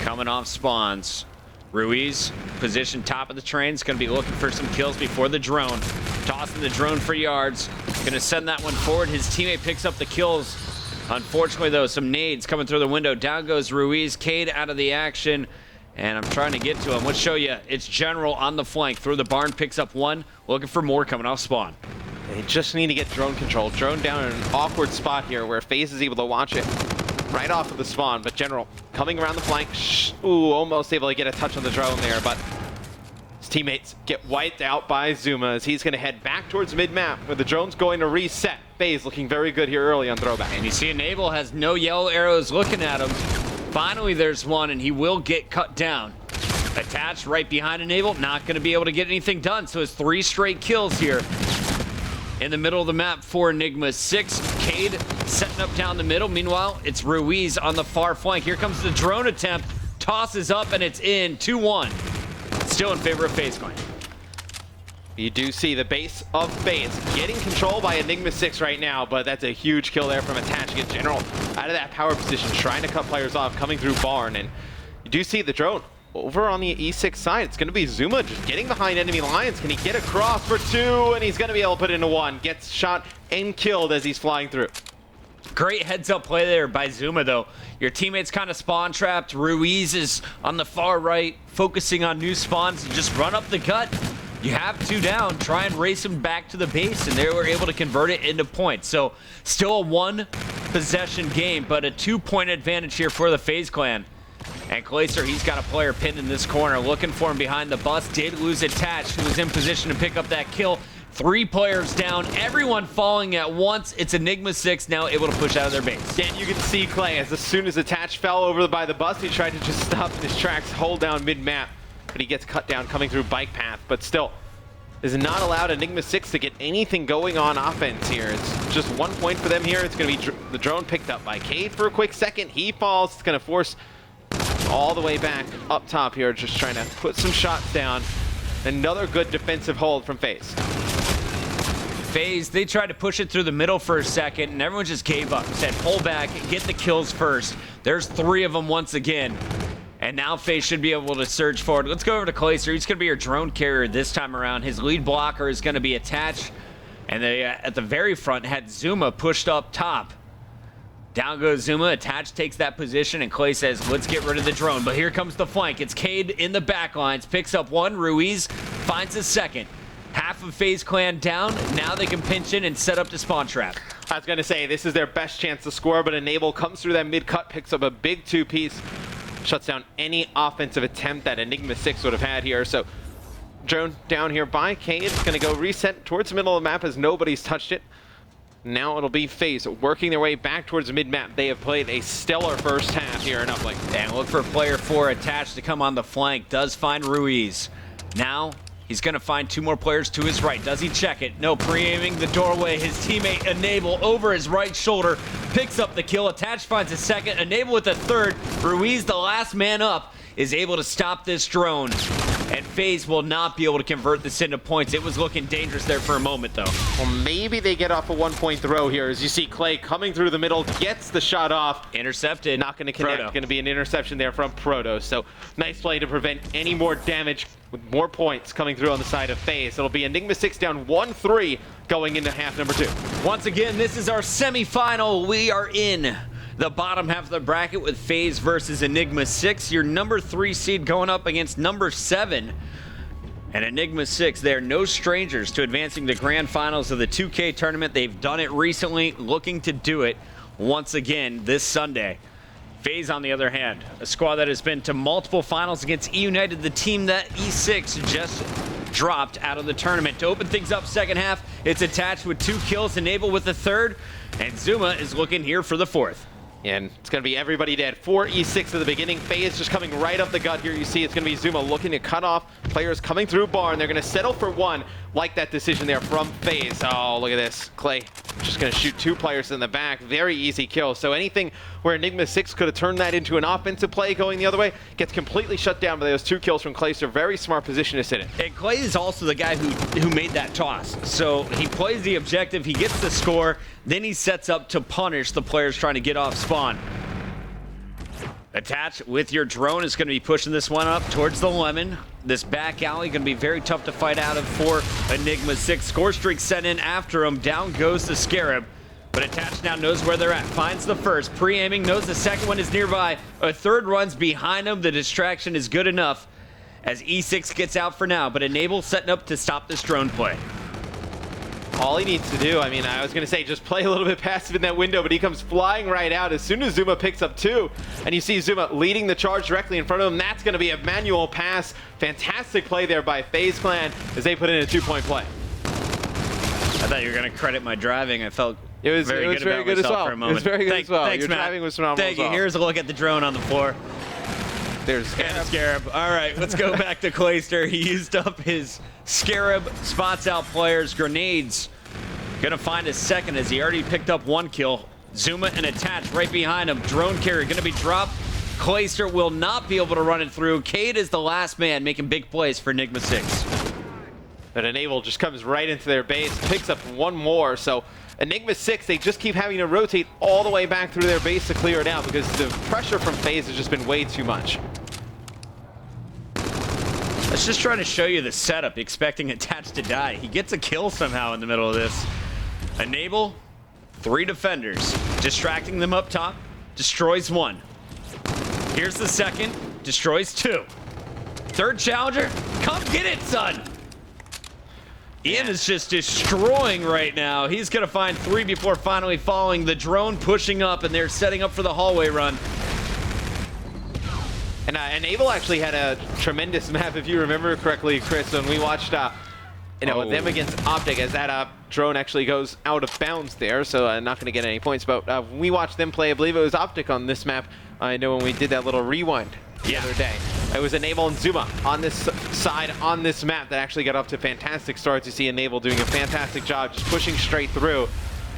A: coming off spawns. Ruiz, position top of the train, is going to be looking for some kills before the drone. Tossing the drone for yards. Going to send that one forward. His teammate picks up the kills. Unfortunately, though, some nades coming through the window. Down goes Ruiz. Cade out of the action. And I'm trying to get to him. Let's show you. It's General on the flank. Through the barn, picks up 1. Looking for more coming off spawn.
B: They just need to get drone control. Drone down in an awkward spot here where FaZe is able to watch it right off of the spawn, but General coming around the flank. Ooh, almost able to get a touch on the drone there, but his teammates get wiped out by Zuma as he's going to head back towards mid-map where the drone's going to reset. FaZe looking very good here early on throwback.
A: And you see Enable has no yellow arrows looking at him. Finally, there's one, and he will get cut down. Attached right behind Enable, not going to be able to get anything done, so it's 3 straight kills here. In the middle of the map for Enigma 6. Cade setting up down the middle. Meanwhile, it's Ruiz on the far flank. Here comes the drone attempt. Tosses up, and it's in. 2-1. Still in favor of FaZe Clan.
B: You do see the base of FaZe getting control by Enigma 6 right now, but that's a huge kill there from Attach. Get General out of that power position, trying to cut players off, coming through barn. And you do see the drone over on the E6 side. It's going to be Zuma just getting behind enemy lines. Can he get across for 2? And he's going to be able to put it into 1. Gets shot and killed as he's flying through.
A: Great heads-up play there by Zuma, though. Your teammate's kind of spawn-trapped. Ruiz is on the far right, focusing on new spawns. Just run up the gut. You have 2 down. Try and race them back to the base, and they were able to convert it into points. So still a 1-possession game, but a 2-point advantage here for the FaZe Clan. And Glacier, he's got a player pinned in this corner, looking for him behind the bus. Did lose Attach, who was in position to pick up that kill. 3 players down, everyone falling at once. It's Enigma 6 now able to push out of their base.
B: Dan, you can see Clay as soon as Attach fell over by the bus, he tried to just stop in his tracks, hold down mid-map, but he gets cut down coming through bike path, but still is not allowed Enigma 6 to get anything going on offense here. It's just 1 point for them here. It's going to be the drone picked up by Cade for a quick second. He falls. It's going to force all the way back up top here, just trying to put some shots down. Another good defensive hold from FaZe.
A: FaZe, they tried to push it through the middle for a second, and everyone just gave up. Said, pull back, get the kills first. There's 3 of them once again. And now FaZe should be able to surge forward. Let's go over to Clayster. He's going to be your drone carrier this time around. His lead blocker is going to be Attached. And they, at the very front, had Zuma pushed up top. Down goes Zuma. Attached takes that position, and Clay says, let's get rid of the drone. But here comes the flank. It's Cade in the back lines. Picks up 1. Ruiz finds a second. Half of FaZe Clan down. Now they can pinch in and set up the spawn trap.
B: I was going to say, this is their best chance to score, but Enable comes through that mid-cut, picks up a big 2-piece. Shuts down any offensive attempt that Enigma 6 would have had here. So drone down here by Cade. It's going to go reset towards the middle of the map as nobody's touched it. Now it'll be FaZe working their way back towards the mid-map. They have played a stellar first half here in Uplink.
A: And look for player 4 Attached to come on the flank. Does find Ruiz. Now he's going to find 2 more players to his right. Does he check it? No, pre-aiming the doorway. His teammate Enable over his right shoulder picks up the kill. Attached finds a second. Enable with a third. Ruiz, the last man up, is able to stop this drone. And FaZe will not be able to convert this into points. It was looking dangerous there for a moment, though.
B: Well, maybe they get off a 1-point throw here. As you see, Clay coming through the middle, gets the shot off.
A: Intercepted.
B: Not going to connect. Going to be an interception there from Proto. So nice play to prevent any more damage with more points coming through on the side of FaZe. It'll be Enigma 6 down 1-3 going into half number 2.
A: Once again, this is our semifinal. We are in the bottom half of the bracket with FaZe versus Enigma 6. Your number 3 seed going up against number 7. And Enigma 6, they're no strangers to advancing to grand finals of the 2K tournament. They've done it recently, looking to do it once again this Sunday. FaZe, on the other hand, a squad that has been to multiple finals against E-United, the team that E6 just dropped out of the tournament. To open things up second half, it's attached with 2 kills, Enable with the 3rd, and Zuma is looking here for the 4th.
B: And it's going to be everybody dead. 4 E6 at the beginning. FaZe just coming right up the gut here. You see it's going to be Zuma looking to cut off players coming through Barn. They're going to settle for 1. Like that decision there from FaZe. Oh, look at this. Clay just going to shoot 2 players in the back. Very easy kill. So anything where Enigma 6 could have turned that into an offensive play going the other way gets completely shut down by those 2 kills from Clay. So very smart position to sit in.
A: And Clay is also the guy who made that toss. So he plays the objective, he gets the score, then he sets up to punish the players trying to get off spawn. Attached with your drone is going to be pushing this one up towards the lemon. This back alley going to be very tough to fight out of for Enigma 6. Score streak sent in after him. Down goes the Scarab. But Attached now knows where they're at. Finds the first. Pre-aiming. Knows the second one is nearby. A third runs behind him. The distraction is good enough as E6 gets out for now. But Enable setting up to stop this drone play.
B: All he needs to do, I mean, I was going to say just play a little bit passive in that window, but he comes flying right out as soon as Zuma picks up 2. And you see Zuma leading the charge directly in front of him. That's going to be a manual pass. Fantastic play there by FaZe Clan as they put in a 2-point play.
A: I thought you were going to credit my driving. I felt very good
B: very good as well.
A: for a moment.
B: It was very good as well.
A: Thanks,
B: Your
A: Matt.
B: driving was phenomenal.
A: Thank you. Here's a look at the drone on the floor.
B: There's
A: And a Scarab. All right, let's go back to Clayster. He used up his Scarab, spots out players, grenades. Gonna find a second as he already picked up 1 kill. Zuma and Attached right behind him. Drone carrier gonna be dropped. Clayster will not be able to run it through. Cade is the last man making big plays for Enigma 6.
B: But Enable just comes right into their base, picks up 1 more. So Enigma 6, they just keep having to rotate all the way back through their base to clear it out because the pressure from FaZe has just been way too much.
A: Let's just try to show you the setup, expecting Attached to die. He gets a kill somehow in the middle of this. Enable, 3 defenders. Distracting them up top, destroys 1. Here's the second, destroys 2. Third challenger, come get it, son! Ian is just destroying right now. He's gonna find 3 before finally falling. The drone pushing up, and they're setting up for the hallway run.
B: And Enable actually had a tremendous map, if you remember correctly, Chris, when we watched them against Optic, as that drone actually goes out of bounds there, so not going to get any points. But when we watched them play, I believe it was Optic on this map. I know when we did that little rewind the other day. It was Enable and Zuma on this side on this map that actually got off to fantastic starts. You see Enable doing a fantastic job, just pushing straight through.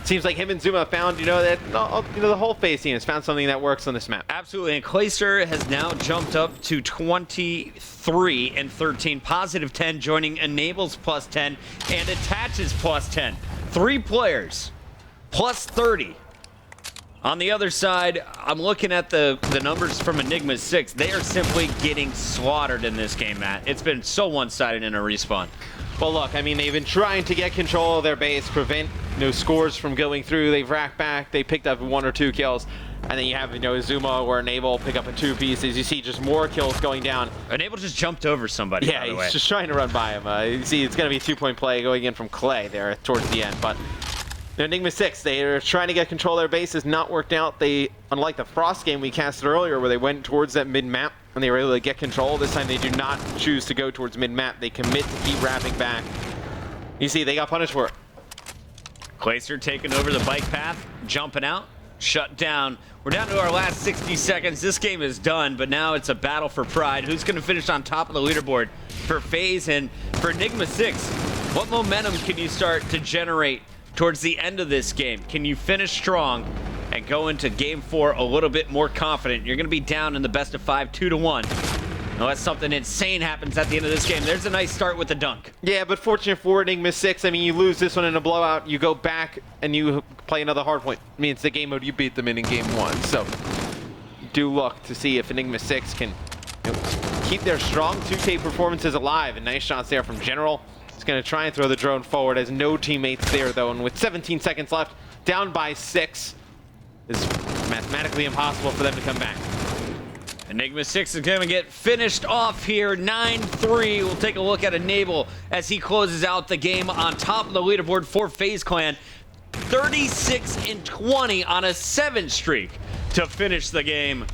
B: Seems like him and Zuma found, that the whole FaZe team has found something that works on this map.
A: Absolutely, and Clayster has now jumped up to 23 and 13, positive 10, joining Enable's plus 10 and Attach's plus 10. 3 players, plus 30. On the other side, I'm looking at the numbers from Enigma 6. They are simply getting slaughtered in this game, Matt. It's been so one-sided in a respawn.
B: Well, look, I mean, they've been trying to get control of their base, prevent scores from going through. They've racked back. They picked up 1 or 2 kills. And then you have, Zuma or Enable pick up in 2 pieces. You see just more kills going down.
A: Enable just jumped over somebody,
B: yeah,
A: by the way.
B: He's just trying to run by him. You see, it's going to be a 2-point play going in from Clay there towards the end. But Enigma 6, they are trying to get control of their base. Has not worked out. They, unlike the Frost game we casted earlier where they went towards that mid-map and they were able to get control, this time they do not choose to go towards mid-map. They commit to keep wrapping back. You see, they got punished for it.
A: Clayster taking over the bike path, jumping out, shut down. We're down to our last 60 seconds. This game is done, but now it's a battle for pride. Who's going to finish on top of the leaderboard for FaZe and for Enigma 6? What momentum can you start to generate towards the end of this game? Can you finish strong and go into game 4 a little bit more confident? You're going to be down in the best of 5, 2-1. Unless something insane happens at the end of this game. There's a nice start with the dunk.
B: Yeah, but fortunate for Enigma 6, I mean, you lose this one in a blowout, you go back and you play another hardpoint. I mean, it's the game mode, you beat them in game 1. So, do look to see if Enigma 6 can keep their strong 2K performances alive. And nice shots there from General. He's going to try and throw the drone forward as no teammates there, though. And with 17 seconds left, down by 6, it's mathematically impossible for them to come back.
A: Enigma 6 is going to get finished off here, 9-3. We'll take a look at Enable as he closes out the game on top of the leaderboard for FaZe Clan. 36-20 on a 7 streak to finish the game.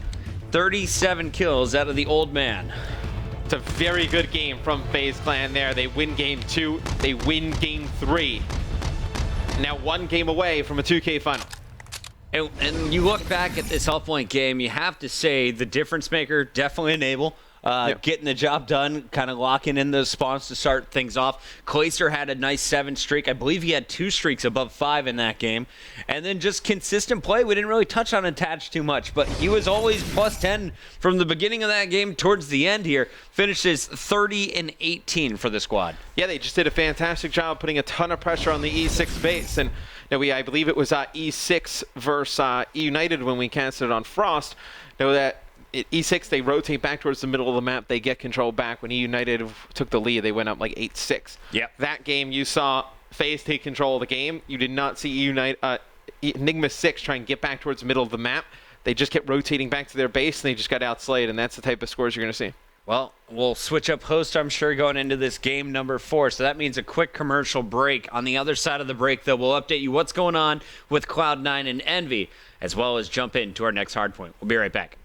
A: 37 kills out of the old man.
B: It's a very good game from FaZe Clan there. They win game 2, they win game 3. Now 1 game away from a 2K final.
A: And you look back at this Hellpoint game, you have to say the difference maker, definitely Enable. Getting the job done, kind of locking in those spawns to start things off. Clayster had a nice 7 streak. I believe he had 2 streaks above 5 in that game. And then just consistent play. We didn't really touch on Attach too much, but he was always plus 10 from the beginning of that game towards the end here. Finishes 30-18 for the squad.
B: Yeah, they just did a fantastic job putting a ton of pressure on the E6 base. And I believe it was E6 versus E United when we casted it on Frost. That at E6, they rotate back towards the middle of the map. They get control back. When E United took the lead, they went up like 8-6.
A: Yep.
B: That game, you saw FaZe take control of the game. You did not see Enigma 6 try and get back towards the middle of the map. They just kept rotating back to their base, and they just got outslayed, and that's the type of scores you're going to see.
A: Well, we'll switch up host, I'm sure, going into this game number 4. So that means a quick commercial break. On the other side of the break, though, we'll update you what's going on with Cloud9 and Envy, as well as jump into our next hardpoint. We'll be right back.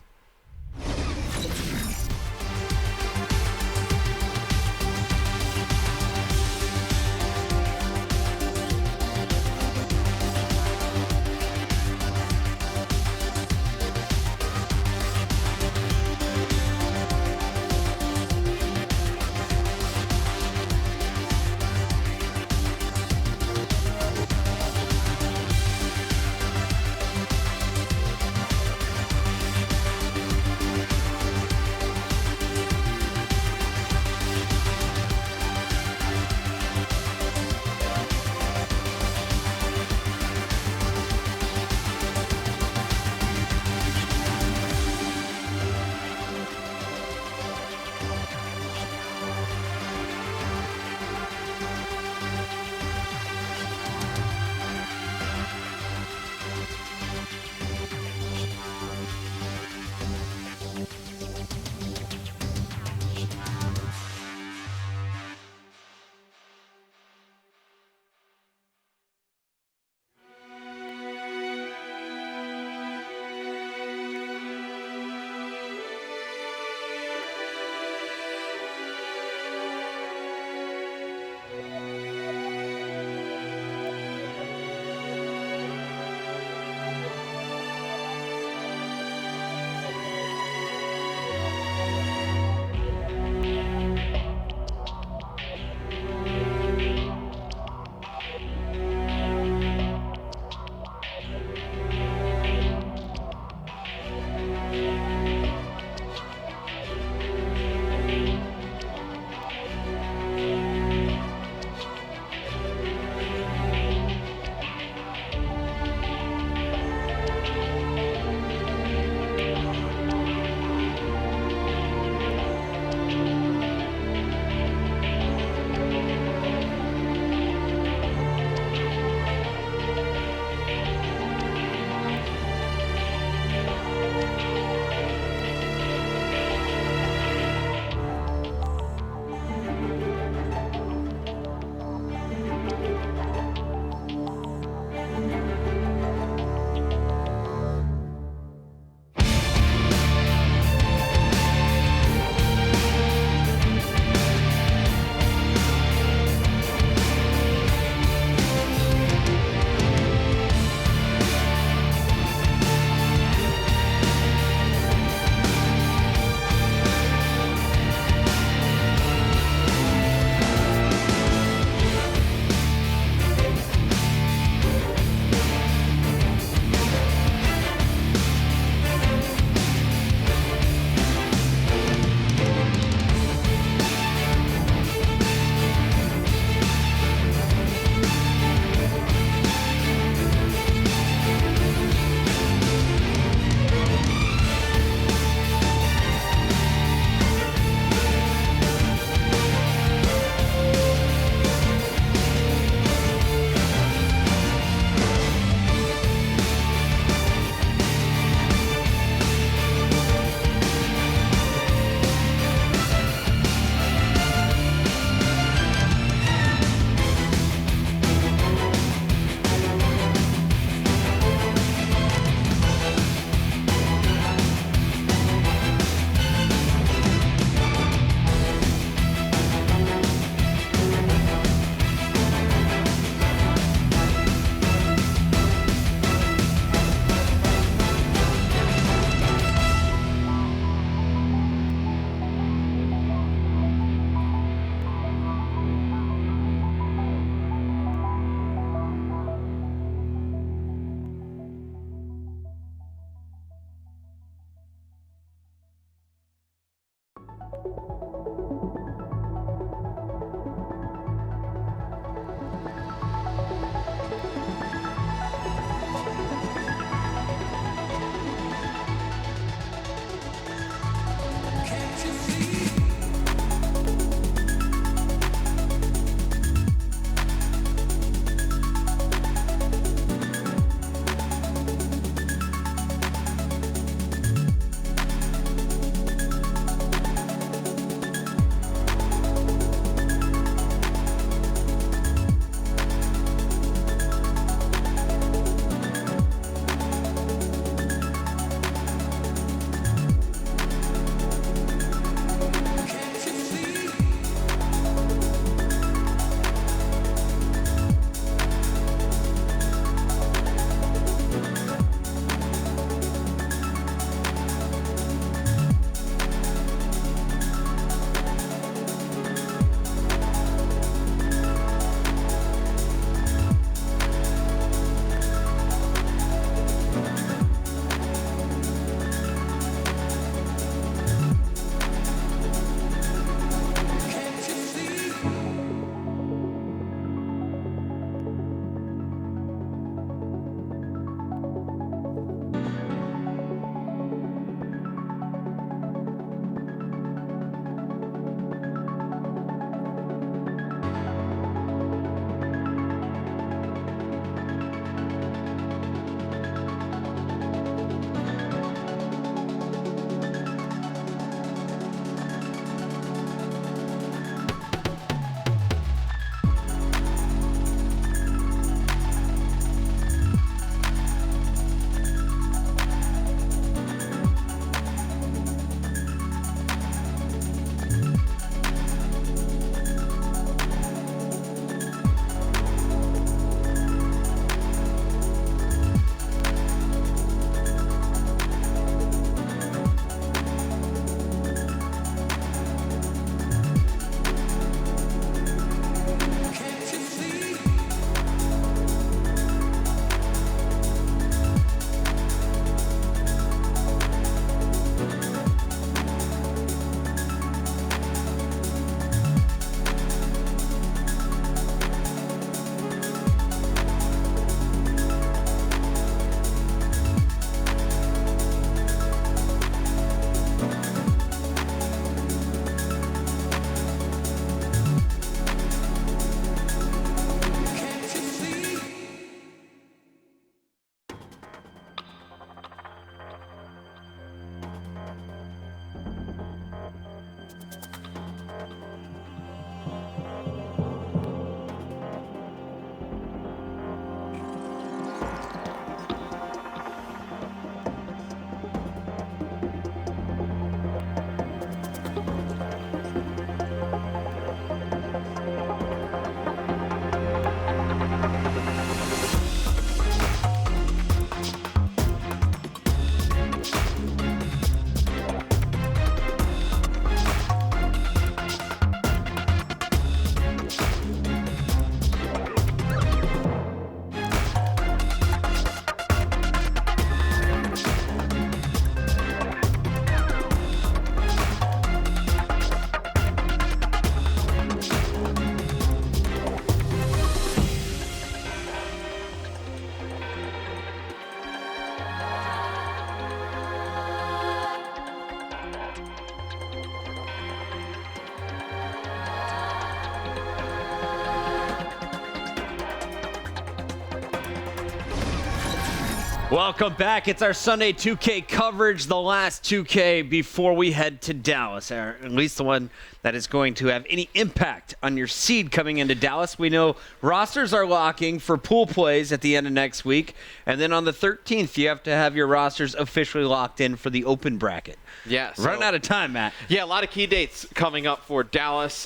A: Welcome back. It's our Sunday 2K coverage, the last 2K before we head to Dallas, or at least the one that is going to have any impact on your seed coming into Dallas. We know rosters are locking for pool plays at the end of next week, and then on the 13th, you have to have your rosters officially locked in for the open bracket.
B: Yeah.
A: Running out of time, Matt.
B: Yeah, a lot of key dates coming up for Dallas.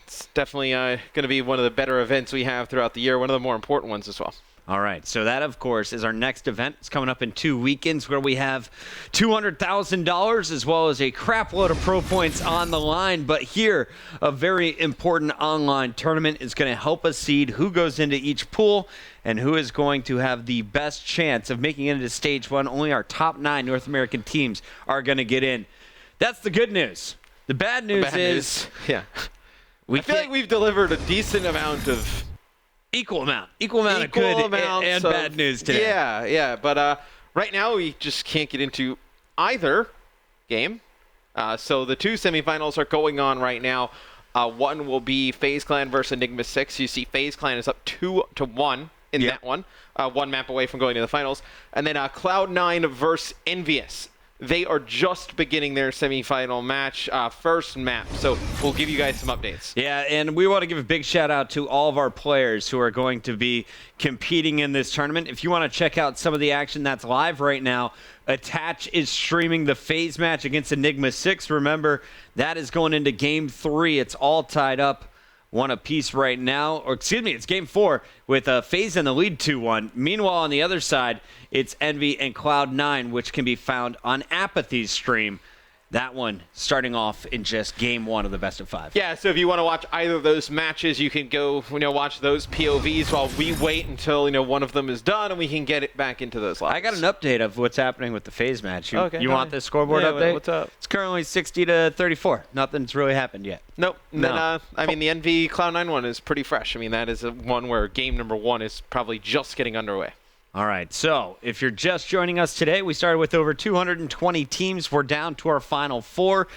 B: It's definitely going to be one of the better events we have throughout the year, one of the more important ones as well.
A: All right, so that, of course, is our next event. It's coming up in 2 weekends where we have $200,000 as well as a crap load of pro points on the line. But here, a very important online tournament is going to help us seed who goes into each pool and who is going to have the best chance of making it into Stage 1. Only our top 9 North American teams are going to get in. That's the good news. The bad news is...
B: Yeah. I feel like we've delivered a decent amount of...
A: Equal amount of good and bad news today.
B: Yeah. But right now, we just can't get into either game. So the 2 semifinals are going on right now. One will be FaZe Clan versus Enigma 6. You see FaZe Clan is up 2-1 in that one. 1 map away from going to the finals. And then Cloud9 versus Envious. They are just beginning their semifinal match, first map. So we'll give you guys some updates.
A: Yeah, and we want to give a big shout out to all of our players who are going to be competing in this tournament. If you want to check out some of the action that's live right now, Attach is streaming the FaZe match against Enigma 6. Remember, that is going into Game 3. It's all tied up. One apiece right now, or excuse me, it's Game 4 with FaZe in the lead 2-1. Meanwhile, on the other side, it's Envy and Cloud9, which can be found on Apathy's stream. That one starting off in just Game 1 of the best of 5.
B: Yeah, so if you want to watch either of those matches, you can go, watch those POVs while we wait until, one of them is done and we can get it back into those lobbies.
A: I got an update of what's happening with the FaZe match. You want this scoreboard
B: yeah,
A: update?
B: What's up?
A: It's currently 60-34. Nothing's really happened yet.
B: Nope.
A: No.
B: Then, the Envy Cloud9 one is pretty fresh. That is one where game number 1 is probably just getting underway.
A: All right, so if you're just joining us today, we started with over 220 teams. We're down to our final 4.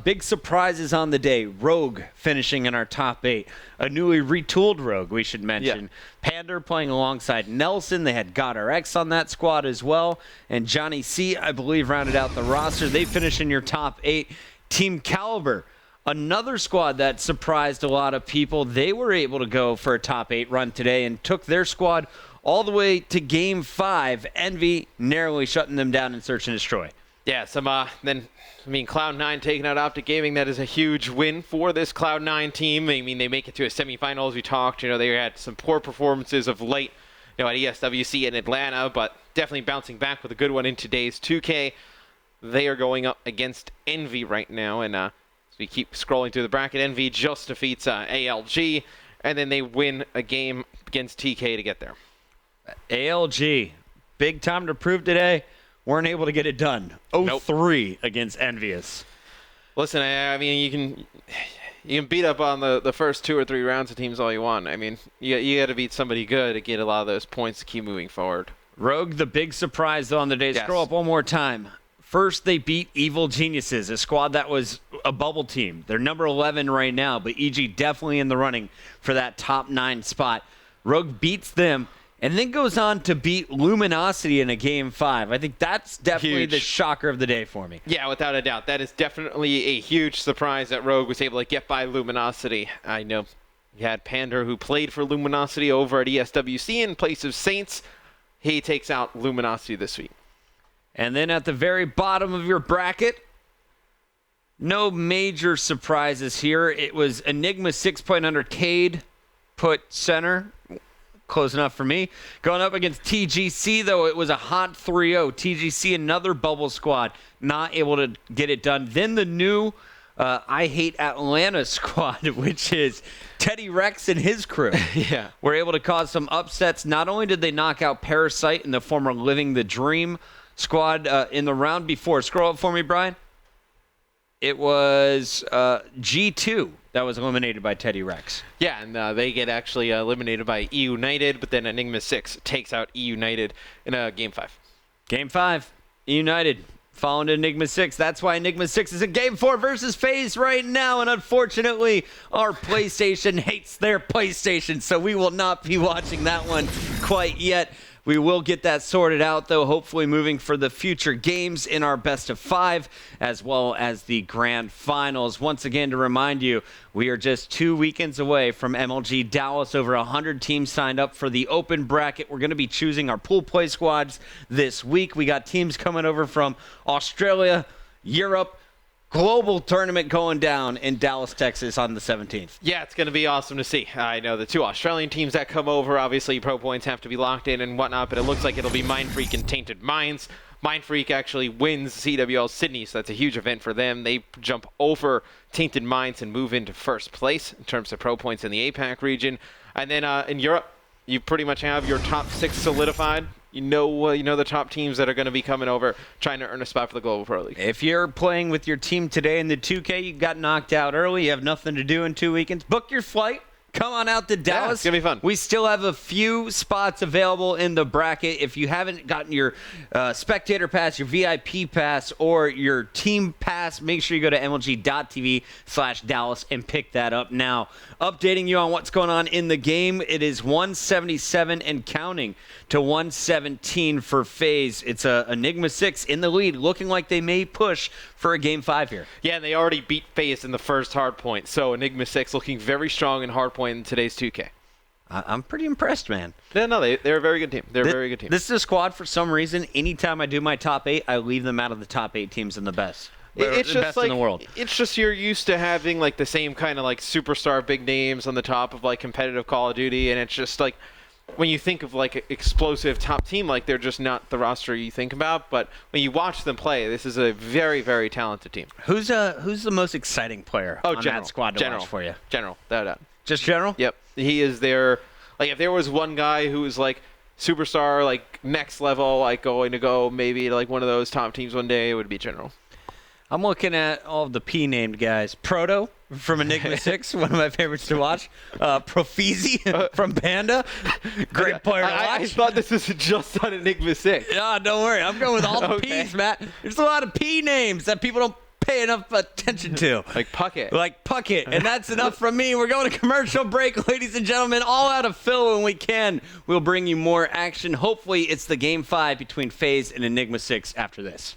A: Big surprises on the day. Rogue finishing in our top 8. A newly retooled Rogue, we should mention. Yeah. Pander playing alongside Nelson. They had GodRX on that squad as well. And Johnny C, I believe, rounded out the roster. They finish in your top 8. Team Caliber, another squad that surprised a lot of people. They were able to go for a top 8 run today and took their squad all the way to Game 5. Envy narrowly shutting them down in Search and Destroy.
B: Yeah, Cloud9 taking out Optic Gaming, that is a huge win for this Cloud9 team. They make it to a semifinal, as we talked. They had some poor performances of late, at ESWC in Atlanta, but definitely bouncing back with a good one in today's 2K. They are going up against Envy right now, and as we keep scrolling through the bracket, Envy just defeats ALG, and then they win a game against TK to get there.
A: ALG, big time to prove today. Weren't able to get it done. 0-3 against Envious.
B: Listen, you can beat up on the first 2 or 3 rounds of teams all you want. You got to beat somebody good to get a lot of those points to keep moving forward.
A: Rogue, the big surprise though on the day.
B: Yes.
A: Scroll up one more time. First, they beat Evil Geniuses, a squad that was a bubble team. They're number 11 right now, but EG definitely in the running for that top 9 spot. Rogue beats them, and then goes on to beat Luminosity in a Game 5. I think that's definitely the shocker of the day for me.
B: Yeah, without a doubt. That is definitely a huge surprise that Rogue was able to get by Luminosity. I know you had Pander, who played for Luminosity over at ESWC in place of Saints. He takes out Luminosity this week.
A: And then at the very bottom of your bracket, no major surprises here. It was Enigma 6.1 Cade put center. Close enough for me. Going up against TGC, though, it was a hot 3-0. TGC, another bubble squad, not able to get it done. Then the new I Hate Atlanta squad, which is Teddy Rex and his crew, were able to cause some upsets. Not only did they knock out Parasite and the former Living the Dream squad in the round before. Scroll up for me, Brian. It was G2 that was eliminated by Teddy Rex.
B: Yeah, and they get actually eliminated by E United, but then Enigma 6 takes out E United in Game 5.
A: Game 5, E United falling to Enigma 6. That's why Enigma 6 is in Game 4 versus FaZe right now, and unfortunately, our PlayStation hates their PlayStation, so we will not be watching that one quite yet. We will get that sorted out, though, hopefully moving for the future games in our best of 5, as well as the grand finals. Once again, to remind you, we are just 2 weekends away from MLG Dallas. Over 100 teams signed up for the open bracket. We're going to be choosing our pool play squads this week. We got teams coming over from Australia, Europe. Global tournament going down in Dallas, Texas on the 17th.
B: Yeah, it's going to be awesome to see. I know the 2 Australian teams that come over, obviously pro points have to be locked in and whatnot, but it looks like it'll be Mindfreak and Tainted Minds. Mindfreak actually wins CWL Sydney, so that's a huge event for them. They jump over Tainted Minds and move into first place in terms of pro points in the APAC region. And then in Europe, you pretty much have your top 6 solidified. You know the top teams that are going to be coming over trying to earn a spot for the Global Pro League.
A: If you're playing with your team today in the 2K, you got knocked out early, you have nothing to do in 2 weekends, book your flight. Come on out to Dallas.
B: Yeah, it's going to be fun.
A: We still have a few spots available in the bracket. If you haven't gotten your spectator pass, your VIP pass, or your team pass, make sure you go to mlg.tv/Dallas and pick that up now. Updating you on what's going on in the game, it is 177 and counting to 117 for FaZe. It's Enigma 6 in the lead, looking like they may push for a Game 5 here.
B: Yeah, and they already beat FaZe in the first hardpoint, so Enigma 6 looking very strong in hardpoint in today's 2K.
A: I'm pretty impressed, man.
B: No, they're a very good team. They're a very good team.
A: This is a squad, for some reason, anytime I do my top 8, I leave them out of the top 8 teams in the best.
B: It's
A: the
B: just
A: best
B: like,
A: in the world.
B: It's just you're used to having like the same kind of like superstar big names on the top of like competitive Call of Duty, and it's just like when you think of like an explosive top team, like they're just not the roster you think about. But when you watch them play, this is a very, very talented team.
A: Who's the most exciting player on
B: General.
A: that squad to watch for you?
B: General, without a doubt.
A: Just General?
B: Yep. He is there. Like, if there was one guy who was, like, superstar, like, next level, like, going to go maybe to, like, one of those top teams one day, it would be General.
A: I'm looking at all of the P-named guys. Proto from Enigma 6, one of my favorites to watch. Profizi from Panda, great player to watch.
B: I thought this was just on Enigma 6.
A: Yeah, don't worry. I'm going with all the
B: Okay.
A: P's, Matt. There's a lot of P names that people don't pay enough attention to.
B: Like Puckett.
A: Like Puckett. And that's enough from me. We're going to commercial break, ladies and gentlemen. All out of fill when we can. We'll bring you more action. Hopefully, it's the Game 5 between FaZe and Enigma 6 after this.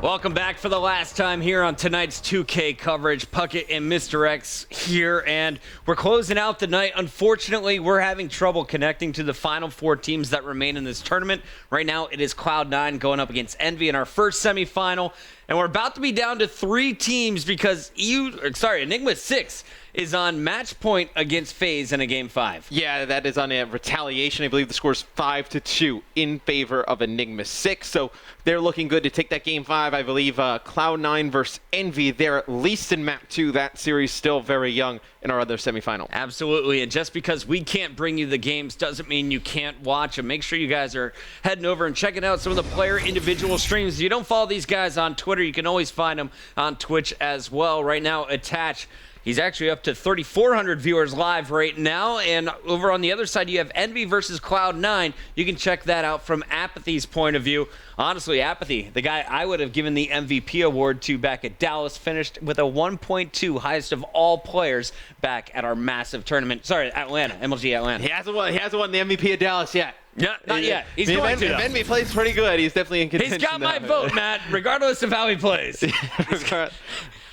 A: Welcome back for the last time here on tonight's 2K coverage. Puckett and Mr. X here, and we're closing out the night. Unfortunately, we're having trouble connecting to the final four teams that remain in this tournament. Right now, it is Cloud9 going up against Envy in our first semifinal, and we're about to be down to 3 teams because Enigma 6 is on match point against FaZe in a Game 5.
B: Yeah, that is on a retaliation. I believe the score is 5-2 in favor of Enigma 6. So they're looking good to take that Game 5. I believe Cloud9 versus Envy, they're at least in map 2. That series still very young in our other semifinal.
A: Absolutely, and just because we can't bring you the games doesn't mean you can't watch them. Make sure you guys are heading over and checking out some of the player individual streams. If you don't follow these guys on Twitter, you can always find them on Twitch as well. Right now, Attach, he's actually up to 3,400 viewers live right now. And over on the other side, you have Envy versus Cloud9. You can check that out from Apathy's point of view. Honestly, Apathy, the guy I would have given the MVP award to back at Dallas, finished with a 1.2, highest of all players back at our massive tournament. Sorry, Atlanta, MLG Atlanta.
B: He hasn't won the MVP of Dallas yet.
A: Yeah, not yet. He's going to.
B: If Envy plays pretty good, he's definitely in contention.
A: He's got my vote, Matt, regardless of how he plays.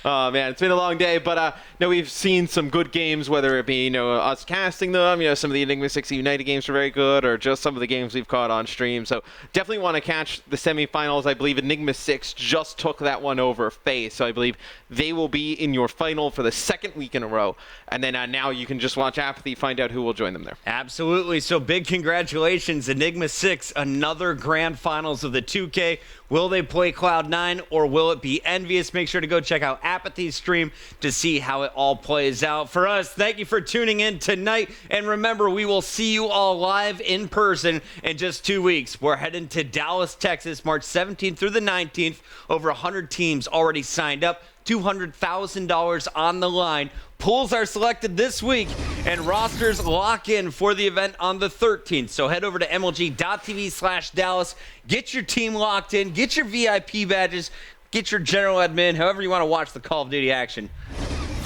B: Oh man, it's been a long day, but we've seen some good games, whether it be us casting them, some of the Enigma 6 United games are very good, or just some of the games we've caught on stream. So definitely want to catch the semifinals. I believe Enigma 6 just took that one over FaZe, so I believe they will be in your final for the second week in a row. And then now you can just watch Apathy, find out who will join them there.
A: Absolutely. So big congratulations, Enigma 6, another grand finals of the 2K. Will they play Cloud9 or will it be Envious? Make sure to go check out Apathy's stream to see how it all plays out. For us, thank you for tuning in tonight. And remember, we will see you all live in person in just 2 weeks. We're heading to Dallas, Texas, March 17th through the 19th. Over 100 teams already signed up. $200,000 on the line. Pools are selected this week, and rosters lock in for the event on the 13th. So head over to MLG.tv/Dallas. Get your team locked in. Get your VIP badges. Get your general admin, however you want to watch the Call of Duty action.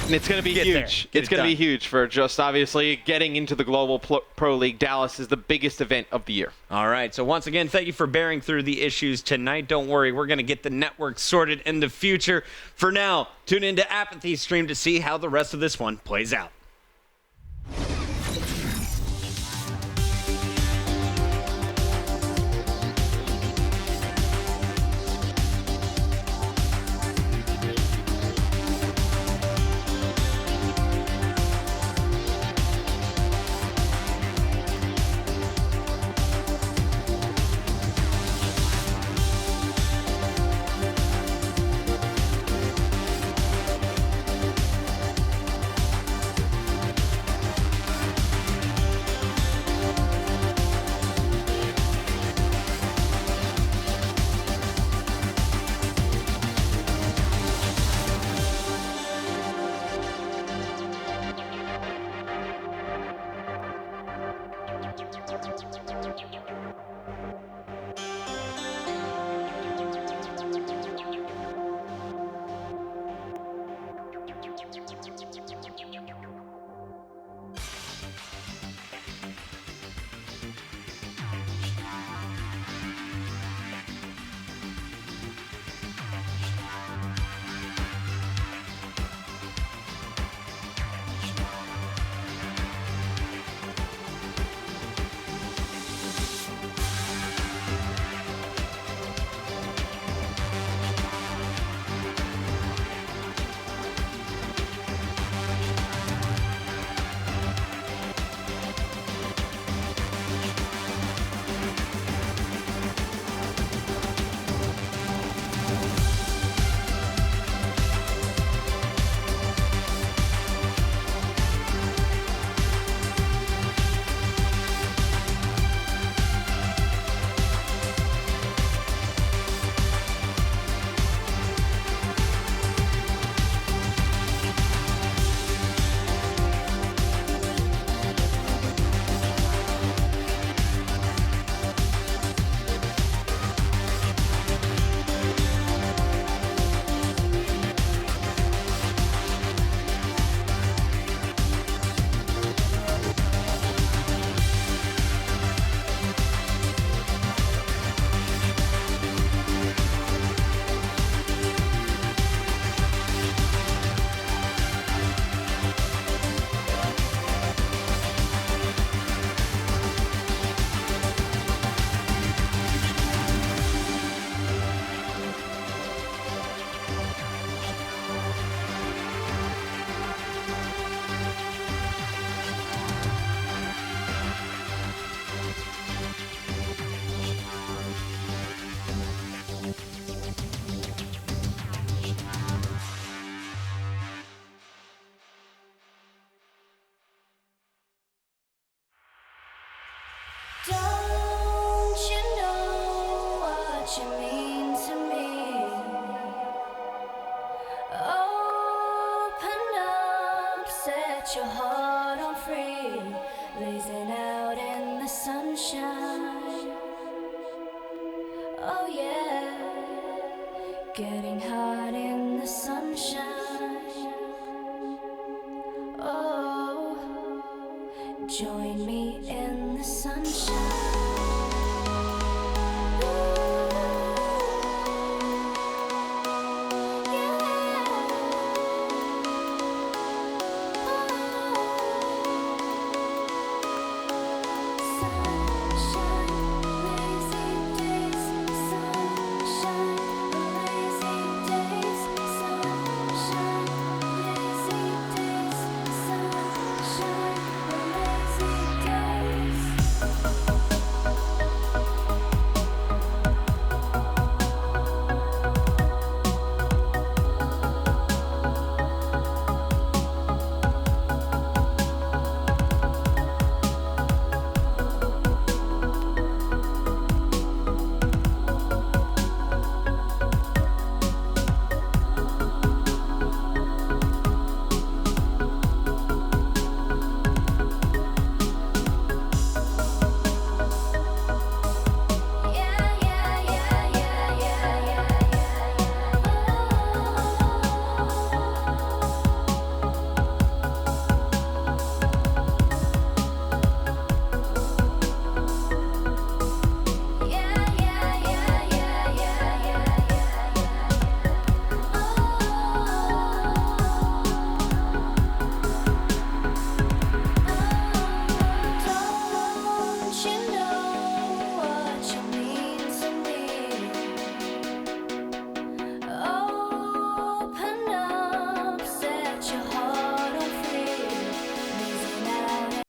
B: And it's going to be huge. It's going to be huge for just obviously getting into the Global Pro League. Dallas is the biggest event of the year.
A: All right. So once again, thank you for bearing through the issues tonight. Don't worry. We're going to get the network sorted in the future. For now, tune into Apathy's stream to see how the rest of this one plays out.
C: Don't you know what you mean to me? Open up, set your heart on free, blazing out in the sunshine. Oh yeah, getting hot in the sunshine. Oh, join me in the sunshine.